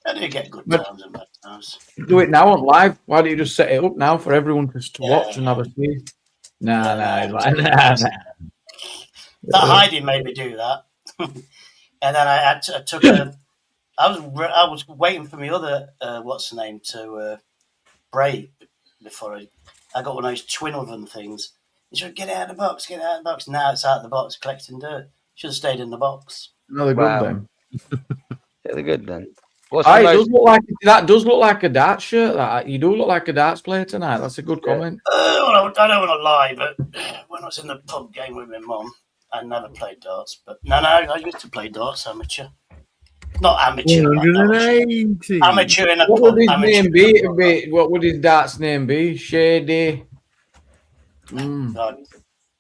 I do get good But- times and bad times. Do it now on live. Why don't you just set it up now for everyone to watch and have a see? Nah. That hiding made me do that, and then I took a. I was waiting for my other what's the name to break before I got one of those twin oven things. He said, get out of the box, get out of the box. Now it's out of the box collecting dirt. Should have stayed in the box. No, they're good then. Yeah, they're good then. Aye, it does look like that. Does look like a darts shirt. That you do look like a darts player tonight. That's a good comment. I don't want to lie, but when I was in the pub game with my mum, I never played darts. But no, I used to play darts amateur. Not amateur. Amateur in a What pub. would his Amateur name be? What would his darts name be? Shady. God,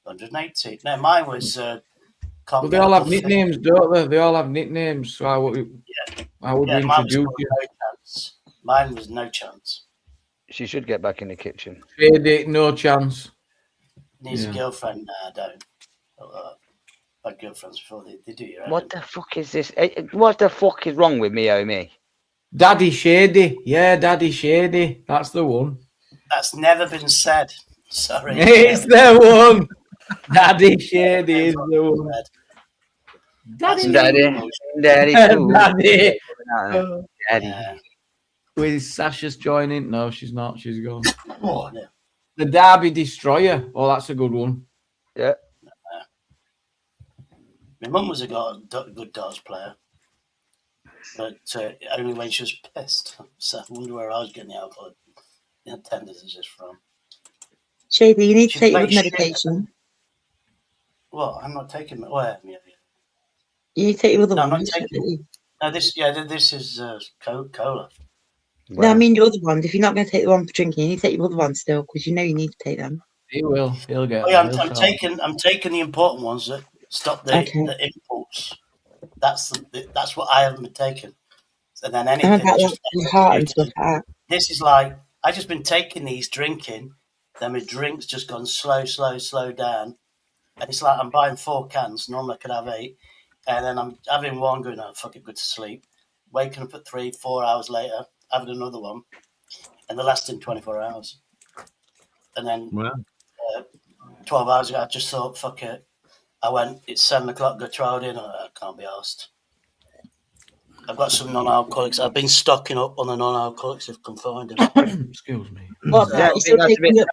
180. No, mine was. Well, they all have nicknames, don't they? They all have nicknames. So how would we introduce you? No chance. Mine was no chance. She should get back in the kitchen. Shady, no chance. Needs a girlfriend. No, I don't. I had girlfriends before they do your own. What the fuck is this? What the fuck is wrong with me? Daddy Shady. Yeah, Daddy Shady. That's the one. That's never been said. Sorry. It's the one. Daddy Shady is the one. Daddy. Daddy. Daddy. With Sasha's joining? No, she's not. She's gone. Oh, no. The Derby Destroyer. Oh, that's a good one. Yeah. My mum was a good darts player, but only when she was pissed. So I wonder where I was getting the alcohol tendencies from. Shady, you need to She take your plays shit. medication. Well, I'm not taking it. Well, yeah. You need to take your other No, I'm one. not taking. No, this is cola. No, I mean your other ones. If you're not going to take the one for drinking, you need to take your other one still because you know you need to take them. He will. He'll get. Oh, yeah, I'm taking the important ones that stop the imports. That's what I haven't been taking. And then anything. About your heart and stuff like that. This is like I've just been taking these, drinking. Then my drink's just gone slow down. And it's like I'm buying 4 cans. Normally I could have 8. And then I'm having one, going, oh, fuck it, good to sleep. Waking up at 3-4 hours later, having another one. And they're lasting 24 hours. And then 12 hours ago, I just thought, fuck it. I went, it's 7 o'clock, go try it in. I can't be asked. I've got some non-alcoholics. I've been stocking up on the non-alcoholics if I can find them. Excuse me. What, you still taking the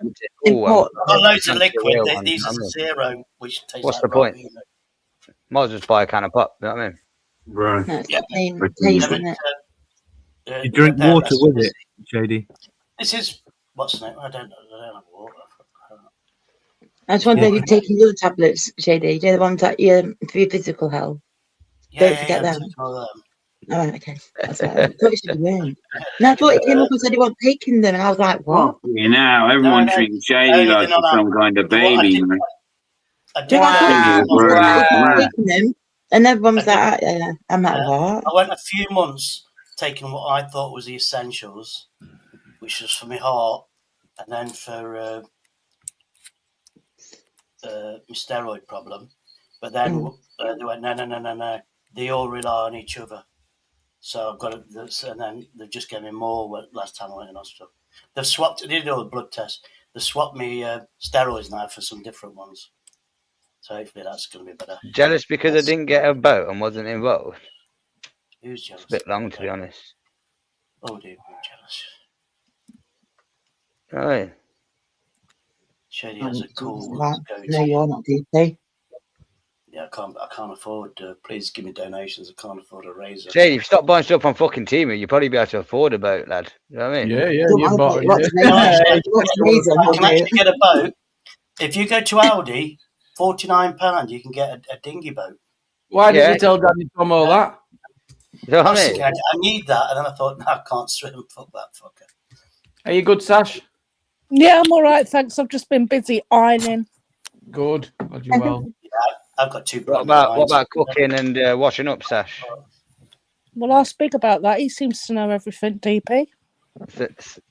import? I've got loads of liquid. These are zero, which tastes What's like the point? Robbie. Might as well just buy a can of pop. You know what I mean? Right. No, it's plain taste, isn't it? You drink water with it, Shady. This is what's the name? I don't know. I don't have water. I just wonder if you're taking the other tablets, Shady. They're the ones that for your physical health. Don't forget them. Oh, right, okay. That's right. I thought you should be wearing. No, I thought it came up and said he wasn't taking them, and I was like, what? You know, everyone treats Shady like she's some kind of baby. Man. Taking them, and everyone's like, I'm like, what? I went a few months taking what I thought was the essentials, which was for my heart, and then for my steroid problem. But then they went, no. They all rely on each other. So I've got it, and then they just gave me more last time I went in hospital. They've swapped, they did all the blood tests. They swapped me steroids now for some different ones. So hopefully that's going to be better. Jealous because I didn't get a boat and wasn't involved. Who's jealous? It's a bit long, to be honest. Oh, dude, I'm jealous. Right. Shady has a cool go-to. No, you're not, DP. Yeah, I can't afford. Please give me donations. I can't afford a razor. Shady, if you stop buying stuff on fucking Temu, you'd probably be able to afford a boat, lad. You know what I mean? Yeah, you bought it. You can actually get a boat. If you go to Aldi, £49, you can get a dinghy boat. Why did you tell Danny Tom all that? You know what I mean? I need that, and then I thought, no, I can't swim. Fuck that fucker. Are you good, Sash? Yeah, I'm all right, thanks. I've just been busy ironing. Good. Glad you're well. Yeah, I've got 2 What about cooking and washing up, Sash? Well, I'll speak about that. He seems to know everything, DP.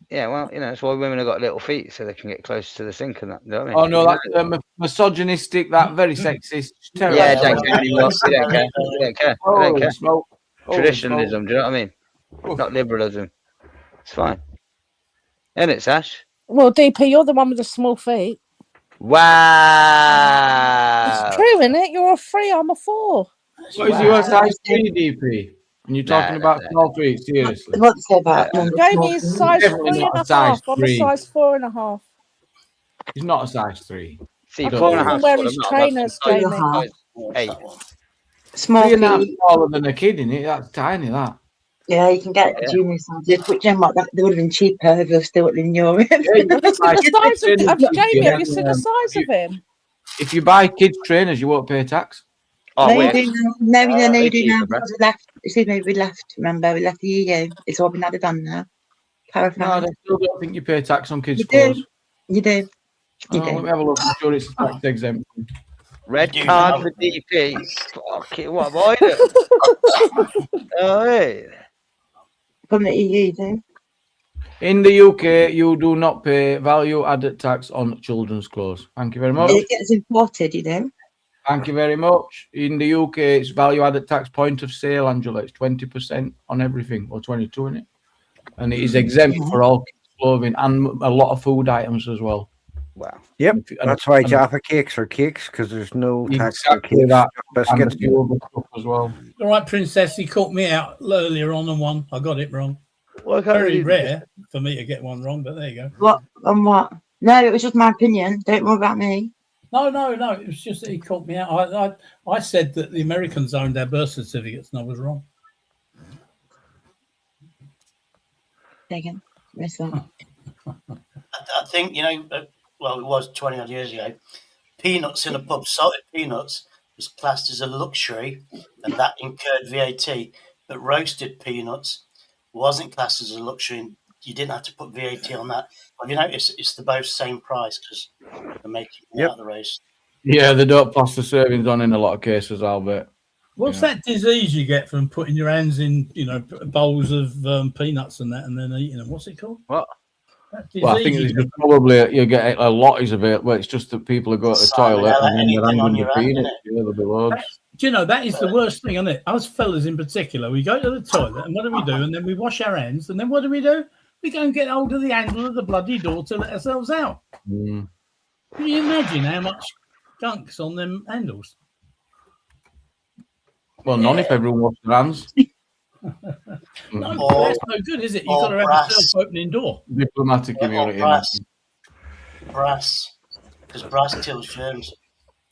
Yeah, well, you know, that's why women have got little feet, so they can get close to the sink and that. You know what I mean? Oh, no, that's misogynistic, that very sexist. Terrible. Yeah, don't care anymore. You don't care. You don't care. You don't care. Smoke. Traditionalism, do you know what I mean? Not liberalism. It's fine. Isn't it, Sash? Well, DP, you're the one with the small feet. Wow. It's true, isn't it? You're a 3, I'm a 4. What is your size 3, DP? And you're talking about small feet, seriously? What say about Jamie is size 3 Definitely and not a a size half. I'm a 3. size 4 and a half. He's not a size 3. See, I four can't and a even half wear stone, his I'm not, trainers, that's Jamie. size 8. Small 3.5 feet. smaller than a kid in it. That's tiny. That. Yeah, you can get junior sizes, but you know what? They would have been cheaper if they were still in Europe. Have you seen the size of Jamie? Have you seen the Um, size of him? If you buy kids trainers, you won't pay tax. Oh, No, you wait. do now. No, Way you do now cheaper, bro. because we left. Excuse me, we left. Remember, we left the EU. It's all been added on now. No, Clarified. I still don't think you pay tax on kids' You clothes. do. You do. You Oh, let do. me have a look. I'm sure it's tax exempt. Red You do card now. for DP. Fuck it, what am I doing? Oh, hey. From the EU, you do. In the UK, you do not pay value added tax on children's clothes. Thank you very much. It gets imported, you do. Thank you very much. In the UK, it's value added tax point of sale, Angela. It's 20% on everything, or 22 in it. And it is exempt for all kids' clothing and a lot of food items as well. Wow. Yep, And that's why Jaffa cakes are cakes because there's no tax on exactly cakes, that. just And a biscuits. few other stuff as well. All right, Princess, he caught me out earlier on one. I got it wrong. Well, I can't Very really- rare for me to get one wrong, but there you go. What? On what? No, it was just my opinion. Don't worry about me. No. It was just that he caught me out. I said that the Americans owned their birth certificates, and I was wrong. Taken. Listen. I think, well, it was 20 odd years ago. Peanuts in a pub, salted peanuts, was classed as a luxury, and that incurred VAT. But roasted peanuts wasn't classed as a luxury, and you didn't have to put VAT on that. Have you noticed it's the both same price because they're making it out of the roast? Yeah, they don't pass the servings on in a lot of cases, Albert. What's that disease you get from putting your hands in, bowls of peanuts and that, and then eating them? What's it called? What? Well, I think it's probably you get a lot of it, but it's just that people who go to the toilet and then they're handing the peanuts. Yeah, there'll be loads. Do you know that is the worst thing, isn't it? Us fellas in particular, we go to the toilet and what do we do? And then we wash our hands, and then what do? We go and get hold of the handle of the bloody door to let ourselves out. Mm. Can you imagine how much gunk's on them handles? Well, none if everyone washes their hands. No, that's no good, is it? You've got to have a self-opening door. Diplomatic immunity. Brass, because brass kills germs.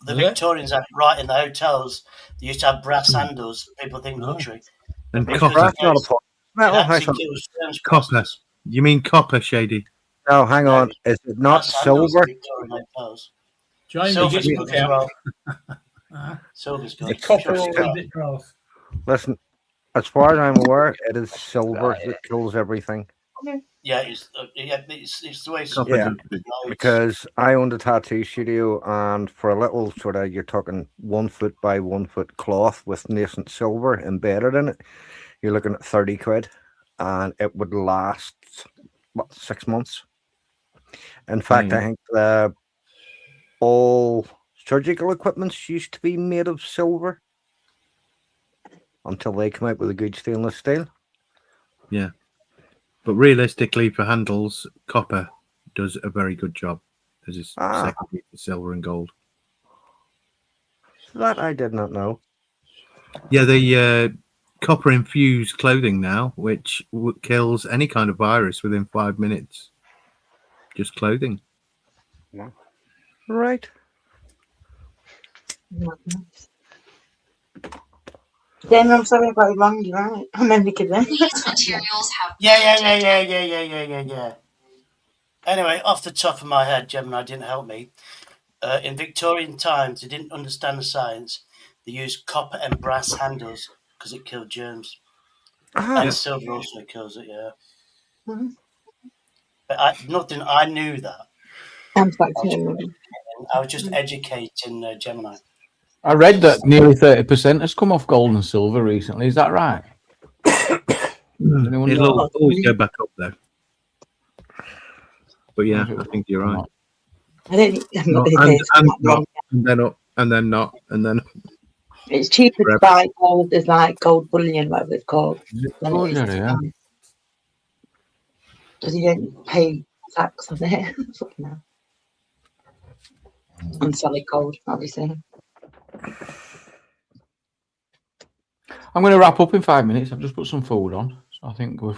The Victorians had it right in the hotels. They used to have brass handles. People think luxury. And Because copper. it actually kills germs. Copper. You mean copper, Shady? No, hang on. Is it not Brass handles silver? in Victorian hotels. Jamie, Silver's get your good book as out. well. Silver's good. The copper Silver's or good. is it brass? Listen, as far as I'm aware, it is silver that kills everything. Yeah, it's the way it's Yeah, because I owned a tattoo studio, and for a little sort of, you're talking 1 foot by 1 foot cloth with nascent silver embedded in it, you're looking at 30 quid, and it would last 6 months. In fact, I think all surgical equipments used to be made of silver until they come out with a good stainless steel. Yeah. But realistically, for handles, copper does a very good job as is secondary to silver and gold. That I did not know. Yeah, the copper infused clothing now, which kills any kind of virus within 5 minutes. Just clothing. Right. Then I'm sorry about it wrong, you're right. I'm only kidding. Yeah. Anyway, off the top of my head, Gemini didn't help me. In Victorian times, they didn't understand the science. They used copper and brass handles because it killed germs. And silver also kills it, yeah. Mm-hmm. But I knew that. I was just educating Gemini. I read that nearly 30% has come off gold and silver recently. Is that right? It'll always go back up though. But yeah, I think you're right. I don't think No, and then up, and then not, and then up. It's cheaper to buy gold as like gold bullion, whatever it's called. Oh, yeah. Because you don't pay tax on it. Fucking hell. On solid gold, obviously. I'm going to wrap up in 5 minutes. I've just put some food on, so I think it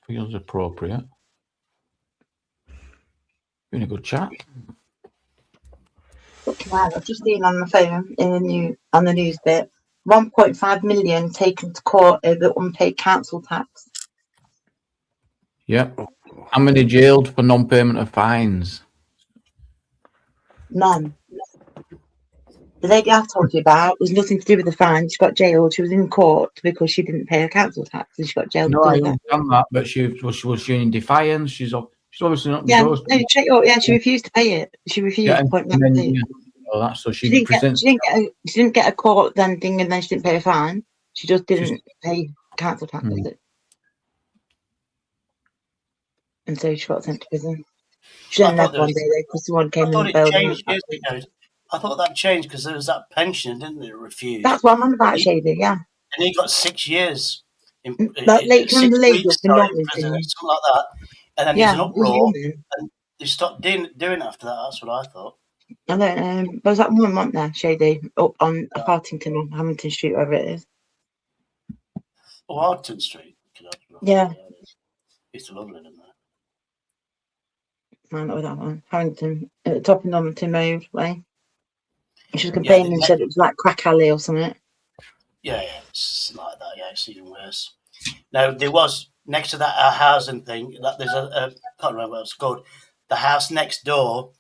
feels appropriate. Been a good chat. Right, I've just seen on my phone in the news bit, 1.5 million taken to court over unpaid council tax. Yep. How many jailed for non-payment of fines? None. The lady I told you about was nothing to do with the fine. She got jailed. She was in court because she didn't pay her council tax, and she got jailed. No, I because of that. understand that, but was she in defiance? She's obviously not. Yeah, supposed no, to. she refused to pay it. She refused Yeah, to point that and out. then, yeah. Oh, that's so She didn't get a court then thing, and then she didn't pay a fine. She just didn't pay council tax. That's it. And so she got sent to prison. She I then thought left there one was- day because someone came I thought and it bailed her changed out. years ago. I thought that changed because there was that pension, didn't it? Refused. That's what I'm on about, Shady. Yeah. And he got 6 years in That late kind of 6 lady weeks up in sorry, in London prison, thing. something like that. And then Yeah, there's an it was uproar, human. and they stopped doing it after that. That's what I thought. I don't know. There was that woman, wasn't there, Shady, up on Hartington or Hamilton Street, wherever it is. Oh, Harton Street. Yeah. It's lovely, isn't it? I know that one. Harrington, at the top of Normanton Road way. She was Yeah, complaining and they- said it was like crack alley or something. Yeah, it's like that. Yeah, it's even worse. Now there was next to that housing thing. That there's a can't remember what it's called. The house next door.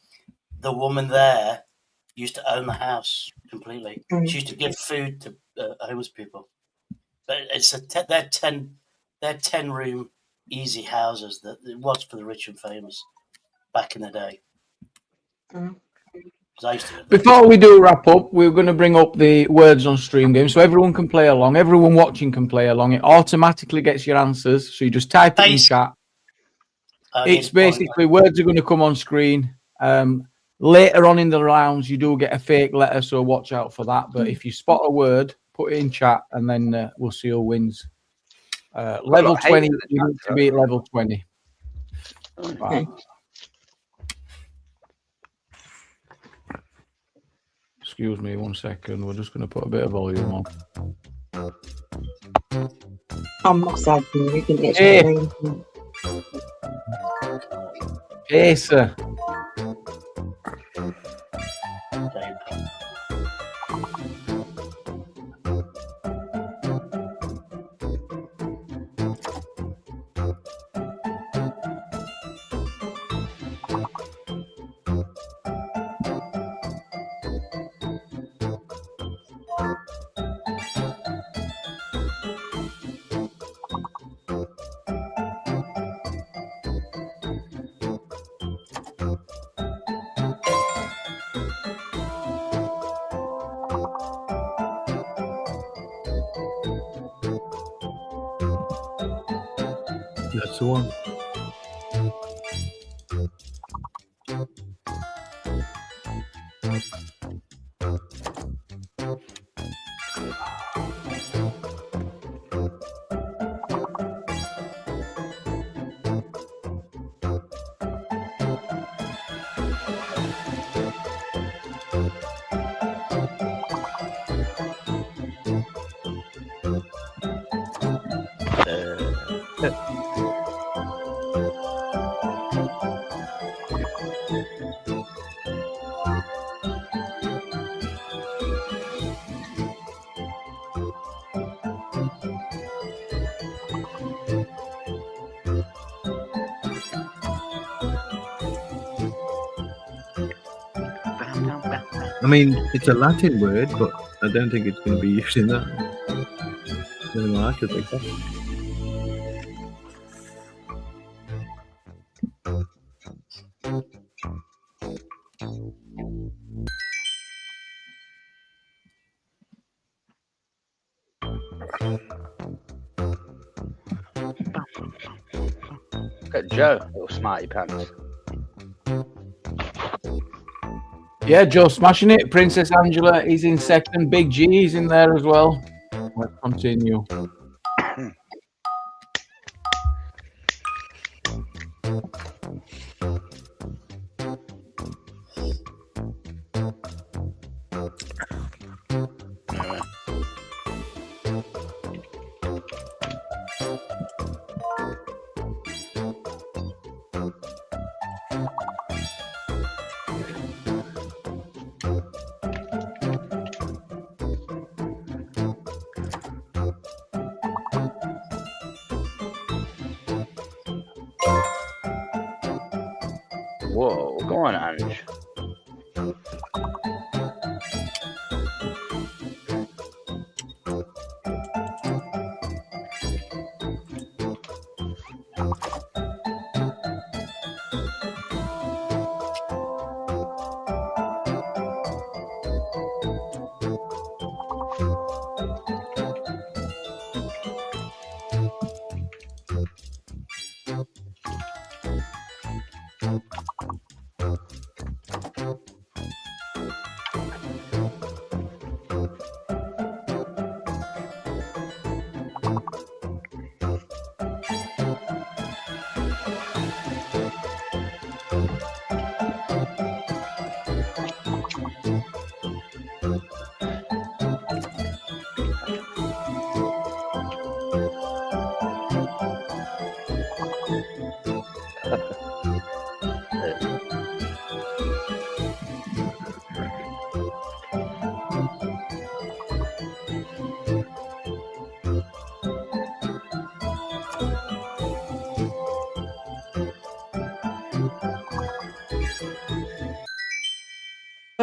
The woman there used to own the house completely. Mm. She used to give food to homeless people. But it's they're 10 room easy houses that it was for the rich and famous back in the day. Mm. 'Cause I used to live Before we do wrap up, we're going to bring up the words on stream game so everyone can play along. Everyone watching can play along. It automatically gets your answers, so you just type it in chat. It's basically words are going to come on screen. Later on in the rounds, you do get a fake letter, so watch out for that. But if you spot a word, put it in chat, and then we'll see who wins. Level 20, you need to be at level 20. Right. Excuse me 1 second. We're just going to put a bit of volume on. I'm not sad for you. You can get Hey. your name. Hey, sir. That's the one. I mean, it's a Latin word, but I don't think it's going to be used in that. No, I could think of. Look at Joe, little smarty pants. Yeah, Joe smashing it. Princess Angela is in second. Big G is in there as well. Let's continue. Go on, Ange.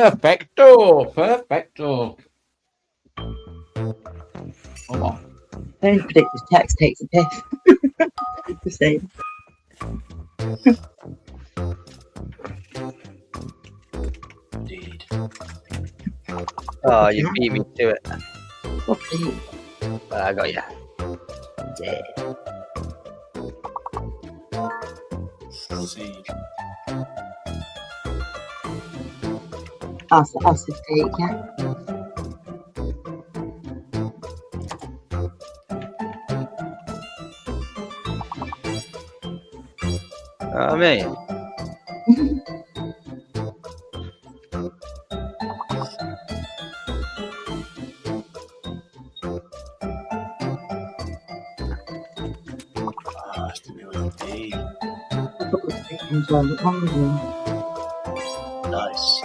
Perfecto, perfecto. Hold on. Don't predict this text takes a piss. The same. Indeed. Oh, you beat me to it. Okay. I got you. Yeah. Seed. That's the steak, yeah. I mean, Has to be with a D. Nice.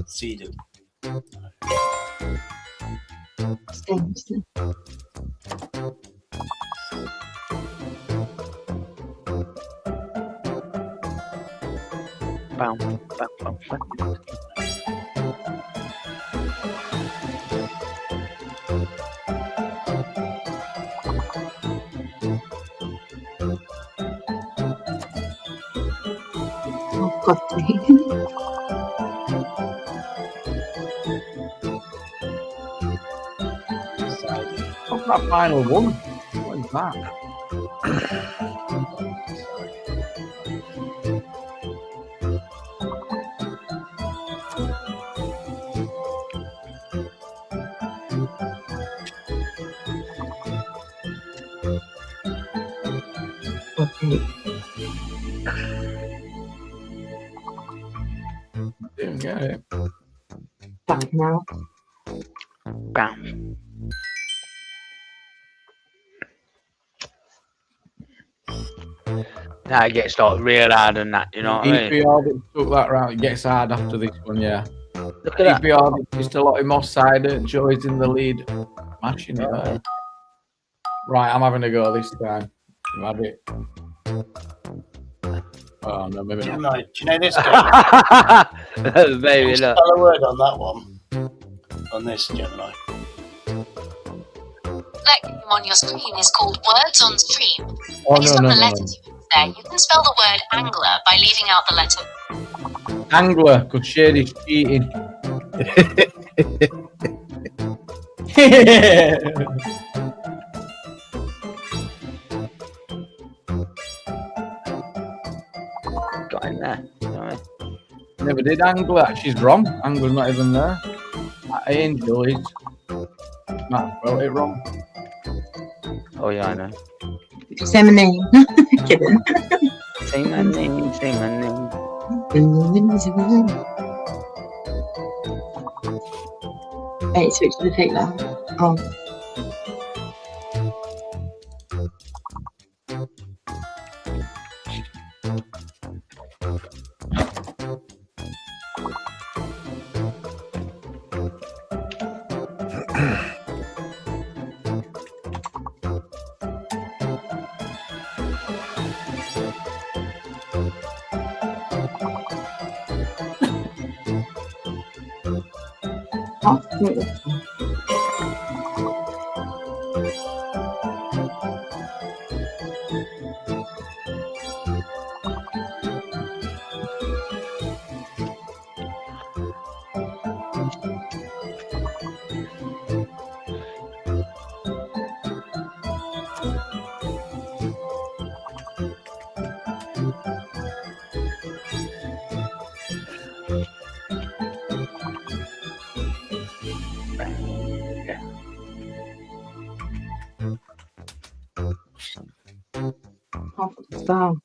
Seeded. bam, bam, bam, bam. Oh, God What's that final one? What is that? Okay. Didn't get it. Back now. Bam. Now it gets like real hard and that, you know what I mean? EPR took that round. It gets hard after this one, yeah. Look at that. EPR just a lot of Moss side. Joy's in the lead. Mashing it there. Right, I'm having a go this time. You have it. Oh, no, maybe not. Gemini, do you know this game? Maybe not. Spell a word on that one. On this, Gemini. That game on your screen is called Words on Stream. Oh, Based no, on no, the no, letters you use there, you can spell the word angler by leaving out the letter. Angler, because Shady's cheating. Got in there. You know what I mean? Never did Angler. She's wrong. Angler's not even there. Angel is. Matt spelled it wrong. Oh, yeah, I know. Say my name. Kidding. Say my name, say my name. Hey, switch to the fake now. Oh. Absolutely. So,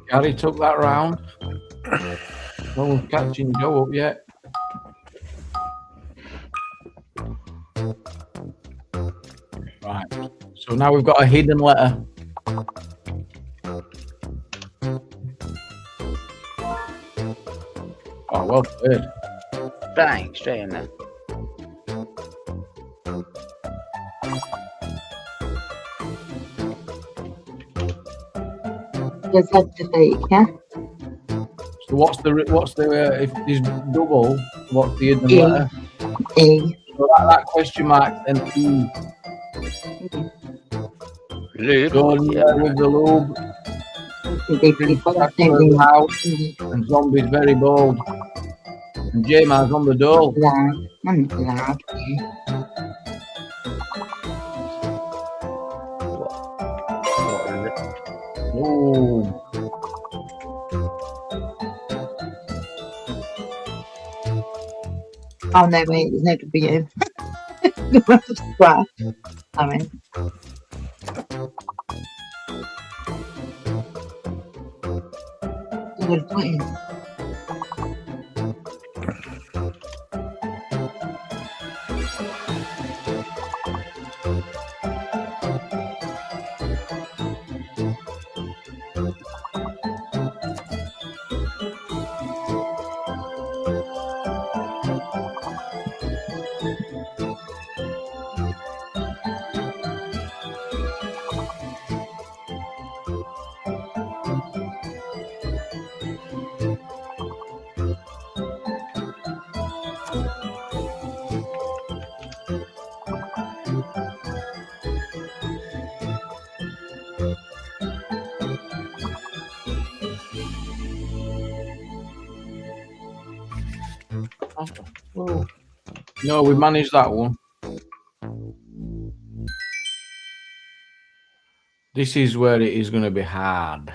Gary took that round. No one's catching Joe up yet. Right. So now we've got a hidden letter. Oh, well played. Bang, straight in there. there's head to fake, yeah? So what's the if there's double, what's the hidden E. letter? E. So that question mark and E. Lube. So with the lube. House, and Zombie's very bold. And J-Man's on the dole. Ooh. Oh no, wait, there's no W. Square. Sorry. Good point. Oh. No, we managed that one. This is where it is going to be hard.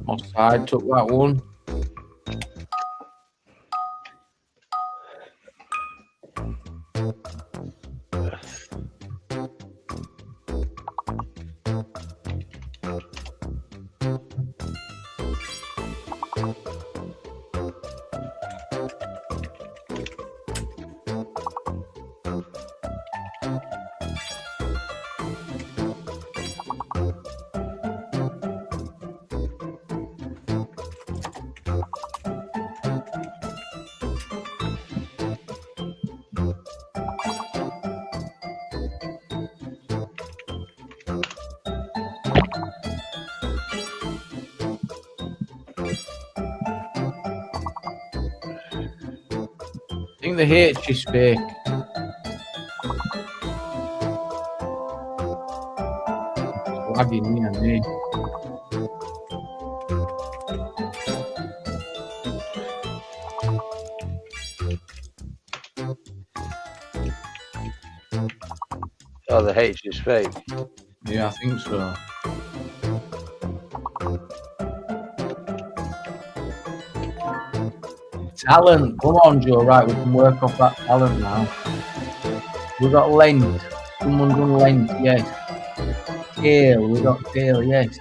Offside took that one. I think the H is fake. Lagging me and me. Oh, the H is fake. Yeah, I think so. Talent. Come on, Joe. Right, we can work off that talent now. We got length. Someone done length, yes. Tail. We got tail, yes.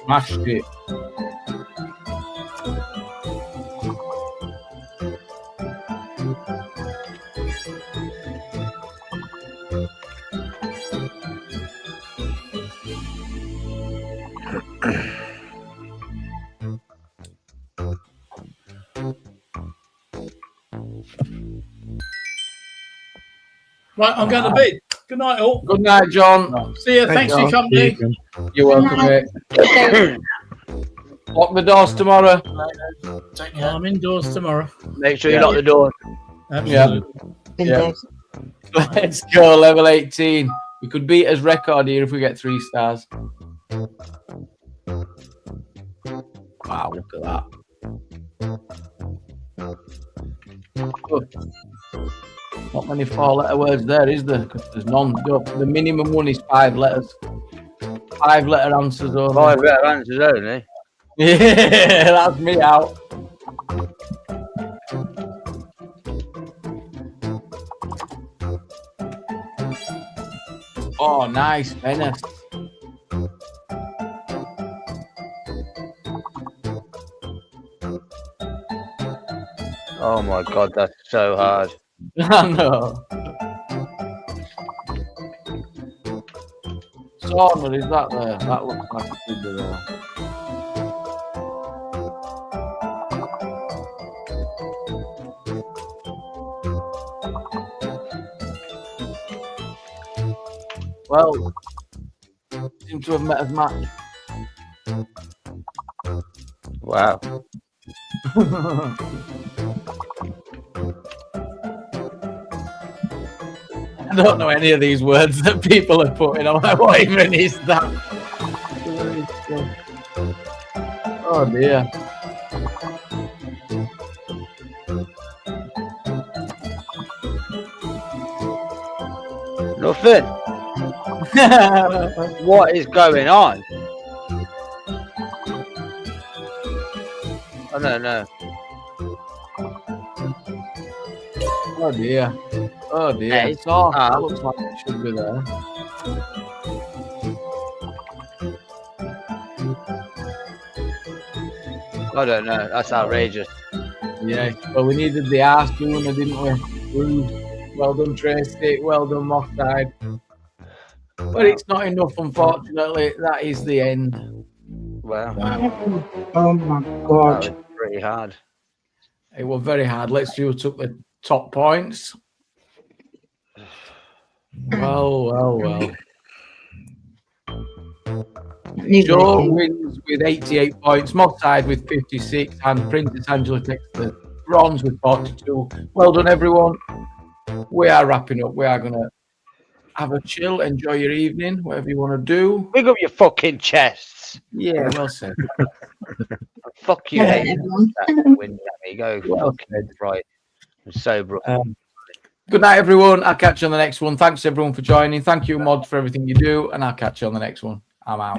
Smashed it. Right, I'm going to bed. Good night, all. Good night, John. See you. Thanks for your company. You're welcome, mate. Lock the doors tomorrow. I'm indoors tomorrow. Make sure you lock the door. Absolutely. Yeah. Let's go, level 18. We could beat his record here if we get 3 stars. Wow, look at that. Good. Not many 4-letter words there, is there? Because there's none. The minimum one is 5 letters. 5-letter answers only. 5-letter answers only. Yeah, that's me out. Oh, nice, Venice. Oh my god, that's so hard. I know. Sauna, is that there? That looks like it should be there. Well, seem to have met his match. Wow. I don't know any of these words that people are putting. I'm like, what even is that? Oh dear. Nothing. What is going on? I don't know. Oh dear. Oh dear. Hey, It's off. That looks like it should be there. I don't know. That's outrageous. Yeah. Well, we needed the arse boomer, didn't we? Ooh. Well done, Tracy. Well done, Mosside. But it's not enough, unfortunately. That is the end. Wow. Oh my That god. was pretty hard. It was very hard. Let's see who took the top points. Well. Joe wins with 88 points, Mosside with 56, and Princess Angela takes the bronze with 42. Well done, everyone. We are wrapping up. We are going to have a chill, enjoy your evening, whatever you want to do. Big up your fucking chests. Yeah, well said. Fuck you, Hello, hey. everyone. There you go. Well Fucking right. I'm sober. Good night, everyone. I'll catch you on the next one. Thanks, everyone, for joining. Thank you, Mod, for everything you do, and I'll catch you on the next one. I'm out.